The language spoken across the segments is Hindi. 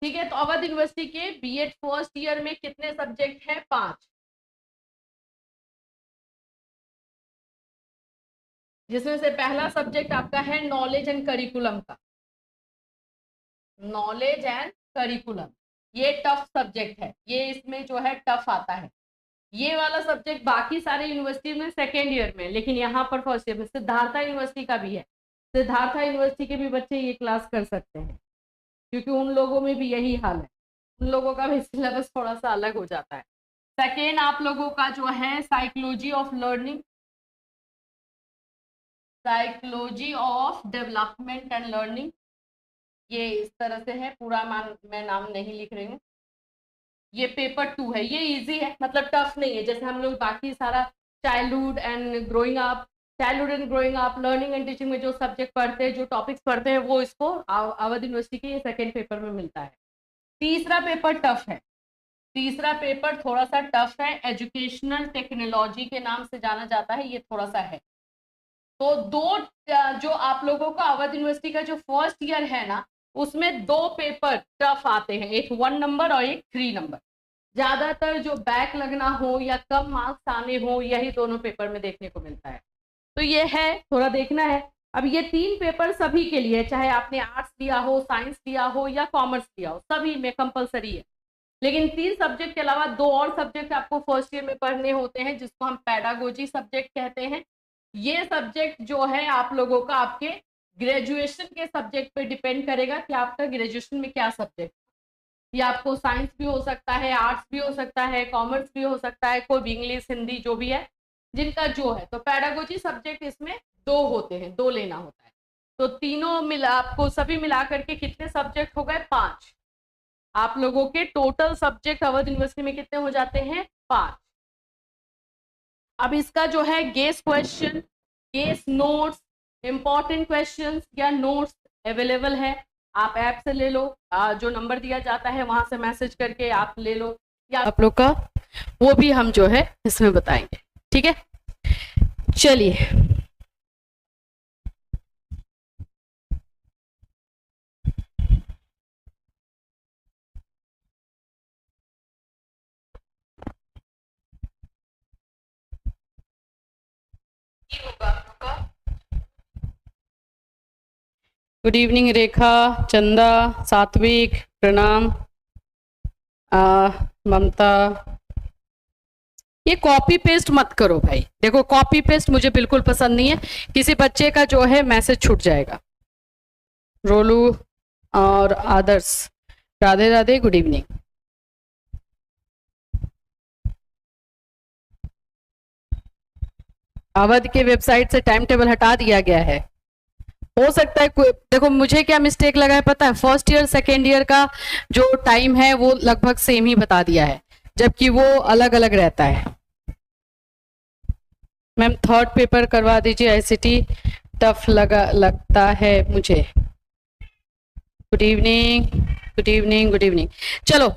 ठीक है, तो अवध यूनिवर्सिटी के बीएड फर्स्ट ईयर में कितने सब्जेक्ट हैं? 5, जिसमें से पहला सब्जेक्ट आपका है नॉलेज एंड करिकुलम का। नॉलेज एंड करिकुलम, ये टफ सब्जेक्ट है, ये इसमें जो है टफ आता है। ये वाला सब्जेक्ट बाकी सारे यूनिवर्सिटी में सेकेंड ईयर में, लेकिन यहाँ पर फर्स्ट ईयर में। सिद्धार्था यूनिवर्सिटी का भी है, सिद्धार्था यूनिवर्सिटी के भी बच्चे ये क्लास कर सकते हैं, क्योंकि उन लोगों में भी यही हाल है, उन लोगों का भी सिलेबस थोड़ा सा अलग हो जाता है। सेकेंड आप लोगों का जो है psychology of learning, psychology of development and learning, ये इस तरह से है, पूरा मैं नाम नहीं लिख रही हूँ। ये पेपर 2 है, ये इजी है, मतलब टफ नहीं है। जैसे हम लोग बाकी सारा childhood and growing up, learning and teaching में जो सब्जेक्ट पढ़ते हैं, जो टॉपिक्स पढ़ते हैं, वो इसको अवध यूनिवर्सिटी के ये सेकेंड पेपर में मिलता है। तीसरा पेपर टफ है, तीसरा पेपर थोड़ा सा टफ है, एजुकेशनल टेक्नोलॉजी के नाम से जाना जाता है, ये थोड़ा सा है। तो दो जो आप लोगों का अवध यूनिवर्सिटी का जो फर्स्ट ईयर है ना, उसमें 2 पेपर टफ आते हैं, एक 1 नंबर और एक 3 नंबर। ज्यादातर जो बैक लगना हो या कम मार्क्स आने हो, यही दोनों पेपर में देखने को मिलता है। तो ये है, थोड़ा देखना है। अब ये 3 पेपर सभी के लिए, चाहे आपने आर्ट्स लिया हो, साइंस लिया हो या कॉमर्स लिया हो, सभी में कंपलसरी है। लेकिन 3 सब्जेक्ट के अलावा 2 और सब्जेक्ट आपको फर्स्ट ईयर में पढ़ने होते हैं, जिसको हम पेडागोजी सब्जेक्ट कहते हैं। ये सब्जेक्ट जो है आप लोगों का आपके ग्रेजुएशन के सब्जेक्ट पे डिपेंड करेगा कि आपका ग्रेजुएशन में क्या सब्जेक्ट, ये आपको साइंस भी हो सकता है, आर्ट्स भी हो सकता है, कॉमर्स भी हो सकता है, कोई भी इंग्लिश हिंदी जो भी है, जिनका जो है। तो पेडागोजी सब्जेक्ट इसमें 2 होते हैं, 2 लेना होता है। तो तीनों मिला, आपको सभी मिला करके कितने सब्जेक्ट हो गए? 5। आप लोगों के टोटल सब्जेक्ट अवध यूनिवर्सिटी में कितने हो जाते हैं? 5। अब इसका जो है guess question, guess notes, important questions या नोट्स अवेलेबल है, आप ऐप से ले लो, जो नंबर दिया जाता है वहां से मैसेज करके आप ले लो, या आप लोग का वो भी हम जो है इसमें बताएंगे। ठीक है, चलिए गुड इवनिंग रेखा, चंदा, सात्विक, प्रणाम, ममता। ये कॉपी पेस्ट मत करो भाई, देखो कॉपी पेस्ट मुझे बिल्कुल पसंद नहीं है, किसी बच्चे का जो है मैसेज छूट जाएगा। रोलू और आदर्श, राधे राधे, गुड इवनिंग। अवध के वेबसाइट से टाइम टेबल हटा दिया गया है, हो सकता है कोई, देखो मुझे क्या मिस्टेक लगा है पता है, फर्स्ट ईयर सेकेंड ईयर का जो टाइम है वो लगभग सेम ही बता दिया है, जबकि वो अलग अलग रहता है। मैम थर्ड पेपर करवा दीजिए, आईसीटी टफ लगता है मुझे। Good evening, good evening, good evening. चलो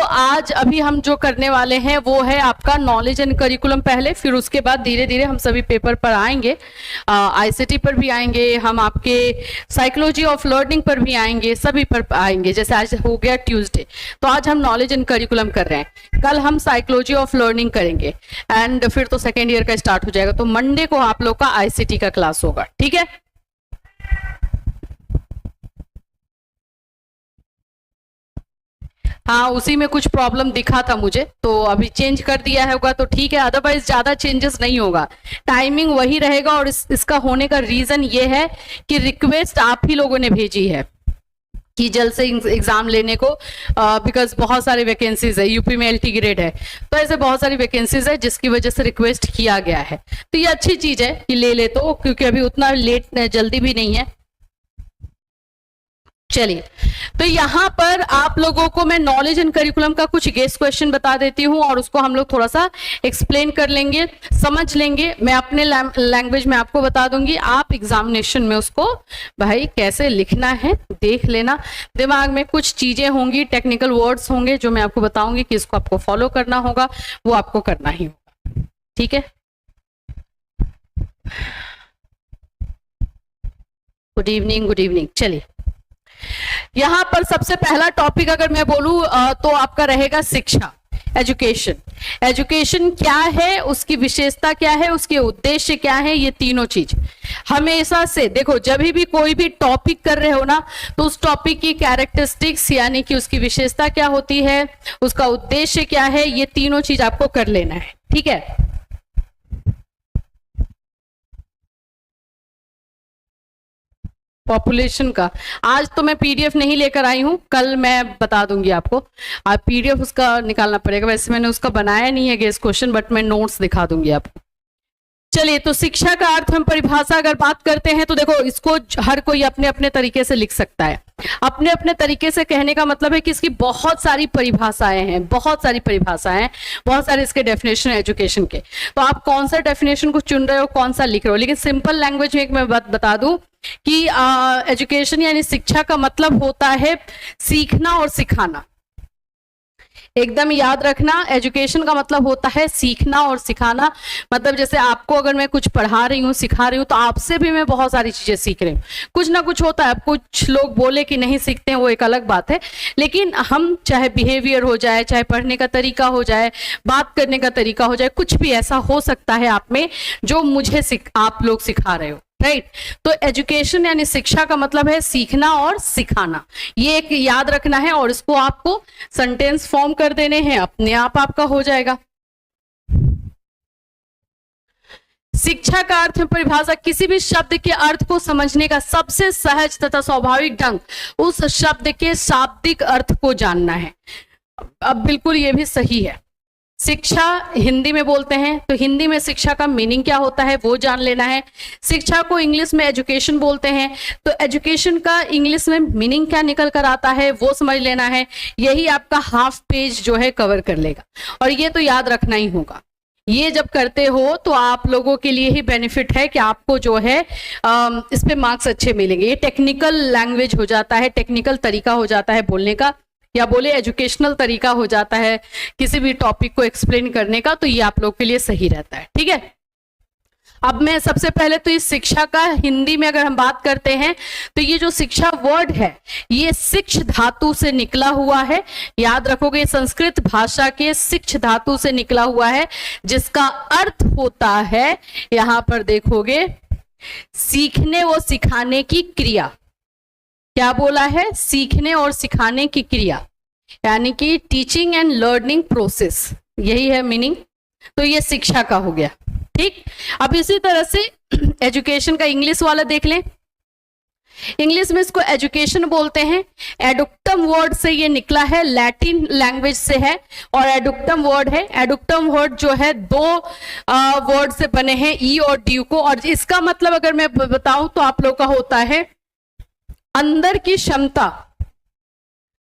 आज अभी हम जो करने वाले हैं वो है आपका नॉलेज एंड करिकुलम पहले, फिर उसके बाद धीरे धीरे हम सभी पेपर पर आएंगे, आईसीटी पर भी आएंगे, हम आपके साइकोलॉजी ऑफ लर्निंग पर भी आएंगे, सभी पर आएंगे। जैसे आज हो गया ट्यूसडे, तो आज हम नॉलेज एंड करिकुलम कर रहे हैं, कल हम साइकोलॉजी ऑफ लर्निंग करेंगे, एंड फिर तो सेकेंड ईयर का स्टार्ट हो जाएगा। तो मंडे को आप लोग का आईसीटी का क्लास होगा, ठीक है। हाँ, उसी में कुछ प्रॉब्लम दिखा था मुझे, तो अभी चेंज कर दिया होगा तो ठीक है, अदरवाइज ज्यादा चेंजेस नहीं होगा, टाइमिंग वही रहेगा। और इसका होने का रीजन ये है कि रिक्वेस्ट आप ही लोगों ने भेजी है कि जल्द से एग्जाम लेने को, बिकॉज बहुत सारी वैकेंसीज है, यूपी में एलटी ग्रेड है, तो ऐसे बहुत सारी वैकेंसीज है जिसकी वजह से रिक्वेस्ट किया गया है। तो ये अच्छी चीज है कि ले तो, क्योंकि अभी उतना लेट जल्दी भी नहीं है। चलिए, तो यहाँ पर आप लोगों को मैं नॉलेज एंड करिकुलम का कुछ गेस क्वेश्चन बता देती हूँ और उसको हम लोग थोड़ा सा एक्सप्लेन कर लेंगे, समझ लेंगे। मैं अपने लैंग्वेज में आपको बता दूंगी, आप एग्जामिनेशन में उसको भाई कैसे लिखना है देख लेना। दिमाग में कुछ चीजें होंगी, टेक्निकल वर्ड्स होंगे जो मैं आपको बताऊंगी कि इसको आपको फॉलो करना होगा, वो आपको करना ही होगा, ठीक है। Good evening, good evening. चलिए, यहाँ पर सबसे पहला टॉपिक अगर मैं बोलूं तो आपका रहेगा शिक्षा, एजुकेशन। एजुकेशन क्या है, उसकी विशेषता क्या है, उसके उद्देश्य क्या है, ये तीनों चीज हमेशा से देखो, जब भी कोई भी टॉपिक कर रहे हो ना, तो उस टॉपिक की कैरेक्टरिस्टिक्स यानी कि उसकी विशेषता क्या होती है, उसका उद्देश्य क्या है, ये तीनों चीज आपको कर लेना है, ठीक है। पॉपुलेशन का आज तो मैं पीडीएफ नहीं लेकर आई हूं, कल मैं बता दूंगी आपको। आप पीडीएफ उसका निकालना पड़ेगा, वैसे मैंने उसका बनाया नहीं है गेस क्वेश्चन, बट मैं नोट्स दिखा दूंगी आपको। चलिए, तो शिक्षा का अर्थ हम परिभाषा अगर बात करते हैं तो देखो, इसको हर कोई अपने अपने तरीके से लिख सकता है। अपने अपने तरीके से कहने का मतलब है कि इसकी बहुत सारी परिभाषाएं हैं, बहुत सारी परिभाषाएं, बहुत सारे इसके डेफिनेशन एजुकेशन के। तो आप कौन सा डेफिनेशन को चुन रहे हो, कौन सा लिख रहे हो, लेकिन सिंपल लैंग्वेज में एक मैं बात बता दूं कि एजुकेशन यानी शिक्षा का मतलब होता है सीखना और सिखाना। एकदम याद रखना, एजुकेशन का मतलब होता है सीखना और सिखाना। मतलब जैसे आपको अगर मैं कुछ पढ़ा रही हूँ, सिखा रही हूँ, तो आपसे भी मैं बहुत सारी चीजें सीख रही हूँ। कुछ ना कुछ होता है, कुछ लोग बोले कि नहीं सीखते हैं, वो एक अलग बात है, लेकिन हम चाहे बिहेवियर हो जाए, चाहे पढ़ने का तरीका हो जाए, बात करने का तरीका हो जाए, कुछ भी ऐसा हो सकता है आप में जो मुझे आप लोग सिखा रहे हो, राइट। तो एजुकेशन यानी शिक्षा का मतलब है सीखना और सिखाना, ये एक याद रखना है, और इसको आपको सेंटेंस फॉर्म कर देने हैं, अपने आप आपका हो जाएगा। शिक्षा का अर्थ में परिभाषा, किसी भी शब्द के अर्थ को समझने का सबसे सहज तथा स्वाभाविक ढंग उस शब्द के शाब्दिक अर्थ को जानना है। अब बिल्कुल ये भी सही है। शिक्षा हिंदी में बोलते हैं, तो हिंदी में शिक्षा का मीनिंग क्या होता है वो जान लेना है। शिक्षा को इंग्लिश में एजुकेशन बोलते हैं, तो एजुकेशन का इंग्लिश में मीनिंग क्या निकल कर आता है वो समझ लेना है। यही आपका हाफ पेज जो है कवर कर लेगा, और ये तो याद रखना ही होगा। ये जब करते हो तो आप लोगों के लिए ही बेनिफिट है कि आपको जो है इस पे मार्क्स अच्छे मिलेंगे। ये टेक्निकल लैंग्वेज हो जाता है, टेक्निकल तरीका हो जाता है बोलने का, या बोले एजुकेशनल तरीका हो जाता है किसी भी टॉपिक को एक्सप्लेन करने का, तो ये आप लोग के लिए सही रहता है, ठीक है। अब मैं सबसे पहले तो इस शिक्षा का हिंदी में अगर हम बात करते हैं, तो ये जो शिक्षा वर्ड है ये शिक्ष धातु से निकला हुआ है। याद रखोगे, संस्कृत भाषा के शिक्ष धातु से निकला हुआ है, जिसका अर्थ होता है, यहां पर देखोगे, सीखने व सिखाने की क्रिया। क्या बोला है? सीखने और सिखाने की क्रिया, यानी कि टीचिंग एंड लर्निंग प्रोसेस, यही है मीनिंग। तो ये शिक्षा का हो गया, ठीक। अब इसी तरह से एजुकेशन का इंग्लिश वाला देख लें। इंग्लिश में इसको एजुकेशन बोलते हैं। एडुक्टम वर्ड से ये निकला है, लैटिन लैंग्वेज से है, और एडुक्टम वर्ड है। एडुक्टम वर्ड जो है दो वर्ड से बने हैं, ई और ड्यू को, और इसका मतलब अगर मैं बताऊं तो आप लोग का होता है अंदर की क्षमता,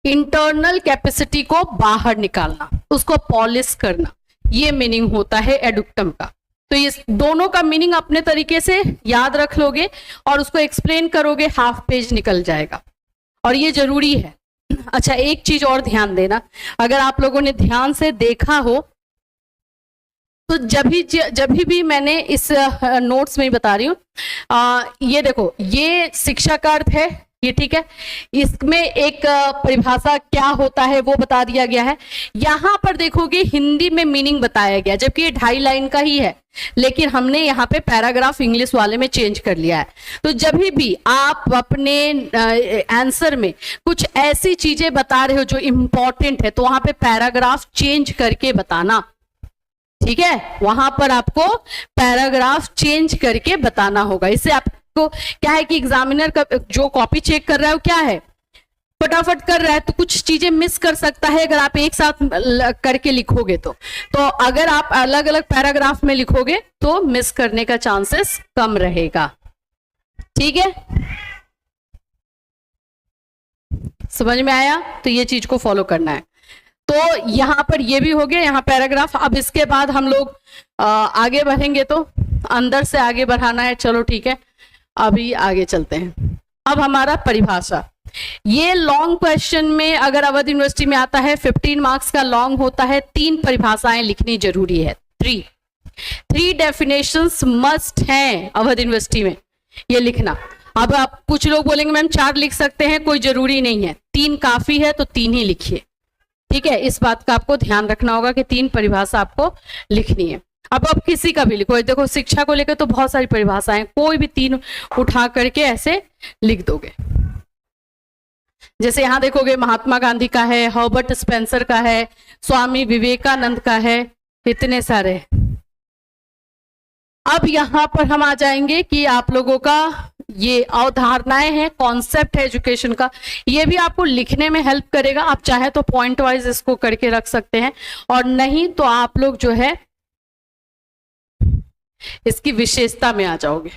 इंटरनल कैपेसिटी को बाहर निकालना, उसको पॉलिश करना, ये मीनिंग होता है एडुक्टम का। तो ये दोनों का मीनिंग अपने तरीके से याद रख लोगे और उसको एक्सप्लेन करोगे, हाफ पेज निकल जाएगा, और ये जरूरी है। अच्छा, एक चीज और ध्यान देना, अगर आप लोगों ने ध्यान से देखा हो तो जब भी मैंने इस नोट्स में ही बता रही हूँ, ये देखो, ये शिक्षा का अर्थ है, ये ठीक है। इसमें एक परिभाषा क्या होता है वो बता दिया गया है। यहां पर देखोगे हिंदी में मीनिंग बताया गया, जबकि ये 2.5 लाइन का ही है, लेकिन हमने यहाँ पे पैराग्राफ इंग्लिश वाले में चेंज कर लिया है। तो जब भी आप अपने आंसर में कुछ ऐसी चीजें बता रहे हो जो इंपॉर्टेंट है, तो वहां पे पैराग्राफ चेंज करके बताना, ठीक है। वहां पर आपको पैराग्राफ चेंज करके बताना होगा। इससे आपको क्या है कि एग्जामिनर का जो कॉपी चेक कर रहा है वो क्या है, फटाफट कर रहा है, तो कुछ चीजें मिस कर सकता है अगर आप एक साथ करके लिखोगे तो अगर आप अलग अलग पैराग्राफ में लिखोगे तो मिस करने का चांसेस कम रहेगा, ठीक है। समझ में आया? तो ये चीज को फॉलो करना है। तो यहां पर ये भी हो गया, यहाँ पैराग्राफ। अब इसके बाद हम लोग आगे बढ़ेंगे, तो अंदर से आगे बढ़ाना है, चलो ठीक है। अभी आगे चलते हैं। अब हमारा परिभाषा, ये लॉन्ग क्वेश्चन में अगर अवध यूनिवर्सिटी में आता है, 15 मार्क्स का लॉन्ग होता है, 3 परिभाषाएं लिखनी जरूरी है। 3 डेफिनेशंस मस्ट हैं अवध यूनिवर्सिटी में, ये लिखना। अब आप कुछ लोग बोलेंगे मैम 4 लिख सकते हैं, कोई जरूरी नहीं है, 3 काफी है तो 3 ही लिखिए। ठीक है, इस बात का आपको ध्यान रखना होगा कि 3 परिभाषा आपको लिखनी है। अब आप किसी का भी लिखो, देखो शिक्षा को लेकर तो बहुत सारी परिभाषाएं, कोई भी 3 उठा करके ऐसे लिख दोगे। जैसे यहां देखोगे महात्मा गांधी का है, हर्बर्ट स्पेंसर का है, स्वामी विवेकानंद का है, इतने सारे। अब यहां पर हम आ जाएंगे कि आप लोगों का ये अवधारणाएं हैं, कॉन्सेप्ट है एजुकेशन का, ये भी आपको लिखने में हेल्प करेगा। आप चाहे तो पॉइंट वाइज इसको करके रख सकते हैं, और नहीं तो आप लोग जो है इसकी विशेषता में आ जाओगे।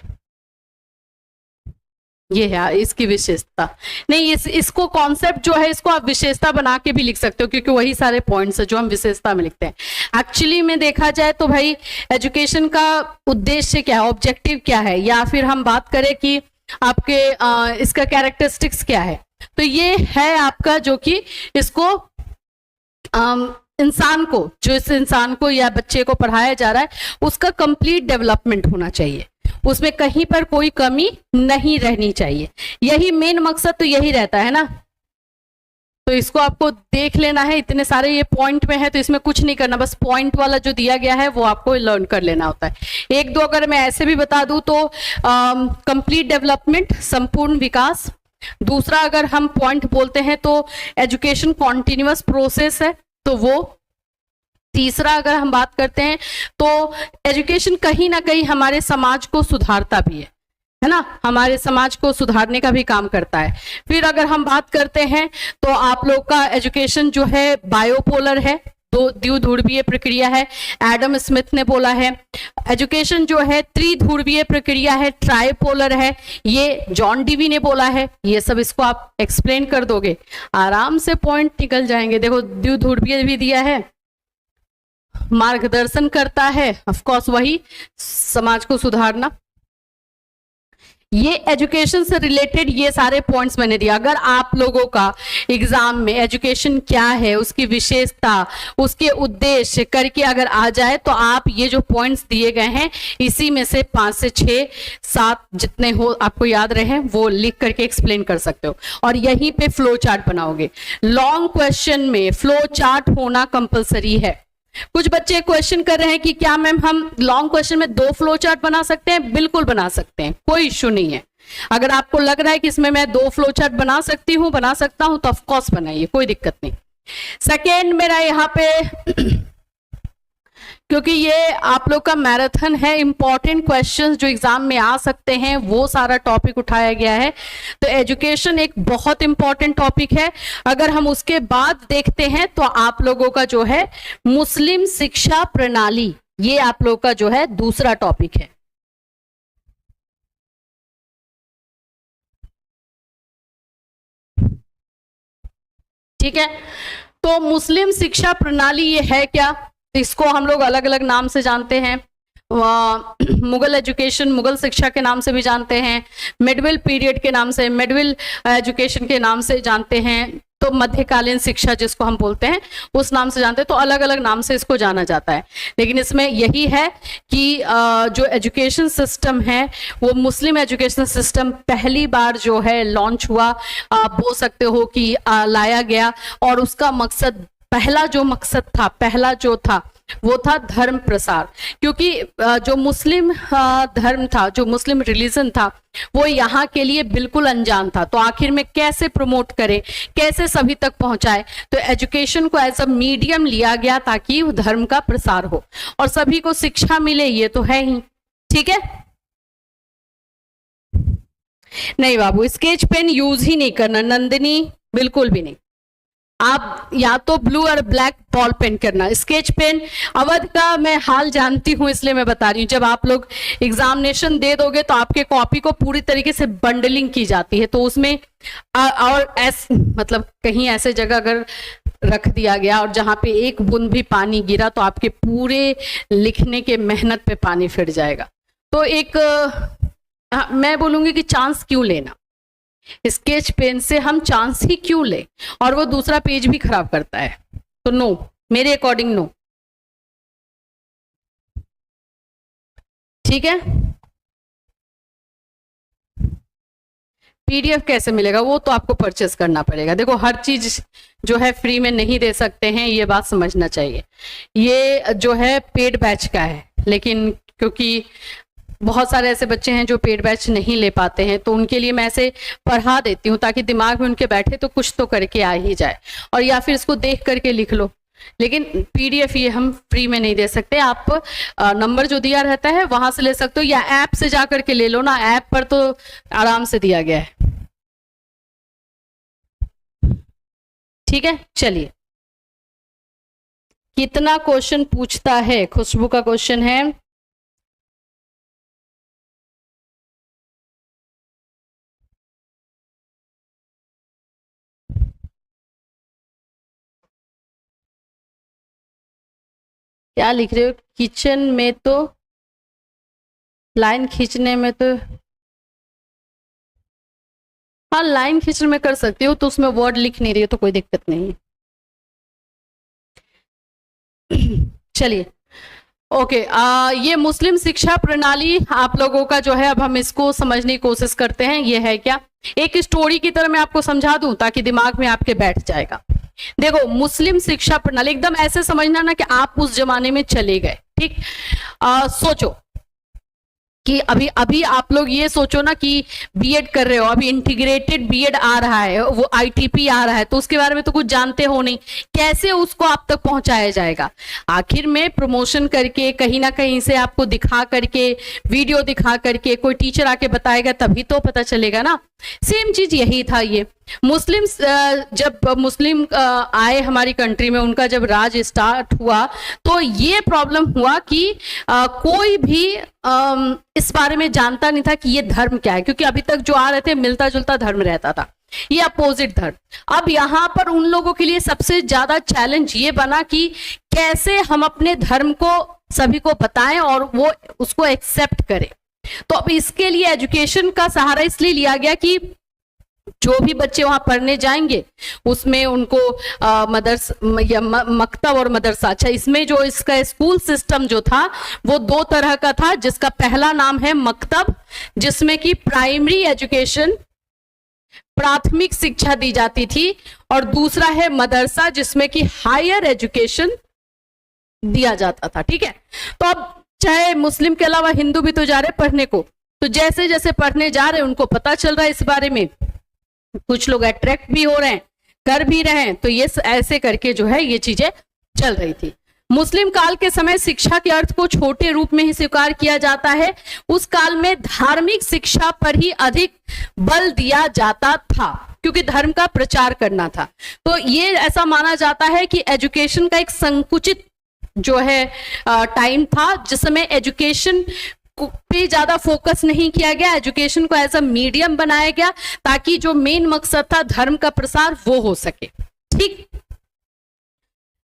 ये है इसकी विशेषता, नहीं इसको कॉन्सेप्ट जो है इसको आप विशेषता बना के भी लिख सकते हो, क्योंकि वही सारे पॉइंट्स है जो हम विशेषता में लिखते हैं। एक्चुअली में देखा जाए तो भाई एजुकेशन का उद्देश्य क्या है, ऑब्जेक्टिव क्या है, या फिर हम बात करें कि आपके इसका कैरेक्टरिस्टिक्स क्या है, तो ये है आपका जो कि इसको इंसान को, जो इस इंसान को या बच्चे को पढ़ाया जा रहा है उसका कंप्लीट डेवलपमेंट होना चाहिए, उसमें कहीं पर कोई कमी नहीं रहनी चाहिए। यही मेन मकसद तो यही रहता है ना। तो इसको आपको देख लेना है, इतने सारे ये पॉइंट में है तो इसमें कुछ नहीं करना, बस पॉइंट वाला जो दिया गया है वो आपको लर्न कर लेना होता है। 1-2 अगर मैं ऐसे भी बता दूं तो कंप्लीट डेवलपमेंट, संपूर्ण विकास। दूसरा अगर हम पॉइंट बोलते हैं तो एजुकेशन कॉन्टिन्यूअस प्रोसेस है, तो वो। तीसरा अगर हम बात करते हैं तो एजुकेशन कहीं ना कहीं हमारे समाज को सुधारता भी है ना, हमारे समाज को सुधारने का भी काम करता है। फिर अगर हम बात करते हैं तो आप लोग का एजुकेशन जो है बायोपोलर है, द्विध्रुवीय प्रक्रिया है, एडम स्मिथ ने बोला है। एजुकेशन जो है त्रिध्रुवीय प्रक्रिया है, ट्राइपोलर है, ये जॉन डीवी ने बोला है। ये सब इसको आप एक्सप्लेन कर दोगे, आराम से पॉइंट निकल जाएंगे। देखो द्विध्रुवीय भी दिया है, मार्गदर्शन करता है, ऑफ कोर्स वही समाज को सुधारना। ये एजुकेशन से रिलेटेड ये सारे पॉइंट्स मैंने दिया। अगर आप लोगों का एग्जाम में एजुकेशन क्या है, उसकी विशेषता, उसके उद्देश्य करके अगर आ जाए तो आप ये जो पॉइंट्स दिए गए हैं इसी में से 5 से 6, 7 जितने हो आपको याद रहे वो लिख करके एक्सप्लेन कर सकते हो, और यहीं पे फ्लो चार्ट बनाओगे। लॉन्ग क्वेश्चन में फ्लो चार्ट होना कंपलसरी है। कुछ बच्चे क्वेश्चन कर रहे हैं कि क्या मैम हम लॉन्ग क्वेश्चन में 2 फ्लो चार्ट बना सकते हैं? बिल्कुल बना सकते हैं, कोई इश्यू नहीं है। अगर आपको लग रहा है कि इसमें मैं 2 फ्लो चार्ट बना सकता हूं तो ऑफ कोर्स बनाइए, कोई दिक्कत नहीं। सेकेंड मेरा यहाँ पे क्योंकि ये आप लोग का मैराथन है, इंपॉर्टेंट क्वेश्चंस जो एग्जाम में आ सकते हैं वो सारा टॉपिक उठाया गया है। तो एजुकेशन एक बहुत इंपॉर्टेंट टॉपिक है। अगर हम उसके बाद देखते हैं तो आप लोगों का जो है मुस्लिम शिक्षा प्रणाली, ये आप लोग का जो है दूसरा टॉपिक है। ठीक है, तो मुस्लिम शिक्षा प्रणाली ये है क्या? इसको हम लोग अलग अलग नाम से जानते हैं। मुगल एजुकेशन, मुगल शिक्षा के नाम से भी जानते हैं, मिडविल पीरियड के नाम से, मिडविल एजुकेशन के नाम से जानते हैं, तो मध्यकालीन शिक्षा जिसको हम बोलते हैं उस नाम से जानते हैं। तो अलग अलग नाम से इसको जाना जाता है, लेकिन इसमें यही है कि जो एजुकेशन सिस्टम है वो मुस्लिम एजुकेशन सिस्टम पहली बार जो है लॉन्च हुआ, आप बोल सकते हो कि लाया गया, और उसका मकसद, पहला जो था वो था धर्म प्रसार। क्योंकि जो मुस्लिम धर्म था, जो मुस्लिम रिलीजन था, वो यहाँ के लिए बिल्कुल अनजान था। तो आखिर में कैसे प्रमोट करें, कैसे सभी तक पहुंचाए, तो एजुकेशन को एज अ मीडियम लिया गया ताकि धर्म का प्रसार हो और सभी को शिक्षा मिले, ये तो है ही। ठीक है, नहीं बाबू स्केच पेन यूज ही नहीं करना, नंदिनी बिल्कुल भी नहीं। आप या तो ब्लू और ब्लैक बॉल पेन करना। स्केच पेन अवध का मैं हाल जानती हूँ, इसलिए मैं बता रही हूँ। जब आप लोग एग्जामिनेशन दे दोगे तो आपके कॉपी को पूरी तरीके से बंडलिंग की जाती है, तो उसमें और मतलब कहीं ऐसे जगह अगर रख दिया गया और जहां पे एक बूंद भी पानी गिरा तो आपके पूरे लिखने के मेहनत पे पानी फिर जाएगा। तो एक मैं बोलूंगी कि चांस क्यों लेना, स्केच पेन से हम चांस ही क्यों ले, और वो दूसरा पेज भी खराब करता है। तो नो, मेरे अकॉर्डिंग नो। ठीक है, पीडीएफ कैसे मिलेगा, वो तो आपको परचेस करना पड़ेगा। देखो हर चीज जो है फ्री में नहीं दे सकते हैं, ये बात समझना चाहिए। ये जो है पेड बैच का है, लेकिन क्योंकि बहुत सारे ऐसे बच्चे हैं जो पेड बैच नहीं ले पाते हैं, तो उनके लिए मैं ऐसे पढ़ा देती हूँ ताकि दिमाग में उनके बैठे तो कुछ तो करके आ ही जाए, और या फिर इसको देख करके लिख लो। लेकिन पीडीएफ ये हम फ्री में नहीं दे सकते। आप नंबर जो दिया रहता है वहां से ले सकते हो, या ऐप से जा करके ले लो ना, ऐप पर तो आराम से दिया गया है। ठीक है, चलिए। कितना क्वेश्चन पूछता है, खुशबू का क्वेश्चन है। क्या लिख रहे हो? किचन में तो लाइन खींचने में तो, हाँ लाइन खींचने में कर सकती हो, तो उसमें वर्ड लिख नहीं रही हो तो कोई दिक्कत नहीं है। चलिए, ओके। ये मुस्लिम शिक्षा प्रणाली आप लोगों का जो है, अब हम इसको समझने की कोशिश करते हैं। ये है क्या, एक स्टोरी की तरह मैं आपको समझा दूं ताकि दिमाग में आपके बैठ जाएगा। देखो मुस्लिम शिक्षा प्रणाली एकदम ऐसे समझना ना कि आप उस जमाने में चले गए। ठीक, सोचो कि अभी अभी आप लोग ये सोचो ना कि बीएड कर रहे हो, अभी इंटीग्रेटेड बीएड आ रहा है, वो आईटीपी आ रहा है, तो उसके बारे में तो कुछ जानते हो नहीं, कैसे उसको आप तक पहुंचाया जाएगा? आखिर में प्रमोशन करके, कहीं ना कहीं से आपको दिखा करके, वीडियो दिखा करके, कोई टीचर आके बताएगा तभी तो पता चलेगा ना। सेम चीज यही था। ये मुस्लिम जब मुस्लिम आए हमारी कंट्री में, उनका जब राज स्टार्ट हुआ तो ये प्रॉब्लम हुआ कि कोई भी इस बारे में जानता नहीं था कि ये धर्म क्या है, क्योंकि अभी तक जो आ रहे थे मिलता जुलता धर्म रहता था, ये अपोजिट धर्म। अब यहाँ पर उन लोगों के लिए सबसे ज्यादा चैलेंज ये बना कि कैसे हम अपने धर्म को सभी को बताएं और वो उसको एक्सेप्ट करें। तो अब इसके लिए एजुकेशन का सहारा इसलिए लिया गया कि जो भी बच्चे वहां पढ़ने जाएंगे उसमें उनको या मकतब और मदरसा, अच्छा इसमें जो इसका स्कूल सिस्टम जो था वो दो तरह का था, जिसका पहला नाम है मकतब, जिसमें कि प्राइमरी एजुकेशन, प्राथमिक शिक्षा दी जाती थी, और दूसरा है मदरसा जिसमें कि हायर एजुकेशन दिया जाता था। ठीक है, तो अब चाहे मुस्लिम के अलावा हिंदू भी तो जा रहे पढ़ने को, तो जैसे जैसे पढ़ने जा रहे उनको पता चल रहा है इस बारे में, कुछ लोग अट्रैक्ट भी हो रहे हैं, कर भी रहे हैं, तो ये ऐसे करके जो है ये चीजें चल रही थी। मुस्लिम काल के समय शिक्षा के अर्थ को छोटे रूप में ही स्वीकार किया जाता है। उस काल में धार्मिक शिक्षा पर ही अधिक बल दिया जाता था, क्योंकि धर्म का प्रचार करना था। तो ये ऐसा माना जाता है कि एजुकेशन का एक संकुचित जो है टाइम था, जिस समय एजुकेशन पे ज्यादा फोकस नहीं किया गया, एजुकेशन को एज अ मीडियम बनाया गया ताकि जो मेन मकसद था धर्म का प्रसार वो हो सके। ठीक,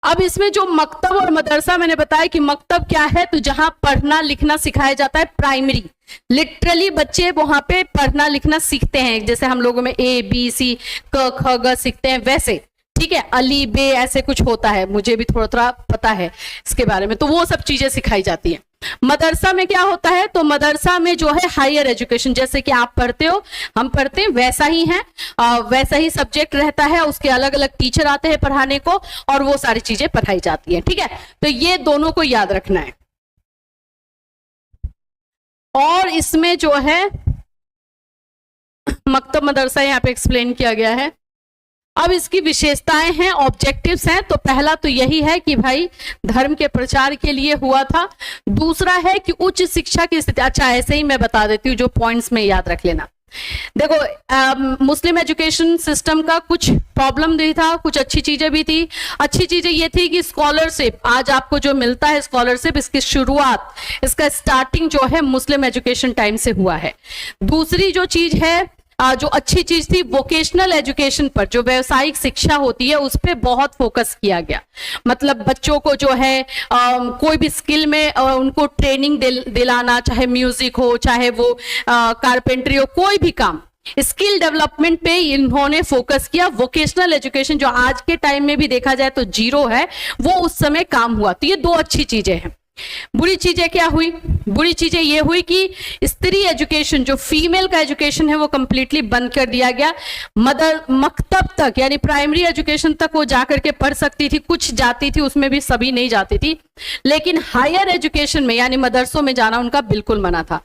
अब इसमें जो मकतब और मदरसा, मैंने बताया कि मकतब क्या है, तो जहां पढ़ना लिखना सिखाया जाता है, प्राइमरी, लिटरली बच्चे वहां पे पढ़ना लिखना सीखते हैं, जैसे हम लोगों में ए बी सी क ख ग सीखते हैं वैसे। ठीक है, अली बे ऐसे कुछ होता है, मुझे भी थोड़ा थोड़ा पता है इसके बारे में, तो वो सब चीजें सिखाई जाती हैं। मदरसा में क्या होता है, तो मदरसा में जो है हायर एजुकेशन, जैसे कि आप पढ़ते हो, हम पढ़ते हैं, वैसा ही है, वैसा ही सब्जेक्ट रहता है, उसके अलग अलग टीचर आते हैं पढ़ाने को और वो सारी चीजें पढ़ाई जाती हैं। ठीक है, तो ये दोनों को याद रखना है। और इसमें जो है मकतब मदरसा यहाँ पे एक्सप्लेन किया गया है। अब इसकी विशेषताएं हैं, ऑब्जेक्टिव्स हैं, तो पहला तो यही है कि भाई धर्म के प्रचार के लिए हुआ था। दूसरा है कि उच्च शिक्षा की स्थिति, अच्छा ऐसे ही मैं बता देती हूँ जो पॉइंट्स में याद रख लेना। देखो मुस्लिम एजुकेशन सिस्टम का कुछ प्रॉब्लम भी था, कुछ अच्छी चीजें भी थी। अच्छी चीजें ये थी कि स्कॉलरशिप, आज आपको जो मिलता है स्कॉलरशिप, इसकी शुरुआत, इसका स्टार्टिंग जो है मुस्लिम एजुकेशन टाइम से हुआ है। दूसरी जो चीज है, जो अच्छी चीज थी, वोकेशनल एजुकेशन पर, जो व्यवसायिक शिक्षा होती है उस पर बहुत फोकस किया गया। मतलब बच्चों को जो है कोई भी स्किल में उनको ट्रेनिंग दिलाना, चाहे म्यूजिक हो, चाहे वो कारपेंट्री हो, कोई भी काम, स्किल डेवलपमेंट पे इन्होंने फोकस किया। वोकेशनल एजुकेशन जो आज के टाइम में भी देखा जाए तो जीरो है, वो उस समय काम हुआ। तो ये दो अच्छी चीजें हैं। बुरी चीजें क्या हुई? बुरी चीजें ये हुई कि स्त्री एजुकेशन, जो फीमेल का एजुकेशन है वो कंप्लीटली बंद कर दिया गया। मकतब तक यानी प्राइमरी एजुकेशन तक वो जाकर के पढ़ सकती थी, कुछ जाती थी, उसमें भी सभी नहीं जाती थी, लेकिन हायर एजुकेशन में यानी मदरसों में जाना उनका बिल्कुल मना था।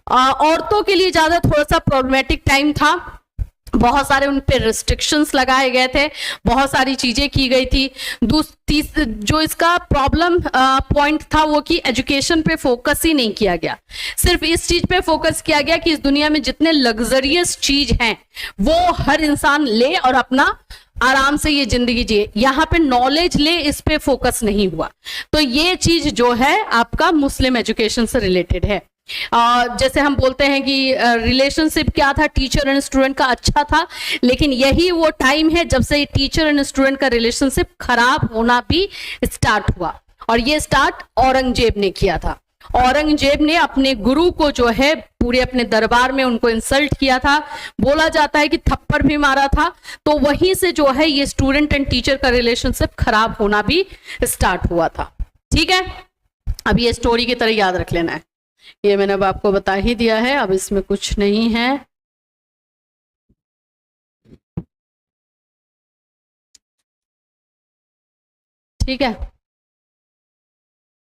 औरतों के लिए ज्यादा थोड़ा सा प्रॉब्लमेटिक टाइम था, बहुत सारे उन पे रिस्ट्रिक्शंस लगाए गए थे, बहुत सारी चीजें की गई थी। जो इसका प्रॉब्लम पॉइंट था वो कि एजुकेशन पे फोकस ही नहीं किया गया, सिर्फ इस चीज पे फोकस किया गया कि इस दुनिया में जितने लग्जरियस चीज हैं वो हर इंसान ले और अपना आराम से ये जिंदगी जिए, यहाँ पे नॉलेज ले, इस पे फोकस नहीं हुआ। तो ये चीज जो है आपका मुस्लिम एजुकेशन से रिलेटेड है। जैसे हम बोलते हैं कि रिलेशनशिप क्या था टीचर एंड स्टूडेंट का, अच्छा था, लेकिन यही वो टाइम है जब से टीचर एंड स्टूडेंट का रिलेशनशिप खराब होना भी स्टार्ट हुआ, और ये स्टार्ट औरंगजेब ने किया था। औरंगजेब ने अपने गुरु को जो है पूरे अपने दरबार में उनको इंसल्ट किया था, बोला जाता है कि थप्पड़ भी मारा था। तो वहीं से जो है ये स्टूडेंट एंड टीचर का रिलेशनशिप खराब होना भी स्टार्ट हुआ था। ठीक है, अब ये स्टोरी की तरह याद रख लेना है, ये मैंने अब आपको बता ही दिया है, अब इसमें कुछ नहीं है। ठीक है,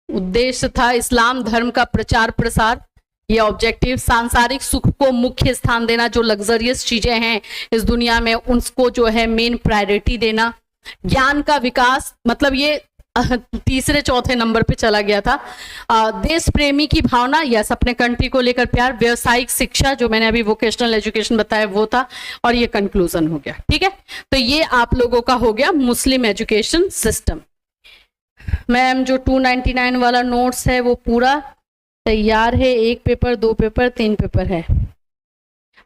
उद्देश्य था इस्लाम धर्म का प्रचार प्रसार, ये ऑब्जेक्टिव, सांसारिक सुख को मुख्य स्थान देना, जो लग्जरियस चीजें हैं इस दुनिया में उनको जो है मेन प्रायोरिटी देना, ज्ञान का विकास, मतलब ये तीसरे चौथे नंबर पे चला गया था। देश प्रेमी की भावना, यस, अपने कंट्री को लेकर प्यार, व्यावसायिक शिक्षा, जो मैंने अभी वोकेशनल एजुकेशन बताया वो था, और ये कंक्लूजन हो गया। ठीक है, तो ये आप लोगों का हो गया मुस्लिम एजुकेशन सिस्टम। मैम जो 299 वाला नोट्स है वो पूरा तैयार है, 1 पेपर 2 पेपर 3 पेपर है,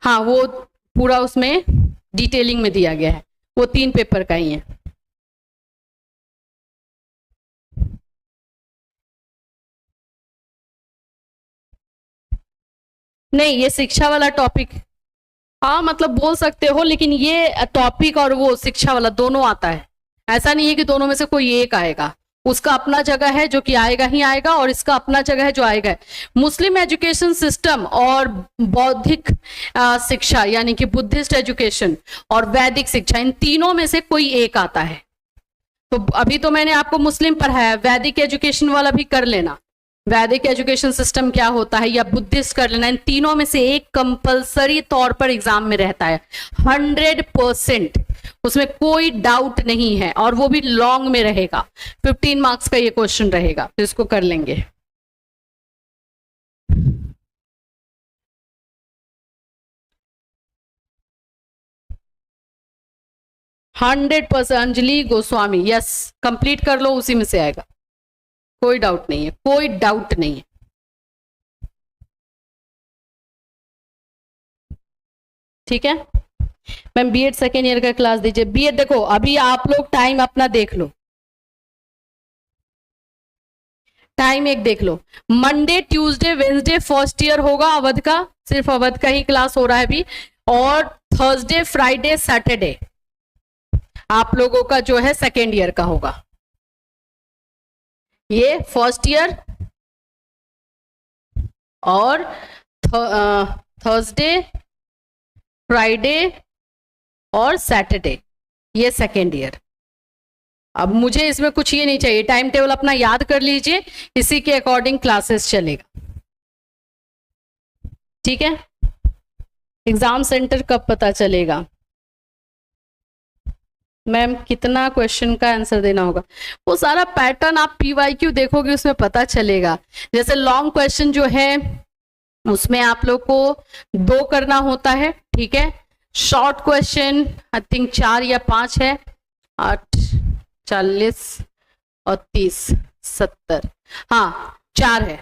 हाँ वो पूरा उसमें डिटेलिंग में दिया गया है, वो 3 पेपर का ही है। नहीं, ये शिक्षा वाला टॉपिक, हाँ मतलब बोल सकते हो, लेकिन ये टॉपिक और वो शिक्षा वाला दोनों आता है, ऐसा नहीं है कि दोनों में से कोई एक आएगा, उसका अपना जगह है जो कि आएगा ही आएगा, और इसका अपना जगह है जो आएगा। मुस्लिम एजुकेशन सिस्टम और बौद्धिक शिक्षा यानी कि बुद्धिस्ट एजुकेशन और वैदिक शिक्षा, इन तीनों में से कोई एक आता है। तो अभी तो मैंने आपको मुस्लिम पढ़ाया, वैदिक एजुकेशन वाला भी कर लेना, वैदिक एजुकेशन सिस्टम क्या होता है, या बुद्धिस्ट कर लेना, इन तीनों में से एक कंपलसरी तौर पर एग्जाम में रहता है 100%, उसमें कोई डाउट नहीं है, और वो भी लॉन्ग में रहेगा, 15 मार्क्स का ये क्वेश्चन रहेगा, तो इसको कर लेंगे। Hundred % Anjali Goswami, yes, complete कर लो, उसी में से आएगा, कोई डाउट नहीं है, कोई डाउट नहीं है। ठीक है मैम, बीएड सेकेंड ईयर का क्लास दीजिए। बीएड देखो, अभी आप लोग टाइम अपना देख लो, टाइम एक देख लो, Monday Tuesday Wednesday first year होगा अवध का, सिर्फ अवध का ही क्लास हो रहा है अभी, और थर्सडे फ्राइडे सैटरडे आप लोगों का जो है सेकेंड ईयर का होगा। ये फर्स्ट ईयर और थर्सडे फ्राइडे और सैटरडे ये सेकेंड ईयर। अब मुझे इसमें कुछ ये नहीं चाहिए, टाइम टेबल अपना याद कर लीजिए, इसी के अकॉर्डिंग क्लासेस चलेगा। ठीक है, एग्जाम सेंटर कब पता चलेगा? मैम कितना क्वेश्चन का आंसर देना होगा, वो सारा पैटर्न आप पीवाईक्यू देखोगे उसमें पता चलेगा। जैसे लॉन्ग क्वेश्चन जो है उसमें आप लोग को 2 करना होता है, ठीक है। शॉर्ट क्वेश्चन आई थिंक 4 या 5 है, 8 40 और 30 70, हाँ 4 है,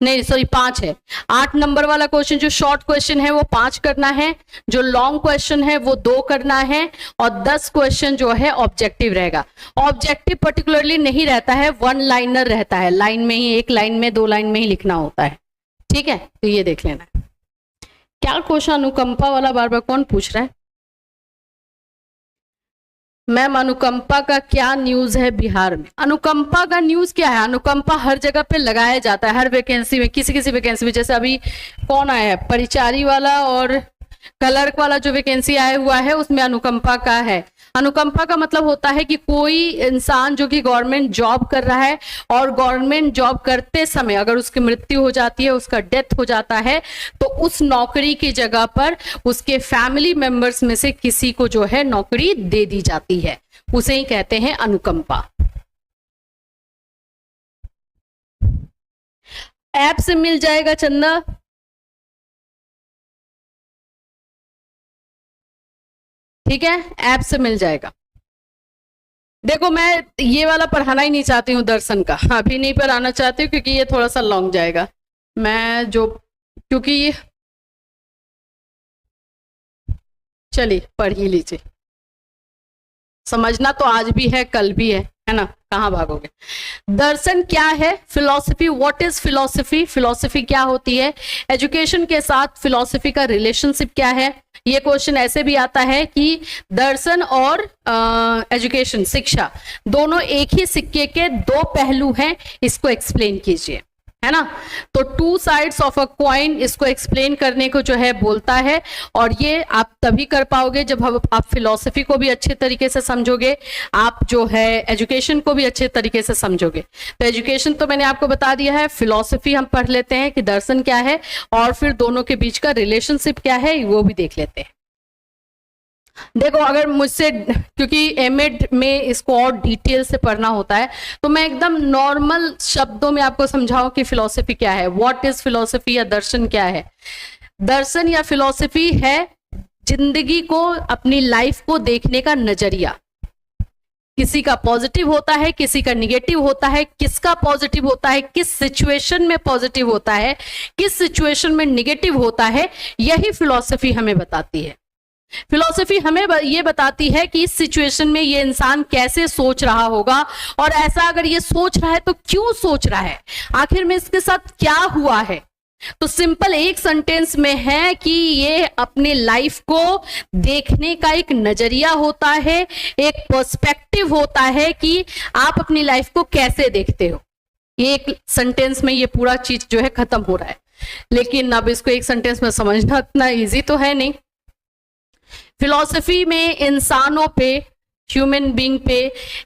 नहीं सॉरी 5 है। 8 नंबर वाला क्वेश्चन जो शॉर्ट क्वेश्चन है वो 5 करना है, जो लॉन्ग क्वेश्चन है वो 2 करना है, और 10 क्वेश्चन जो है ऑब्जेक्टिव रहेगा। ऑब्जेक्टिव पर्टिकुलरली नहीं रहता है, 1 लाइनर रहता है, लाइन में ही, 1 लाइन में 2 लाइन में ही लिखना होता है। ठीक है, तो ये देख लेना। क्या क्वेश्चन अनुकंपा वाला बार बार कौन पूछ रहा है? मैम अनुकंपा का क्या न्यूज है बिहार में? अनुकंपा का न्यूज क्या है? अनुकंपा हर जगह पे लगाया जाता है, हर वैकेंसी में, किसी किसी वैकेंसी में। जैसे अभी कौन आया है, परिचारी वाला और क्लर्क वाला जो वैकेंसी आया हुआ है उसमें अनुकंपा का है। अनुकंपा का मतलब होता है कि कोई इंसान जो कि गवर्नमेंट जॉब कर रहा है और गवर्नमेंट जॉब करते समय अगर उसकी मृत्यु हो जाती है, उसका डेथ हो जाता है, तो उस नौकरी की जगह पर उसके फैमिली मेंबर्स में से किसी को जो है नौकरी दे दी जाती है, उसे ही कहते हैं अनुकंपा। ऐप से मिल जाएगा चंदा। ठीक है, ऐप से मिल जाएगा। देखो मैं ये वाला पढ़ाना ही नहीं चाहती हूँ दर्शन का, अभी नहीं पढ़ाना चाहती हूँ क्योंकि ये थोड़ा सा लॉन्ग जाएगा। मैं जो क्योंकि चलिए पढ़ ही लीजिए, समझना तो आज भी है कल भी है ना, कहाँ भागोगे। दर्शन क्या है? Philosophy. What is philosophy? Philosophy क्या होती है? एजुकेशन के साथ फिलॉसफी का रिलेशनशिप क्या है? ये क्वेश्चन ऐसे भी आता है कि दर्शन और एजुकेशन, शिक्षा, दोनों एक ही सिक्के के दो पहलू हैं, इसको एक्सप्लेन कीजिए, है ना। तो two sides of a coin, इसको एक्सप्लेन करने को जो है बोलता है। और ये आप तभी कर पाओगे जब आप फिलॉसफी को भी अच्छे तरीके से समझोगे, आप जो है एजुकेशन को भी अच्छे तरीके से समझोगे। तो एजुकेशन तो मैंने आपको बता दिया है, फिलॉसफी हम पढ़ लेते हैं कि दर्शन क्या है और फिर दोनों के बीच का रिलेशनशिप क्या है वो भी देख लेते हैं। देखो अगर मुझसे, क्योंकि एमएड में इसको और डिटेल से पढ़ना होता है, तो मैं एकदम नॉर्मल शब्दों में आपको समझाऊं कि फिलॉसफी क्या है, व्हाट इज फिलॉसफी, या दर्शन क्या है। दर्शन या फिलॉसफी है जिंदगी को, अपनी लाइफ को देखने का नजरिया। किसी का पॉजिटिव होता है, किसी का निगेटिव होता है। किसका पॉजिटिव होता है, किस सिचुएशन में पॉजिटिव होता है, किस सिचुएशन में निगेटिव होता है, यही फिलॉसफी हमें बताती है। फिलॉसफी हमें ये बताती है कि इस सिचुएशन में ये इंसान कैसे सोच रहा होगा, और ऐसा अगर ये सोच रहा है तो क्यों सोच रहा है, आखिर में इसके साथ क्या हुआ है। तो सिंपल एक सेंटेंस में है कि ये अपने लाइफ को देखने का एक नजरिया होता है, एक पर्सपेक्टिव होता है कि आप अपनी लाइफ को कैसे देखते हो। एक सेंटेंस में ये पूरा चीज जो है खत्म हो रहा है, लेकिन अब इसको एक सेंटेंस में समझना इतना इजी तो है नहीं। फिलॉसफी में इंसानों पे, ह्यूमन बीइंग पे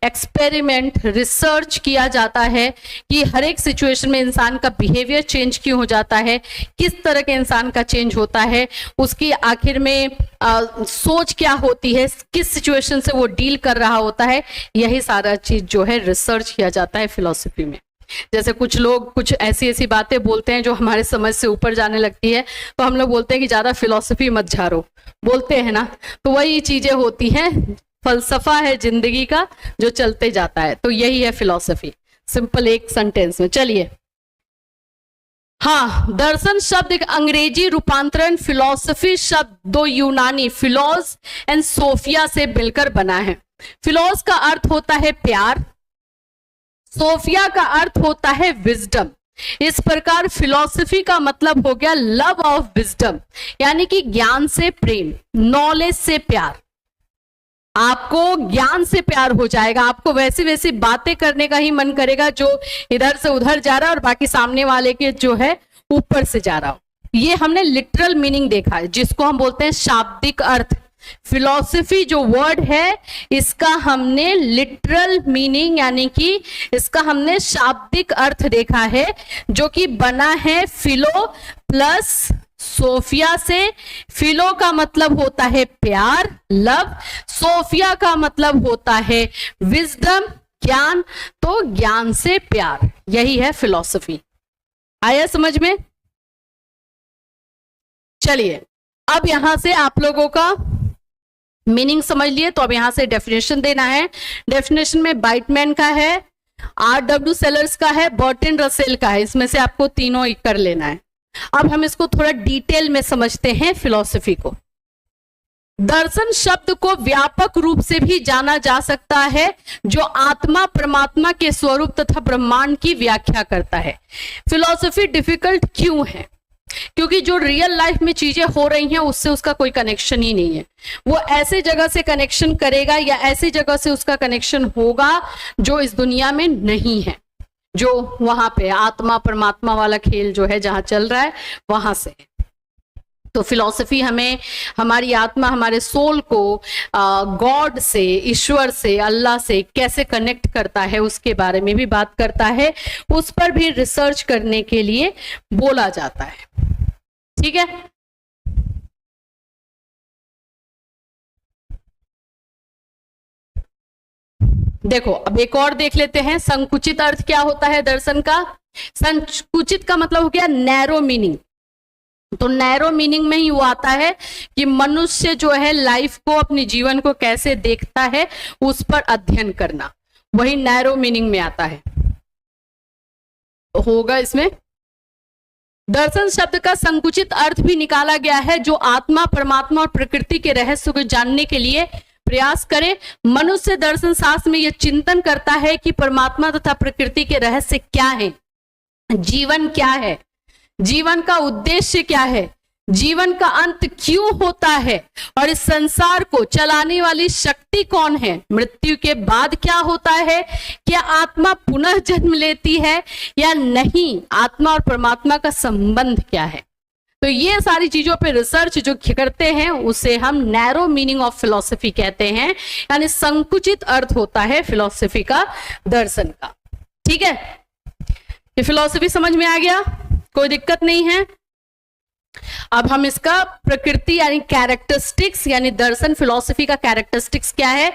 एक्सपेरिमेंट, रिसर्च किया जाता है कि हर एक सिचुएशन में इंसान का बिहेवियर चेंज क्यों हो जाता है, किस तरह के इंसान का चेंज होता है, उसकी आखिर में सोच क्या होती है, किस सिचुएशन से वो डील कर रहा होता है। यही सारा चीज जो है रिसर्च किया जाता है फिलॉसफी में। जैसे कुछ लोग कुछ ऐसी ऐसी बातें बोलते हैं जो हमारे समझ से ऊपर जाने लगती है, तो हम लोग बोलते हैं कि ज्यादा फिलॉसफी मत झाड़ो, बोलते हैं ना। तो वही चीजें होती हैं, फलसफा है जिंदगी का जो चलते जाता है। तो यही है फिलॉसफी, सिंपल एक सेंटेंस में। चलिए, हाँ, दर्शन शब्द एक अंग्रेजी रूपांतरण फिलॉसफी शब्द दो यूनानी फिलोस एंड सोफिया से मिलकर बना है। फिलोस का अर्थ होता है प्यार, सोफिया का अर्थ होता है विजडम। इस प्रकार फिलॉसफी का मतलब हो गया लव ऑफ विजडम, यानी कि ज्ञान से प्रेम, नॉलेज से प्यार। आपको ज्ञान से प्यार हो जाएगा, आपको वैसी वैसी बातें करने का ही मन करेगा जो इधर से उधर जा रहा है और बाकी सामने वाले के जो है ऊपर से जा रहा हो। ये हमने लिटरल मीनिंग देखा है, जिसको हम बोलते हैं शाब्दिक अर्थ। फिलॉसफी जो वर्ड है इसका हमने लिटरल मीनिंग यानी कि इसका हमने शाब्दिक अर्थ देखा है, जो कि बना है फिलो प्लस सोफिया से। फिलो का मतलब होता है प्यार, लव। सोफिया का मतलब होता है विजडम, ज्ञान। तो ज्ञान से प्यार, यही है फिलॉसफी। आया समझ में? चलिए, अब यहां से आप लोगों का मीनिंग समझ लिए, तो अब यहां से डेफिनेशन देना है। डेफिनेशन में बाइटमैन का है, R.W. सेलर्स का है, बर्टन रसेल का है। इसमें से आपको तीनों एक कर लेना है। अब हम इसको थोड़ा डिटेल में समझते हैं फिलॉसफी को। दर्शन शब्द को व्यापक रूप से भी जाना जा सकता है, जो आत्मा परमात्मा के स्वरूप तथा ब्रह्मांड की व्याख्या करता है। फिलॉसफी डिफिकल्ट क्यों है? क्योंकि जो रियल लाइफ में चीजें हो रही हैं उससे उसका कोई कनेक्शन ही नहीं है। वो ऐसे जगह से कनेक्शन करेगा या ऐसी जगह से उसका कनेक्शन होगा जो इस दुनिया में नहीं है, जो वहां पे आत्मा परमात्मा वाला खेल जो है जहां चल रहा है वहां से। तो फिलॉसफी हमें हमारी आत्मा, हमारे सोल को गॉड से, ईश्वर से, अल्लाह से कैसे कनेक्ट करता है उसके बारे में भी बात करता है, उस पर भी रिसर्च करने के लिए बोला जाता है। ठीक है, देखो अब एक और देख लेते हैं, संकुचित अर्थ क्या होता है दर्शन का। संकुचित का मतलब हो गया नैरो मीनिंग। तो नैरो मीनिंग में ही वो आता है कि मनुष्य जो है लाइफ को, अपने जीवन को कैसे देखता है उस पर अध्ययन करना, वही नैरो मीनिंग में आता है। तो होगा इसमें दर्शन शब्द का संकुचित अर्थ भी निकाला गया है, जो आत्मा, परमात्मा और प्रकृति के रहस्य को जानने के लिए प्रयास करे। मनुष्य दर्शन शास्त्र में यह चिंतन करता है कि परमात्मा तथा प्रकृति के रहस्य क्या है, जीवन क्या है, जीवन का उद्देश्य क्या है, जीवन का अंत क्यों होता है, और इस संसार को चलाने वाली शक्ति कौन है, मृत्यु के बाद क्या होता है, क्या आत्मा पुनः जन्म लेती है या नहीं, आत्मा और परमात्मा का संबंध क्या है। तो ये सारी चीजों पे रिसर्च जो करते हैं उसे हम नैरो मीनिंग ऑफ फिलॉसफी कहते हैं, यानी संकुचित अर्थ होता है फिलॉसफी का, दर्शन का। ठीक है, ये फिलॉसफी समझ में आ गया, कोई दिक्कत नहीं है। अब हम इसका प्रकृति यानी कैरेक्टरिस्टिक्स, यानी दर्शन फिलॉसफी का कैरेक्टरिस्टिक्स क्या है,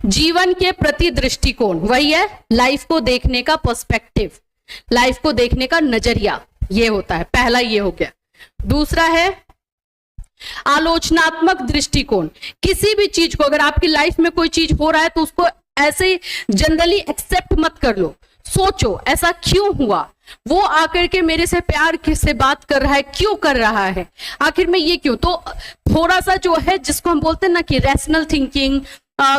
जीवन के प्रति दृष्टिकोण, वही है लाइफ को देखने का पर्सपेक्टिव, लाइफ को देखने का नजरिया, ये होता है। पहला ये हो गया। दूसरा है आलोचनात्मक दृष्टिकोण। किसी भी चीज को, अगर आपकी लाइफ में कोई चीज हो रहा है तो उसको ऐसे जनरली एक्सेप्ट मत कर लो, सोचो ऐसा क्यों हुआ, वो आकर के मेरे से प्यार से बात कर रहा है, क्यों कर रहा है, आखिर में ये क्यों। तो थोड़ा सा जो है जिसको हम बोलते हैं ना कि रैशनल थिंकिंग,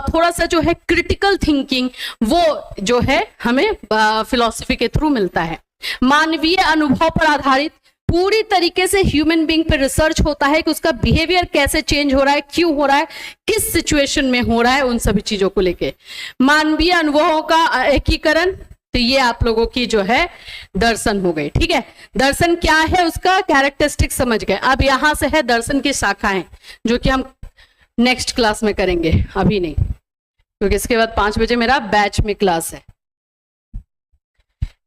थोड़ा सा जो है क्रिटिकल थिंकिंग, वो जो है हमें फिलॉसफी के थ्रू मिलता है। मानवीय अनुभव पर आधारित, पूरी तरीके से ह्यूमन बीइंग पर रिसर्च होता है कि उसका बिहेवियर कैसे चेंज हो रहा है, क्यों हो रहा है, किस सिचुएशन में हो रहा है, उन सभी चीजों को लेके। मानवीय अनुभवों का एकीकरण, तो ये आप लोगों की जो है दर्शन हो गई। ठीक है, दर्शन क्या है उसका कैरेक्टरिस्टिक समझ गए। अब यहां से है दर्शन की शाखाएं, जो कि हम नेक्स्ट क्लास में करेंगे, अभी नहीं, क्योंकि इसके बाद 5 बजे मेरा बैच में क्लास है।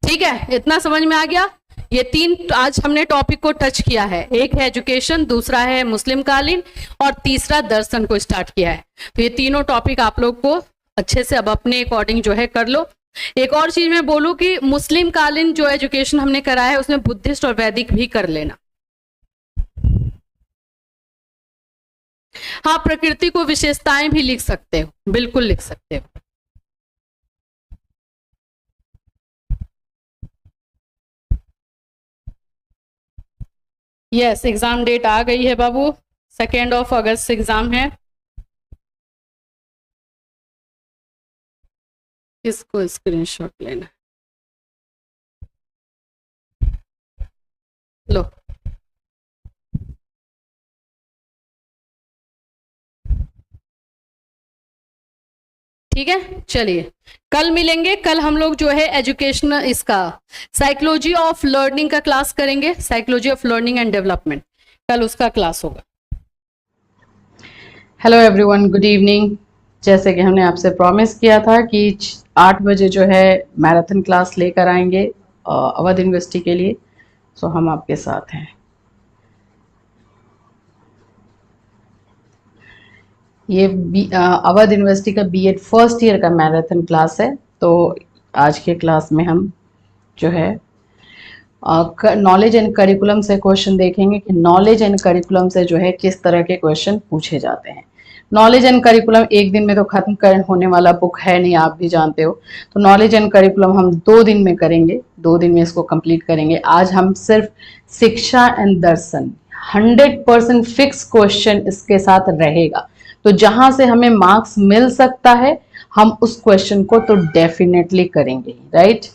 ठीक है, इतना समझ में आ गया। ये 3 आज हमने टॉपिक को टच किया है, एक है एजुकेशन, दूसरा है मुस्लिम कालीन और तीसरा दर्शन को स्टार्ट किया है। तो ये तीनों टॉपिक आप लोग को अच्छे से अब अपने अकॉर्डिंग जो है कर लो। एक और चीज मैं बोलूं कि मुस्लिम कालीन जो एजुकेशन हमने कराया है उसमें बुद्धिस्ट और वैदिक भी कर लेना। हाँ, प्रकृति को विशेषताएं भी लिख सकते हो, बिल्कुल लिख सकते हो। यस, एग्जाम डेट आ गई है बाबू, 2 अगस्त से एग्जाम है। किसको स्क्रीनशॉट लेना, लो। ठीक है, चलिए कल मिलेंगे। कल हम लोग जो है एजुकेशनल इसका साइकोलॉजी ऑफ लर्निंग का क्लास करेंगे, psychology of learning and development, कल उसका क्लास होगा। Hello everyone, good evening. जैसे कि हमने आपसे प्रॉमिस किया था कि 8 बजे जो है मैराथन क्लास लेकर आएंगे अवध यूनिवर्सिटी के लिए, सो हम आपके साथ हैं। ये अवध यूनिवर्सिटी का बीएड फर्स्ट ईयर का मैराथन क्लास है। तो आज के क्लास में हम जो है नॉलेज एंड करिकुलम से क्वेश्चन देखेंगे कि नॉलेज एंड करिकुलम से जो है किस तरह के क्वेश्चन पूछे जाते हैं। नॉलेज एंड करिकुलम एक दिन में तो खत्म होने वाला बुक है नहीं, आप भी जानते हो। तो नॉलेज एंड करिकुलम हम 2 दिन में करेंगे, 2 दिन में इसको कंप्लीट करेंगे। आज हम सिर्फ शिक्षा एंड दर्शन 100% फिक्स क्वेश्चन इसके साथ रहेगा। तो जहां से हमें मार्क्स मिल सकता है हम उस क्वेश्चन को तो डेफिनेटली करेंगे, राइट।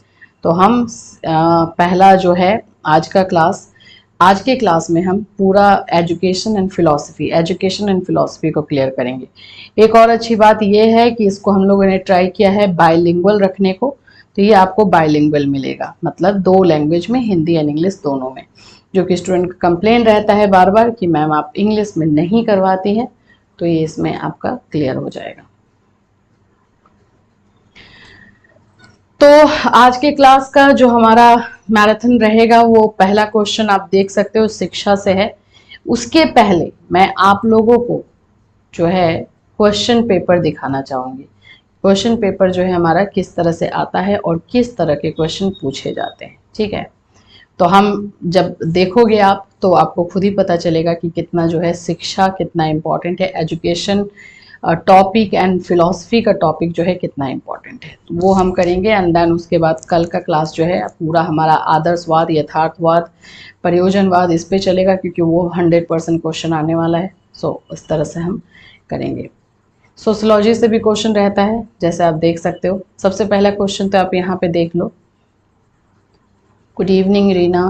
तो हम पहला जो है आज का क्लास आज के क्लास में हम पूरा एजुकेशन एंड फिलॉसफी को क्लियर करेंगे। एक और अच्छी बात यह है कि इसको हम लोगों ने ट्राई किया है बाइलिंगुअल रखने को, तो ये आपको बाइलिंगुअल मिलेगा, मतलब 2 लैंग्वेज में, हिंदी एंड इंग्लिश दोनों में। जो कि स्टूडेंट का कंप्लेन रहता है बार बार कि मैम आप इंग्लिश में नहीं करवाती हैं, तो ये इसमें आपका क्लियर हो जाएगा। तो आज के क्लास का जो हमारा मैराथन रहेगा वो पहला क्वेश्चन आप देख सकते हो शिक्षा से है। उसके पहले मैं आप लोगों को जो है क्वेश्चन पेपर दिखाना चाहूंगी। क्वेश्चन पेपर जो है हमारा किस तरह से आता है और किस तरह के क्वेश्चन पूछे जाते हैं, ठीक है। तो हम जब देखोगे आप तो आपको खुद ही पता चलेगा कि कितना जो है शिक्षा कितना इम्पोर्टेंट है, एजुकेशन टॉपिक एंड फिलॉसफी का टॉपिक जो है कितना इम्पोर्टेंट है, तो वो हम करेंगे। एंड देन उसके बाद कल का क्लास जो है पूरा हमारा आदर्शवाद, यथार्थवाद, प्रयोजनवाद इस पे चलेगा, क्योंकि वो 100% क्वेश्चन आने वाला है। सो इस तरह से हम करेंगे। सोशियोलॉजी से भी क्वेश्चन रहता है, जैसे आप देख सकते हो। सबसे पहला क्वेश्चन तो आप यहाँ पे देख लो। Good evening Reena.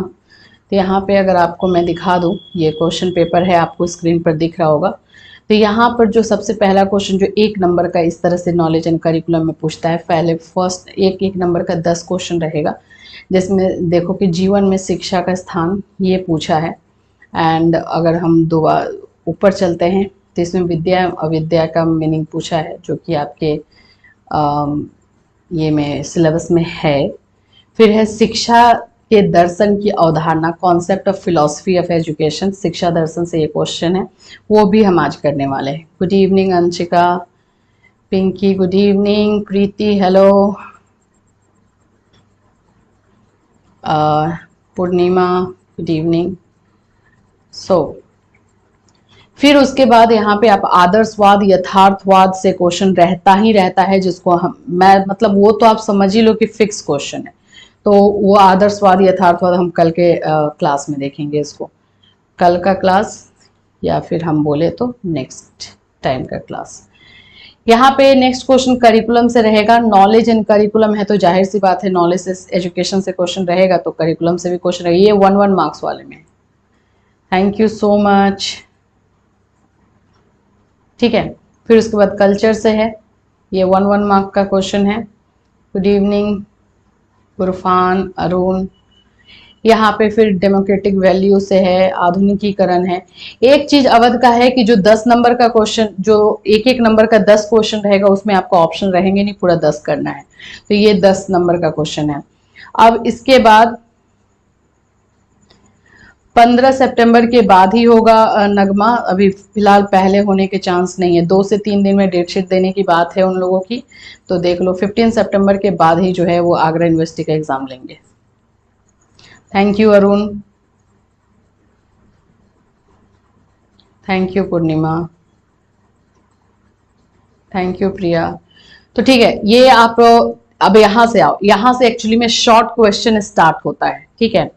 तो यहाँ पे अगर आपको मैं दिखा दूँ, ये क्वेश्चन पेपर है, आपको स्क्रीन पर दिख रहा होगा। तो यहाँ पर जो सबसे पहला क्वेश्चन जो 1 नंबर का इस तरह से नॉलेज एंड करिकुलम में पूछता है, पहले फर्स्ट एक नंबर का 10 क्वेश्चन रहेगा, जिसमें देखो कि जीवन में शिक्षा का स्थान ये पूछा है। एंड अगर हम दोबारा ऊपर चलते हैं तो इसमें विद्या अविद्या का मीनिंग पूछा है, जो कि आपके ये में सिलेबस में है। फिर है शिक्षा के दर्शन की अवधारणा, concept of philosophy of education, शिक्षा दर्शन से ये क्वेश्चन है, वो भी हम आज करने वाले हैं। Good evening Anshika, Pinki good evening, Preeti hello, Purnima good evening. So फिर उसके बाद यहाँ पे आप आदर्शवाद, यथार्थवाद से क्वेश्चन रहता है, जिसको मैं मतलब वो तो आप समझ ही लो कि फिक्स क्वेश्चन है। तो वो आदर्शवाद, यथार्थवाद हम कल के क्लास में देखेंगे इसको, कल का क्लास या फिर हम बोले तो नेक्स्ट टाइम का क्लास। यहाँ पे नेक्स्ट क्वेश्चन करिकुलम से रहेगा। नॉलेज एंड करिकुलम है तो जाहिर सी बात है नॉलेज से एजुकेशन से क्वेश्चन रहेगा, तो करिकुलम से भी क्वेश्चन रहेगा। ये 1 मार्क्स वाले में। थैंक यू सो मच, ठीक है। फिर उसके बाद कल्चर से है, ये 1 मार्क का क्वेश्चन है। Good evening Gurfan, Arun. यहाँ पे फिर डेमोक्रेटिक वैल्यू से है, आधुनिकीकरण है। एक चीज अवध का है कि जो 10 नंबर का क्वेश्चन, जो एक नंबर का 10 क्वेश्चन रहेगा, उसमें आपको ऑप्शन रहेंगे नहीं, पूरा 10 करना है। तो ये 10 नंबर का क्वेश्चन है। अब इसके बाद 15 सितंबर के बाद ही होगा नगमा, अभी फिलहाल पहले होने के चांस नहीं है। 2 से 3 दिन में डेटशीट देने की बात है उन लोगों की, तो देख लो 15 सितंबर के बाद ही जो है वो आगरा यूनिवर्सिटी का एग्जाम लेंगे। Thank you Arun, thank you Purnima, thank you Priya. तो ठीक है, ये आप अब यहां से आओ, यहां से एक्चुअली में शॉर्ट क्वेश्चन स्टार्ट होता है, ठीक है।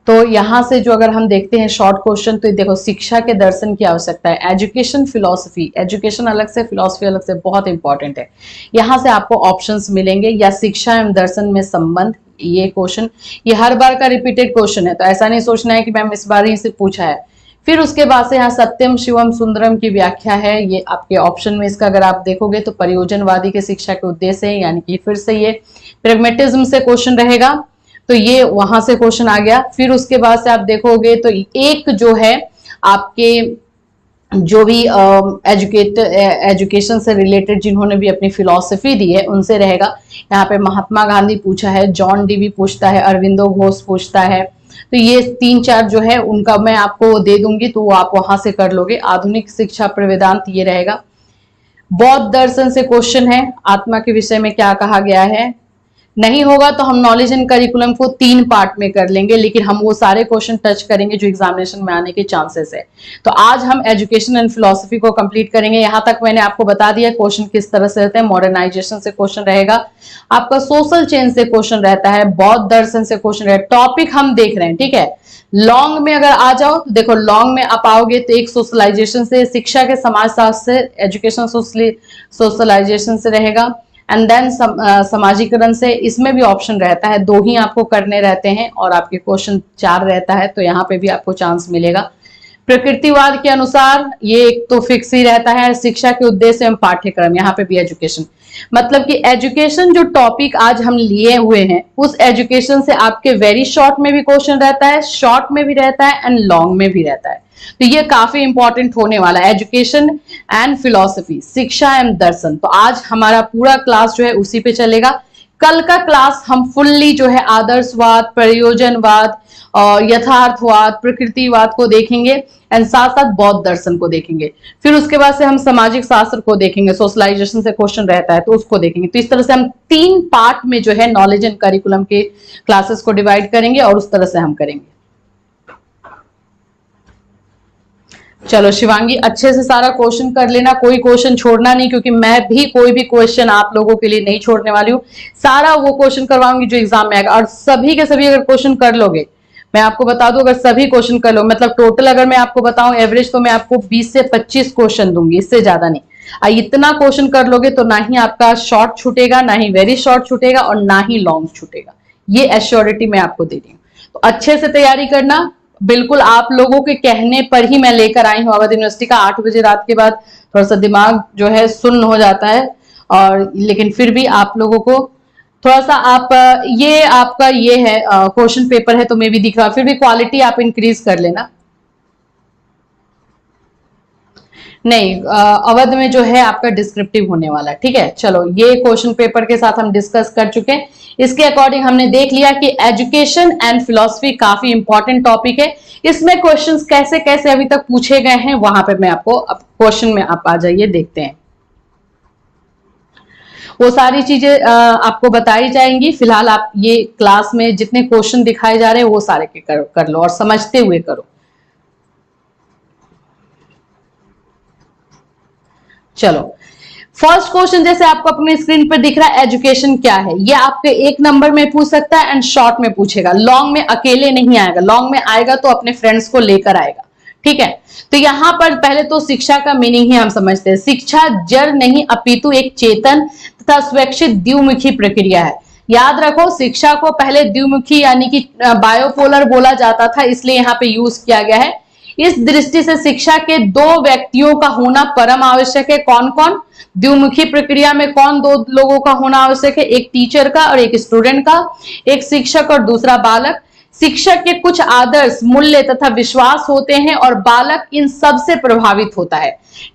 तो यहां से जो अगर हम देखते हैं शॉर्ट क्वेश्चन, तो देखो शिक्षा के दर्शन की आवश्यकता है, एजुकेशन फिलॉसफी, एजुकेशन अलग से फिलॉसफी अलग से, बहुत इंपॉर्टेंट है। यहां से आपको ऑप्शंस मिलेंगे, या शिक्षा एवं दर्शन में संबंध, ये क्वेश्चन ये हर बार का रिपीटेड क्वेश्चन है, तो ऐसा नहीं सोचना है कि मैम इस बार ही से पूछा है। फिर उसके बाद से यहाँ सत्यम शिवम सुंदरम की व्याख्या है, ये आपके ऑप्शन में इसका अगर आप देखोगे तो प्रयोजनवादी के शिक्षा के उद्देश्य है, यानी कि फिर से ये प्रैग्मेटिज्म से क्वेश्चन रहेगा, तो ये वहां से क्वेश्चन आ गया। फिर उसके बाद से आप देखोगे तो एक जो है आपके जो भी एजुकेशन से रिलेटेड जिन्होंने भी अपनी फिलॉसफी दी है उनसे रहेगा। यहाँ पे महात्मा गांधी पूछा है, जॉन डीवी पूछता है, अरविंदो घोष पूछता है, तो ये 3-4 जो है उनका मैं आपको दे दूंगी, तो वो आप वहां से कर लोगे। आधुनिक शिक्षा पर वेदांत ये रहेगा। बौद्ध दर्शन से क्वेश्चन है, आत्मा के विषय में क्या कहा गया है। नहीं होगा तो हम नॉलेज एंड करिकुलम को 3 पार्ट में कर लेंगे, लेकिन हम वो सारे क्वेश्चन टच करेंगे जो एग्जामिनेशन में आने के चांसेस है। तो आज हम एजुकेशन एंड फिलॉसफी को कंप्लीट करेंगे। यहां तक मैंने आपको बता दिया क्वेश्चन किस तरह से रहते हैं। मॉडर्नाइजेशन से क्वेश्चन रहेगा, आपका सोशल चेंज से क्वेश्चन रहता है, बौद्ध दर्शन से क्वेश्चन रहता है। टॉपिक हम देख रहे हैं, ठीक है। लॉन्ग में अगर आ जाओ तो देखो, लॉन्ग में आप आओगे तो एक सोशलाइजेशन से, शिक्षा के समाजशास्त्र से, एजुकेशन सोशलाइजेशन से रहेगा। एंड देन समाजीकरण से इसमें भी ऑप्शन रहता है, 2 ही आपको करने रहते हैं और आपके क्वेश्चन 4 रहता है, तो यहाँ पे भी आपको चांस मिलेगा। प्रकृतिवाद के अनुसार ये एक तो फिक्स ही रहता है, शिक्षा के उद्देश्य एवं पाठ्यक्रम, यहाँ पे भी एजुकेशन, मतलब कि एजुकेशन जो टॉपिक आज हम लिए हुए हैं उस एजुकेशन से आपके वेरी शॉर्ट में भी क्वेश्चन रहता है, शॉर्ट में भी रहता है एंड लॉन्ग में भी रहता है। तो ये काफी इंपॉर्टेंट होने वाला है, एजुकेशन एंड फिलॉसफी, शिक्षा एवं दर्शन। तो आज हमारा पूरा क्लास जो है उसी पे चलेगा। कल का क्लास हम फुल्ली जो है आदर्शवाद, प्रयोजनवाद और यथार्थवाद, प्रकृतिवाद को देखेंगे एंड साथ साथ बौद्ध दर्शन को देखेंगे। फिर उसके बाद से हम सामाजिक शास्त्र को देखेंगे, सोशलाइजेशन से क्वेश्चन रहता है तो उसको देखेंगे। तो इस तरह से हम 3 पार्ट में जो है नॉलेज एंड करिकुलम के क्लासेस को डिवाइड करेंगे और उस तरह से हम करेंगे। चलो शिवांगी, अच्छे से सारा क्वेश्चन कर लेना, कोई क्वेश्चन छोड़ना नहीं, क्योंकि मैं भी कोई भी क्वेश्चन आप लोगों के लिए नहीं छोड़ने वाली हूँ। सारा वो क्वेश्चन करवाऊंगी जो एग्जाम में आएगा, और सभी के सभी अगर क्वेश्चन कर लोगे, मैं आपको बता दूं, अगर सभी क्वेश्चन कर लो, मतलब टोटल अगर मैं आपको बताऊं एवरेज, तो मैं आपको 20 से 25 क्वेश्चन दूंगी, इससे ज्यादा नहीं। इतना क्वेश्चन कर लोगे तो ना ही आपका शॉर्ट छूटेगा, ना ही वेरी शॉर्ट छूटेगा और ना ही लॉन्ग छूटेगा, ये एश्योरिटी मैं आपको दे रही हूँ। तो अच्छे से तैयारी करना, बिल्कुल आप लोगों के कहने पर ही मैं लेकर आई हूँ अवध यूनिवर्सिटी का। 8 बजे रात के बाद थोड़ा सा दिमाग जो है सुन्न हो जाता है, और लेकिन फिर भी आप लोगों को थोड़ा सा आप ये आपका ये है क्वेश्चन पेपर है तो मैं भी दिख रहा, फिर भी क्वालिटी आप इंक्रीज कर लेना। नहीं, अवध में जो है आपका डिस्क्रिप्टिव होने वाला है, ठीक है। चलो, ये क्वेश्चन पेपर के साथ हम डिस्कस कर चुके हैं। इसके अकॉर्डिंग हमने देख लिया कि एजुकेशन एंड फिलॉसफी काफी इंपॉर्टेंट टॉपिक है। इसमें क्वेश्चंस कैसे कैसे अभी तक पूछे गए हैं, वहां पे मैं आपको क्वेश्चन में आप आ जाइए, देखते हैं। वो सारी चीजें आपको बताई जाएंगी। फिलहाल आप ये क्लास में जितने क्वेश्चन दिखाए जा रहे हैं वो सारे के कर लो और समझते हुए करो। चलो, फर्स्ट क्वेश्चन जैसे आपको अपने स्क्रीन पर दिख रहा है, एजुकेशन क्या है, ये आपके 1 नंबर में पूछ सकता है एंड शॉर्ट में पूछेगा, लॉन्ग में अकेले नहीं आएगा, लॉन्ग में आएगा तो अपने फ्रेंड्स को लेकर आएगा, ठीक है। तो यहां पर पहले तो शिक्षा का मीनिंग ही हम समझते हैं। शिक्षा जड़ नहीं अपितु एक चेतन तथा स्वैच्छिक द्विमुखी प्रक्रिया है। याद रखो, शिक्षा को पहले द्विमुखी यानी कि बायोपोलर बोला जाता था, इसलिए यहाँ पे यूज किया गया है। इस दृष्टि से शिक्षा के 2 व्यक्तियों का होना परम आवश्यक है। कौन कौन? द्विमुखी प्रक्रिया में कौन 2 लोगों का होना आवश्यक है? एक टीचर का और एक स्टूडेंट का, एक शिक्षक और दूसरा बालक। शिक्षक के कुछ आदर्श, मूल्य तथा विश्वास होते हैं और बालक इन सब से प्रभावित होता है।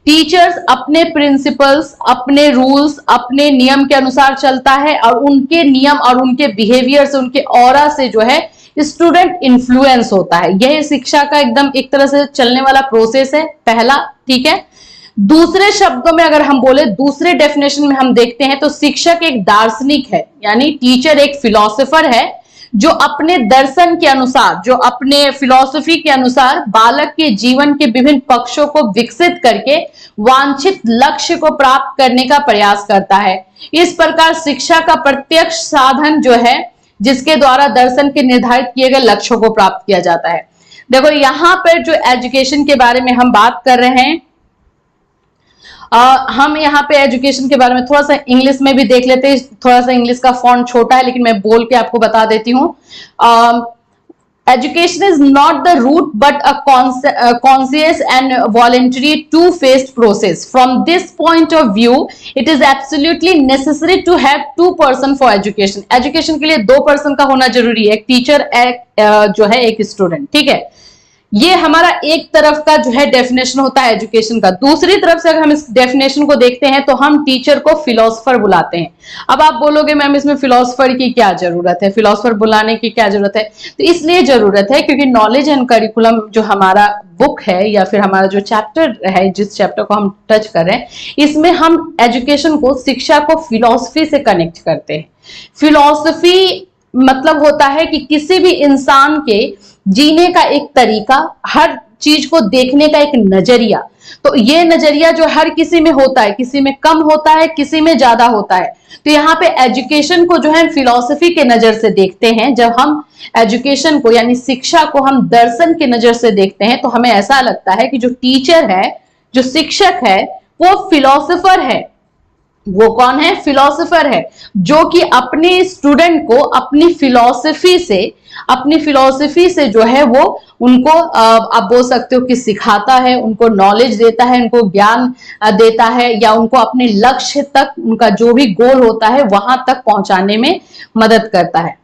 टीचर्स अपने प्रिंसिपल्स, अपने रूल्स, अपने नियम के अनुसार चलता है और उनके नियम और उनके बिहेवियर से, उनके ऑरा से जो है स्टूडेंट इन्फ्लुएंस होता है। यह शिक्षा का एकदम एक तरह से चलने वाला प्रोसेस है, पहला, ठीक है। दूसरे शब्दों में अगर हम बोले, दूसरे डेफिनेशन में हम देखते हैं तो शिक्षक एक दार्शनिक है, यानी टीचर एक फिलोसोफर है जो अपने दर्शन के अनुसार, जो अपने फिलॉसफी के अनुसार बालक के जीवन के विभिन्न पक्षों को विकसित करके वांछित लक्ष्य को प्राप्त करने का प्रयास करता है। इस प्रकार शिक्षा का प्रत्यक्ष साधन जो है जिसके द्वारा दर्शन के निर्धारित किए गए लक्ष्यों को प्राप्त किया जाता है। देखो, यहां पर जो एजुकेशन के बारे में हम बात कर रहे हैं, हम यहाँ पे एजुकेशन के बारे में थोड़ा सा इंग्लिश में भी देख लेते हैं। थोड़ा सा इंग्लिश का फॉन्ट छोटा है लेकिन मैं बोल के आपको बता देती हूँ। Education is not the rote but a conscious and voluntary two faced process. From this point of view it is absolutely necessary to have 2 person for education. Education के लिए 2 पर्सन का होना जरूरी है, एक टीचर, एक जो है एक स्टूडेंट, ठीक है। ये हमारा एक तरफ का जो है डेफिनेशन होता है एजुकेशन का। दूसरी तरफ से अगर हम इस डेफिनेशन को देखते हैं तो हम टीचर को फिलोसोफर बुलाते हैं। अब आप बोलोगे मैम इसमें फिलोसोफर की क्या जरूरत है, फिलोसोफर बुलाने की क्या जरूरत है? तो इसलिए जरूरत है क्योंकि नॉलेज एंड करिकुलम जो हमारा बुक है या फिर हमारा जो चैप्टर है, जिस चैप्टर को हम टच कर रहे हैं, इसमें हम एजुकेशन को, शिक्षा को फिलोसफी से कनेक्ट करते हैं। फिलोसफी मतलब होता है कि किसी भी इंसान के जीने का एक तरीका, हर चीज को देखने का एक नजरिया। तो ये नजरिया जो हर किसी में होता है, किसी में कम होता है, किसी में ज्यादा होता है। तो यहाँ पे एजुकेशन को जो है फिलॉसफी के नजर से देखते हैं। जब हम एजुकेशन को यानी शिक्षा को हम दर्शन के नजर से देखते हैं तो हमें ऐसा लगता है कि जो टीचर है, जो शिक्षक है, वो फिलोसोफर है, वो कौन है? फिलोसोफर है, जो कि अपने स्टूडेंट को अपनी फिलोसफी से जो है वो उनको आप बोल सकते हो कि सिखाता है, उनको नॉलेज देता है, उनको ज्ञान देता है, या उनको अपने लक्ष्य तक, उनका जो भी गोल होता है वहां तक पहुंचाने में मदद करता है।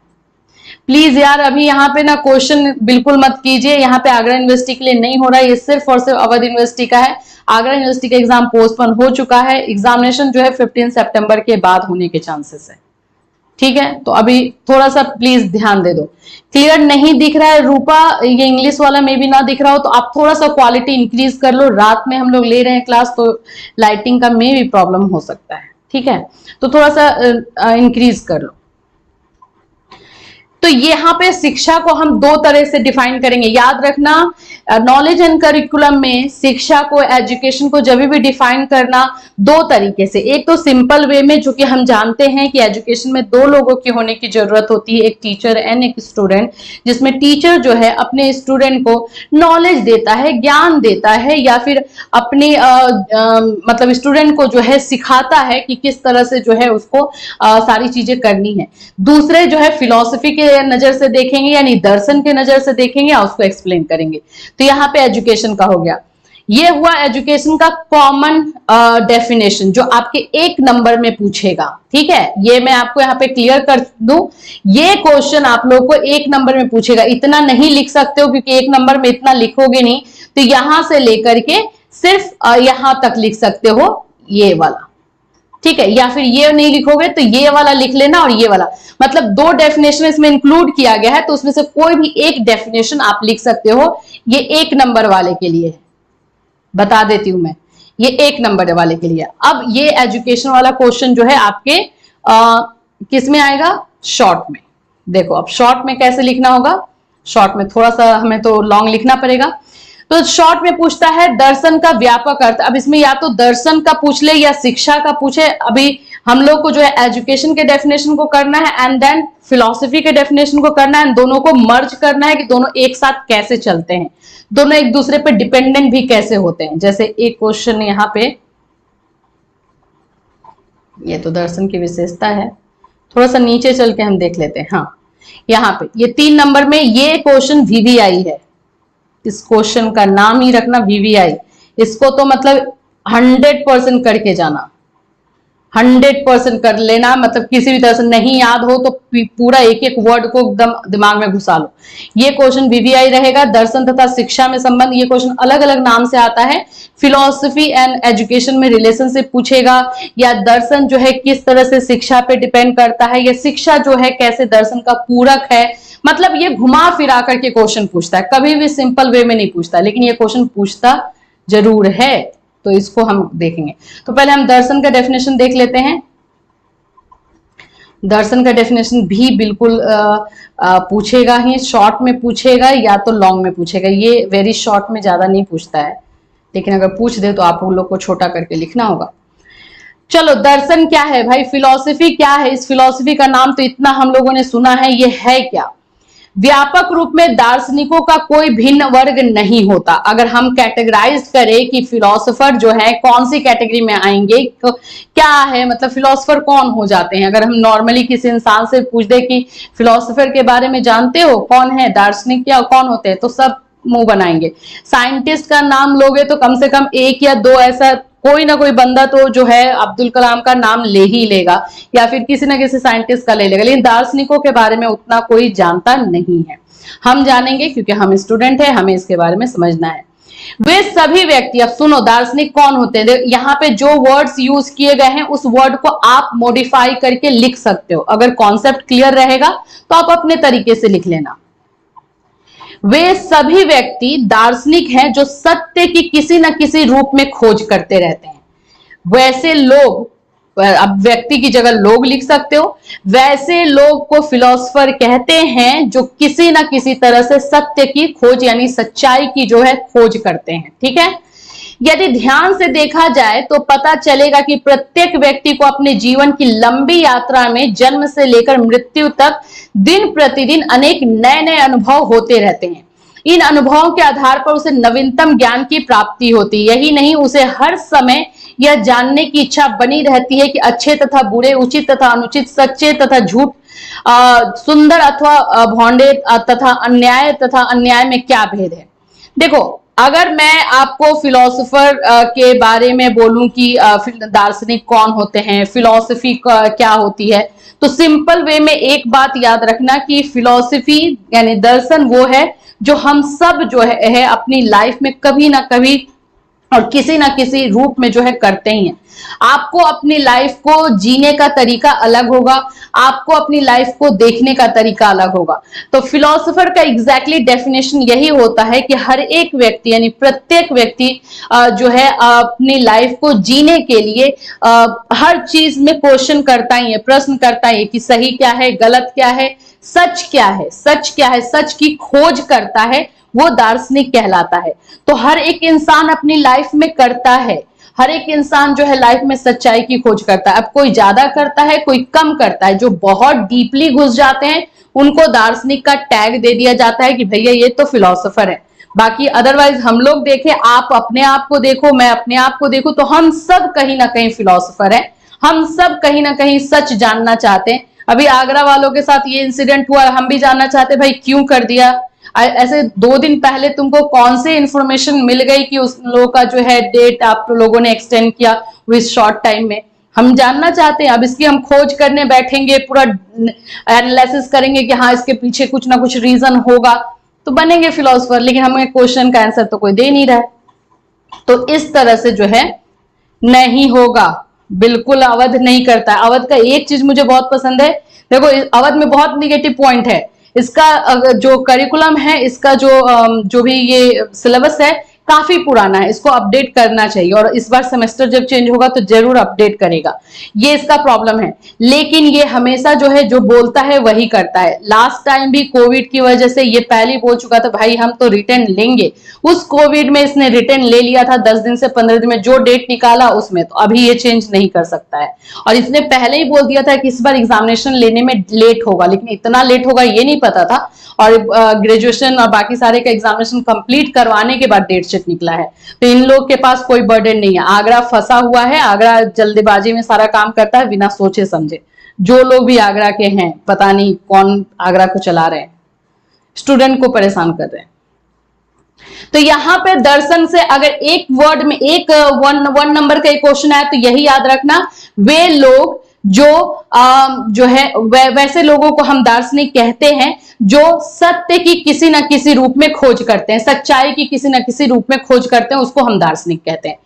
प्लीज यार अभी यहाँ पे ना क्वेश्चन बिल्कुल मत कीजिए, यहाँ पे आगरा यूनिवर्सिटी के लिए नहीं हो रहा है, ये सिर्फ और सिर्फ अवध यूनिवर्सिटी का है। आगरा यूनिवर्सिटी का एग्जाम पोस्टपोन हो चुका है, एग्जामिनेशन जो है 15 सितंबर के बाद होने के चांसेस है। ठीक है, तो अभी थोड़ा सा प्लीज ध्यान दे दो। क्लियर नहीं दिख रहा है रूपा, ये इंग्लिश वाला में भी ना दिख रहा हो तो आप थोड़ा सा क्वालिटी इंक्रीज कर लो, रात में हम लोग ले रहे हैं क्लास तो लाइटिंग का में भी प्रॉब्लम हो सकता है। ठीक है, तो थोड़ा सा इंक्रीज कर लो। तो यहाँ पे शिक्षा को हम दो तरह से डिफाइन करेंगे, याद रखना। नॉलेज एंड करिकुलम में शिक्षा को, एजुकेशन को जब भी डिफाइन करना दो तरीके से, एक तो सिंपल वे में, जो कि हम जानते हैं कि एजुकेशन में दो लोगों की होने की जरूरत होती है, एक टीचर एंड एक स्टूडेंट, जिसमें टीचर जो है अपने स्टूडेंट को नॉलेज देता है, ज्ञान देता है, या फिर अपने मतलब स्टूडेंट को जो है सिखाता है कि किस तरह से जो है उसको सारी चीजें करनी है। दूसरे जो है फिलॉसफी के नजर से देखेंगे, यानी दर्शन के नजर से देखेंगे और उसको एक्सप्लेन करेंगे। तो यहाँ पे एजुकेशन का हो गया। ये हुआ एजुकेशन का कॉमन डेफिनेशन जो आपके एक नंबर में पूछेगा। ठीक है, ये मैं आपको यहाँ पे क्लियर कर दूं, ये क्वेश्चन आप लोग को एक नंबर में पूछेगा। इतना नहीं लिख सकते हो क्योंकि एक नंबर में इतना लिखोगे नहीं, तो यहां से लेकर के सिर्फ यहां तक लिख सकते हो, ये वाला। ठीक है, या फिर ये नहीं लिखोगे तो ये वाला लिख लेना, और ये वाला, मतलब दो डेफिनेशन इसमें इंक्लूड किया गया है, तो उसमें से कोई भी एक डेफिनेशन आप लिख सकते हो। ये एक नंबर वाले के लिए बता देती हूं मैं, ये एक नंबर वाले के लिए। अब ये एजुकेशन वाला क्वेश्चन जो है आपके किस में आएगा? शॉर्ट में। देखो अब शॉर्ट में कैसे लिखना होगा, शॉर्ट में थोड़ा सा हमें तो लॉन्ग लिखना पड़ेगा। तो शॉर्ट में पूछता है दर्शन का व्यापक अर्थ। अब इसमें या तो दर्शन का पूछ ले या शिक्षा का पूछे। अभी हम लोग को जो है एजुकेशन के डेफिनेशन को करना है एंड देन फिलॉसफी के डेफिनेशन को करना है, दोनों को मर्ज करना है कि दोनों एक साथ कैसे चलते हैं, दोनों एक दूसरे पे डिपेंडेंट भी कैसे होते हैं। जैसे एक क्वेश्चन यहाँ पे, ये तो दर्शन की विशेषता है, थोड़ा सा नीचे चल के हम देख लेते हैं। हाँ, यहाँ पे ये 3 नंबर में ये क्वेश्चन वीवीआई है। इस क्वेश्चन का नाम ही रखना वीवीआई। इसको तो मतलब 100% करके जाना, 100% कर लेना, मतलब किसी भी तरह से नहीं याद हो तो पूरा एक एक वर्ड को एकदम दिमाग में घुसा लो। ये क्वेश्चन वीवीआई रहेगा। दर्शन तथा शिक्षा में संबंध, ये क्वेश्चन अलग अलग नाम से आता है। फिलॉसफी एंड एजुकेशन में रिलेशनशिप पूछेगा, या दर्शन जो है किस तरह से शिक्षा पे डिपेंड करता है, या शिक्षा जो है कैसे दर्शन का पूरक है। मतलब ये घुमा फिरा करके क्वेश्चन पूछता है, कभी भी सिंपल वे में नहीं पूछता, लेकिन ये क्वेश्चन पूछता जरूर है। तो इसको हम देखेंगे। तो पहले हम दर्शन का डेफिनेशन देख लेते हैं। दर्शन का डेफिनेशन भी बिल्कुल पूछेगा ही, शॉर्ट में पूछेगा या तो लॉन्ग में पूछेगा। ये वेरी शॉर्ट में ज्यादा नहीं पूछता है, लेकिन अगर पूछ दे तो आप लोग को छोटा करके लिखना होगा। चलो, दर्शन क्या है भाई, फिलॉसफी क्या है? इस फिलॉसफी का नाम तो इतना हम लोगों ने सुना है, ये है क्या? व्यापक रूप में दार्शनिकों का कोई भिन्न वर्ग नहीं होता। अगर हम कैटेगराइज करें कि फिलोसोफर जो है कौन सी कैटेगरी में आएंगे, क्या है, मतलब फिलोसोफर कौन हो जाते हैं। अगर हम नॉर्मली किसी इंसान से पूछ दे कि फिलोसोफर के बारे में जानते हो, कौन है दार्शनिक, क्या कौन होते हैं, तो सब मुंह बनाएंगे। साइंटिस्ट का नाम लोगे तो कम से कम एक या दो ऐसा कोई ना कोई बंदा तो जो है अब्दुल कलाम का नाम ले ही लेगा, या फिर किसी ना किसी साइंटिस्ट का ले लेगा, लेकिन दार्शनिकों के बारे में उतना कोई जानता नहीं है। हम जानेंगे क्योंकि हम स्टूडेंट है, हमें इसके बारे में समझना है। वे सभी व्यक्ति, अब सुनो दार्शनिक कौन होते हैं। यहाँ पे जो वर्ड्स यूज किए गए हैं उस वर्ड को आप मॉडिफाई करके लिख सकते हो। अगर कॉन्सेप्ट क्लियर रहेगा तो आप अपने तरीके से लिख लेना। वे सभी व्यक्ति दार्शनिक हैं जो सत्य की किसी न किसी रूप में खोज करते रहते हैं। वैसे लोग, अब व्यक्ति की जगह लोग लिख सकते हो, वैसे लोग को फिलोसोफर कहते हैं जो किसी न किसी तरह से सत्य की खोज यानी सच्चाई की जो है खोज करते हैं। ठीक है, यदि ध्यान से देखा जाए तो पता चलेगा कि प्रत्येक व्यक्ति को अपने जीवन की लंबी यात्रा में जन्म से लेकर मृत्यु तक दिन प्रतिदिन अनेक नए नए अनुभव होते रहते हैं। इन अनुभवों के आधार पर उसे नवीनतम ज्ञान की प्राप्ति होती। यही नहीं, उसे हर समय यह जानने की इच्छा बनी रहती है कि अच्छे तथा बुरे, उचित तथा अनुचित, सच्चे तथा झूठ, सुंदर अथवा भौंडे तथा अन्याय में क्या भेद है। देखो, अगर मैं आपको फिलोसोफर के बारे में बोलूं कि दार्शनिक कौन होते हैं, फिलोसफी क्या होती है, तो सिंपल वे में एक बात याद रखना कि फिलोसफी यानी दर्शन वो है जो हम सब जो है अपनी लाइफ में कभी ना कभी और किसी ना किसी रूप में जो है करते ही हैं। आपको अपनी लाइफ को जीने का तरीका अलग होगा, आपको अपनी लाइफ को देखने का तरीका अलग होगा। तो फिलोसोफर का एग्जैक्टली डेफिनेशन यही होता है कि हर एक व्यक्ति यानी प्रत्येक व्यक्ति जो है अपनी लाइफ को जीने के लिए हर चीज में क्वेश्चन करता ही है, प्रश्न करता ही है कि सही क्या है, गलत क्या है, सच क्या है, सच क्या है, सच की खोज करता है, वो दार्शनिक कहलाता है। तो हर एक इंसान अपनी लाइफ में करता है, हर एक इंसान जो है लाइफ में सच्चाई की खोज करता है। अब कोई ज्यादा करता है, कोई कम करता है। जो बहुत डीपली घुस जाते हैं उनको दार्शनिक का टैग दे दिया जाता है कि भैया ये तो फिलोसोफर है। बाकी अदरवाइज हम लोग देखें, आप अपने आप को देखो, मैं अपने आप को देखूं, तो हम सब कहीं ना कहीं फिलोसोफर है। हम सब कहीं ना कहीं सच जानना चाहते हैं। अभी आगरा वालों के साथ ये इंसिडेंट हुआ, हम भी जानना चाहते भाई क्यों कर दिया। ऐसे 2 दिन पहले तुमको कौन से इंफॉर्मेशन मिल गई कि उस लोगों का जो है डेट आप लोगों ने एक्सटेंड किया इस शॉर्ट टाइम में, हम जानना चाहते हैं। अब इसकी हम खोज करने बैठेंगे, पूरा एनालिसिस करेंगे कि हाँ इसके पीछे कुछ ना कुछ रीजन होगा, तो बनेंगे फिलोसोफर। लेकिन हमें क्वेश्चन का आंसर तो कोई दे नहीं रहा है। तो इस तरह से जो है नहीं होगा, बिल्कुल अवध नहीं करता है। अवध का एक चीज मुझे बहुत पसंद है, देखो अवध में बहुत निगेटिव पॉइंट है। इसका जो करिकुलम है, इसका जो भी ये सिलेबस है काफी पुराना है, इसको अपडेट करना चाहिए और इस बार सेमेस्टर जब चेंज होगा तो जरूर अपडेट करेगा, ये इसका प्रॉब्लम है। लेकिन ये हमेशा जो है जो बोलता है वही करता है। लास्ट टाइम भी कोविड की वजह से ये पहले बोल चुका था भाई हम तो रिटर्न लेंगे, उस कोविड में इसने रिटर्न ले लिया था 10 दिन से 15 दिन में, जो डेट निकाला उसमें, तो अभी ये चेंज नहीं कर सकता है। और इसने पहले ही बोल दिया था कि इस बार एग्जामिनेशन लेने में लेट होगा, लेकिन इतना लेट होगा ये नहीं पता था। और ग्रेजुएशन और बाकी सारे का एग्जामिनेशन कंप्लीट करवाने के बाद डेट शीट निकला है। तो इन लोग के पास कोई बर्डन नहीं है। आगरा फंसा हुआ है, आगरा जल्दबाजी में सारा काम करता है बिना सोचे समझे। जो लोग भी आगरा के हैं, पता नहीं कौन आगरा को चला रहे हैं, स्टूडेंट को परेशान कर रहे हैं। तो यहाँ पे दर्शन से अगर एक वर्ड में एक वन नंबर का एक क्वेश्चन आया तो यही याद रखना, वे लोग जो है वैसे लोगों को हम दार्शनिक कहते हैं जो सत्य की किसी न किसी रूप में खोज करते हैं, सच्चाई की किसी न किसी रूप में खोज करते हैं, उसको हम दार्शनिक कहते हैं।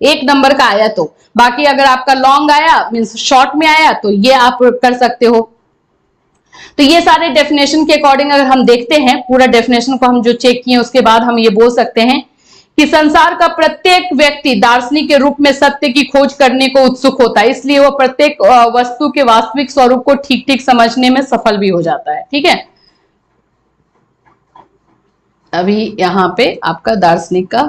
एक नंबर का आया तो, बाकी अगर आपका लॉन्ग आया मींस शॉर्ट में आया तो ये आप कर सकते हो। तो ये सारे डेफिनेशन के अकॉर्डिंग अगर हम देखते हैं, पूरा डेफिनेशन को हम जो चेक किए उसके बाद हम ये बोल सकते हैं कि संसार का प्रत्येक व्यक्ति दार्शनिक के रूप में सत्य की खोज करने को उत्सुक होता है, इसलिए वो प्रत्येक वस्तु के वास्तविक स्वरूप को ठीक ठीक समझने में सफल भी हो जाता है। ठीक है, अभी यहाँ पे आपका दार्शनिक का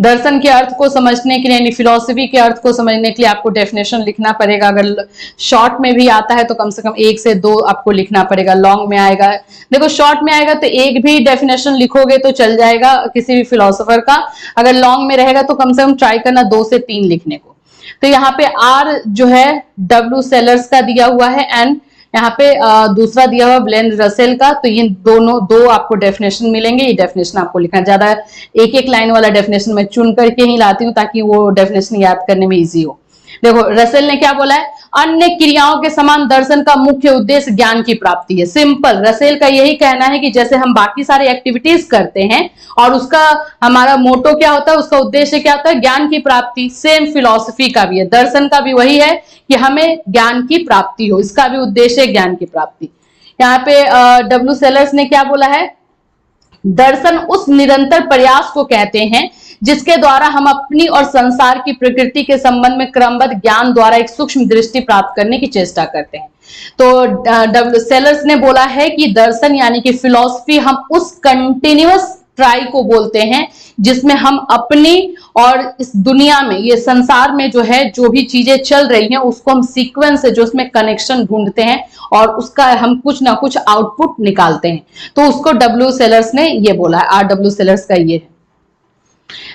दर्शन के अर्थ को समझने के लिए यानी फिलॉसफी के अर्थ को समझने के लिए आपको डेफिनेशन लिखना पड़ेगा। अगर शॉर्ट में भी आता है तो कम से कम 1 से 2 आपको लिखना पड़ेगा। लॉन्ग में आएगा, देखो शॉर्ट में आएगा तो एक भी डेफिनेशन लिखोगे तो चल जाएगा किसी भी फिलोसोफर का। अगर लॉन्ग में रहेगा तो कम से कम ट्राई करना 2 से 3 लिखने को। तो यहाँ पे आर जो है डब्ल्यू सेलर्स का दिया हुआ है एंड यहाँ पे दूसरा दिया हुआ ब्लेन रसेल का। तो ये दोनों 2 आपको डेफिनेशन मिलेंगे, ये डेफिनेशन आपको लिखना। ज्यादा एक लाइन वाला डेफिनेशन मैं चुन करके ही लाती हूँ ताकि वो डेफिनेशन याद करने में इजी हो। देखो रसेल ने क्या बोला है, अन्य क्रियाओं के समान दर्शन का मुख्य उद्देश्य ज्ञान की प्राप्ति है। सिंपल, रसेल का यही कहना है कि जैसे हम बाकी सारे एक्टिविटीज करते हैं और उसका हमारा मोटो क्या होता है, उसका उद्देश्य क्या होता है, ज्ञान की प्राप्ति। सेम फिलॉसफी का भी है, दर्शन का भी वही है कि हमें ज्ञान की प्राप्ति हो, इसका भी उद्देश्य है ज्ञान की प्राप्ति। यहाँ पे डब्ल्यू सेलर्स ने क्या बोला है, दर्शन उस निरंतर प्रयास को कहते हैं जिसके द्वारा हम अपनी और संसार की प्रकृति के संबंध में क्रमबद्ध ज्ञान द्वारा एक सूक्ष्म दृष्टि प्राप्त करने की चेष्टा करते हैं। तो डब्ल्यू सेलर्स ने बोला है कि दर्शन यानी कि फिलॉसफी हम उस कंटिन्यूअस ट्राई को बोलते हैं जिसमें हम अपनी और इस दुनिया में, ये संसार में जो है जो भी चीजें चल रही हैं उसको हम सीक्वेंस से जो उसमें कनेक्शन ढूंढते हैं और उसका हम कुछ ना कुछ आउटपुट निकालते हैं। तो उसको डब्ल्यू सेलर्स ने ये बोला है, आर डब्ल्यू सेलर्स का ये है।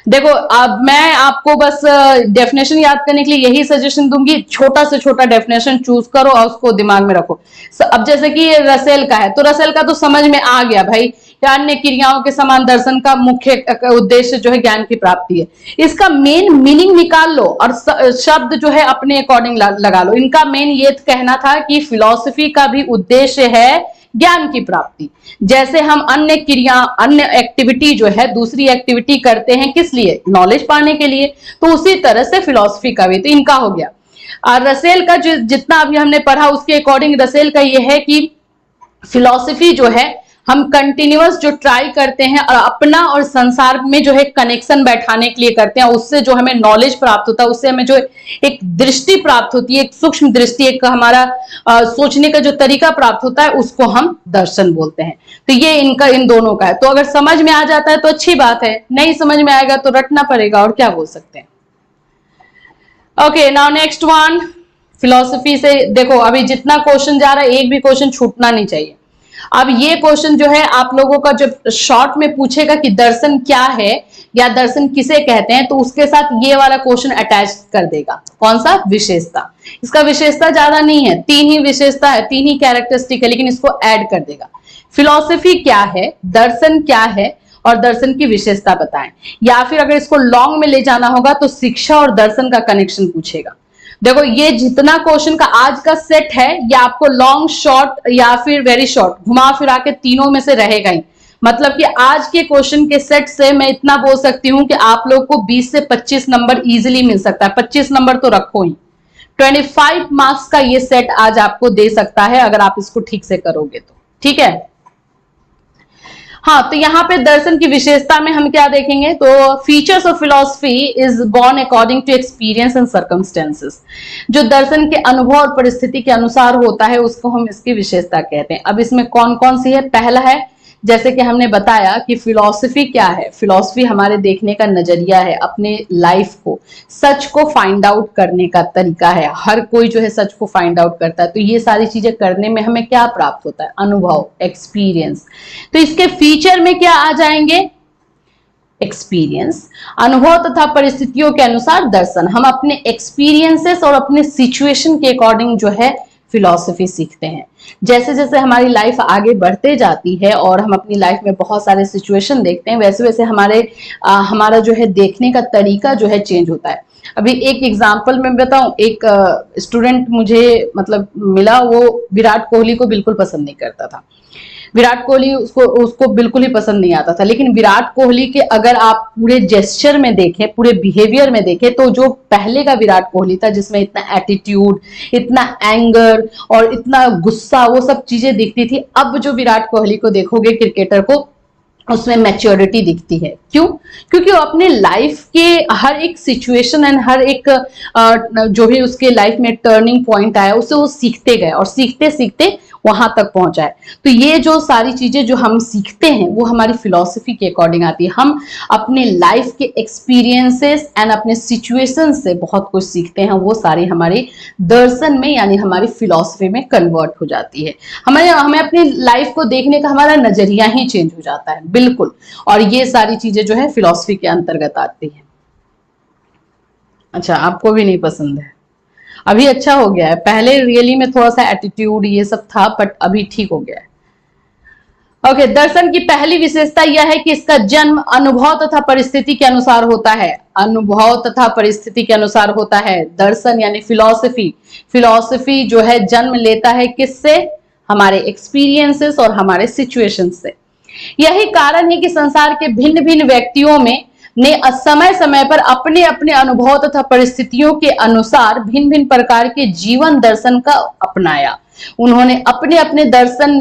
देखो, अब मैं आपको बस डेफिनेशन याद करने के लिए यही सजेशन दूंगी, छोटा से छोटा डेफिनेशन चूज करो और उसको दिमाग में रखो। अब जैसे कि ये रसेल का है, तो रसेल का तो समझ में आ गया भाई, अन्य क्रियाओं के समान दर्शन का मुख्य उद्देश्य जो है ज्ञान की प्राप्ति है। इसका मेन मीनिंग निकाल लो और शब्द जो है अपने अकॉर्डिंग लगा लो। इनका मेन ये कहना था कि फिलॉसफी का भी उद्देश्य है ज्ञान की प्राप्ति। जैसे हम अन्य क्रिया, अन्य एक्टिविटी जो है, दूसरी एक्टिविटी करते हैं किस लिए? नॉलेज पाने के लिए। तो उसी तरह से फिलॉसफी का भी, तो इनका हो गया। और रसेल का जो जितना अभी हमने पढ़ा उसके अकॉर्डिंग रसेल का ये है कि फिलॉसफी जो है हम कंटिन्यूअस जो ट्राई करते हैं और अपना और संसार में जो है कनेक्शन बैठाने के लिए करते हैं, उससे जो हमें नॉलेज प्राप्त होता है, उससे हमें जो एक दृष्टि प्राप्त होती है, एक सूक्ष्म दृष्टि, एक हमारा सोचने का जो तरीका प्राप्त होता है, उसको हम दर्शन बोलते हैं। तो ये इनका, इन दोनों का है। तो अगर समझ में आ जाता है तो अच्छी बात है, नहीं समझ में आएगा तो रटना पड़ेगा, और क्या बोल सकते हैं। Okay, now next one. Philosophy से देखो अभी जितना क्वेश्चन जा रहा है, एक भी क्वेश्चन छूटना नहीं चाहिए। अब ये क्वेश्चन जो है आप लोगों का जो शॉर्ट में पूछेगा कि दर्शन क्या है या दर्शन किसे कहते हैं, तो उसके साथ ये वाला क्वेश्चन अटैच कर देगा। कौन सा? विशेषता। इसका विशेषता ज्यादा नहीं है, 3 ही विशेषता है, 3 ही कैरेक्टरिस्टिक है, लेकिन इसको ऐड कर देगा। फिलॉसफी क्या है, दर्शन क्या है और दर्शन की विशेषता बताएं। या फिर अगर इसको लॉन्ग में ले जाना होगा तो शिक्षा और दर्शन का कनेक्शन पूछेगा। देखो ये जितना क्वेश्चन का आज का सेट है, ये आपको लॉन्ग, शॉर्ट या फिर वेरी शॉर्ट घुमा फिरा के तीनों में से रहेगा ही। मतलब कि आज के क्वेश्चन के सेट से मैं इतना बोल सकती हूं कि आप लोग को 20 से 25 नंबर इजीली मिल सकता है। 25 नंबर तो रखो ही, 25 मार्क्स का ये सेट आज आपको दे सकता है अगर आप इसको ठीक से करोगे तो। ठीक है, हाँ, तो यहाँ पे दर्शन की विशेषता में हम क्या देखेंगे, तो features of philosophy is born according to experience and circumstances. जो दर्शन के अनुभव और परिस्थिति के अनुसार होता है उसको हम इसकी विशेषता कहते हैं। अब इसमें कौन कौन सी है? पहला है, जैसे कि हमने बताया कि फिलॉसफी क्या है। फिलॉसफी हमारे देखने का नजरिया है, अपने लाइफ को, सच को फाइंड आउट करने का तरीका है। हर कोई जो है सच को फाइंड आउट करता है। तो ये सारी चीजें करने में हमें क्या प्राप्त होता है? अनुभव, एक्सपीरियंस। तो इसके फीचर में क्या आ जाएंगे? एक्सपीरियंस, अनुभव तथा परिस्थितियों के अनुसार दर्शन। हम अपने एक्सपीरियंसेस और अपने सिचुएशन के अकॉर्डिंग जो है फिलॉसफी सीखते हैं। जैसे जैसे हमारी लाइफ आगे बढ़ते जाती है और हम अपनी लाइफ में बहुत सारे सिचुएशन देखते हैं, वैसे वैसे हमारा जो है देखने का तरीका जो है चेंज होता है। अभी एक एग्जांपल मैं बताऊं, एक स्टूडेंट मुझे मतलब मिला, वो विराट कोहली को बिल्कुल पसंद नहीं करता था। विराट कोहली उसको बिल्कुल ही पसंद नहीं आता था। लेकिन विराट कोहली के अगर आप पूरे जेस्चर में देखें, पूरे बिहेवियर में देखें, तो जो पहले का विराट कोहली था जिसमें इतना एटीट्यूड, इतना एंगर और इतना गुस्सा, वो सब चीजें दिखती थी, अब जो विराट कोहली को देखोगे क्रिकेटर को, उसमें मैच्योरिटी दिखती है। क्यों? क्योंकि वो अपने लाइफ के हर एक सिचुएशन एंड हर एक जो भी उसके लाइफ में टर्निंग पॉइंट आया उसे वो सीखते गए और सीखते सीखते वहां तक पहुंचा है। तो ये जो सारी चीजें जो हम सीखते हैं वो हमारी फिलॉसफी के अकॉर्डिंग आती है। हम अपने लाइफ के एक्सपीरियंसेस एंड अपने सिचुएशन से बहुत कुछ सीखते हैं, वो सारी हमारे दर्शन में यानी हमारी फिलॉसफी में कन्वर्ट हो जाती है। हमें अपनी लाइफ को देखने का हमारा नजरिया ही चेंज हो जाता है, बिल्कुल। और ये सारी चीजें जो है फिलॉसफी के अंतर्गत आती है। अच्छा, आपको भी नहीं पसंद है? अभी अच्छा हो गया है, पहले रियली में थोड़ा सा एटीट्यूड ये सब था, बट अभी ठीक हो गया है। ओके, दर्शन की पहली विशेषता यह है कि इसका जन्म अनुभव तथा परिस्थिति के अनुसार होता है। अनुभव तथा परिस्थिति के अनुसार होता है दर्शन यानी फिलॉसफी जो है जन्म लेता है किससे? हमारे एक्सपीरियंसेस और हमारे सिचुएशन से। यही कारण है कि संसार के भिन्न भिन्न व्यक्तियों में ने समय समय पर अपने अपने अनुभव तथा परिस्थितियों के अनुसार भिन्न भिन्न प्रकार के जीवन दर्शन का अपनाया। उन्होंने अपने अपने दर्शन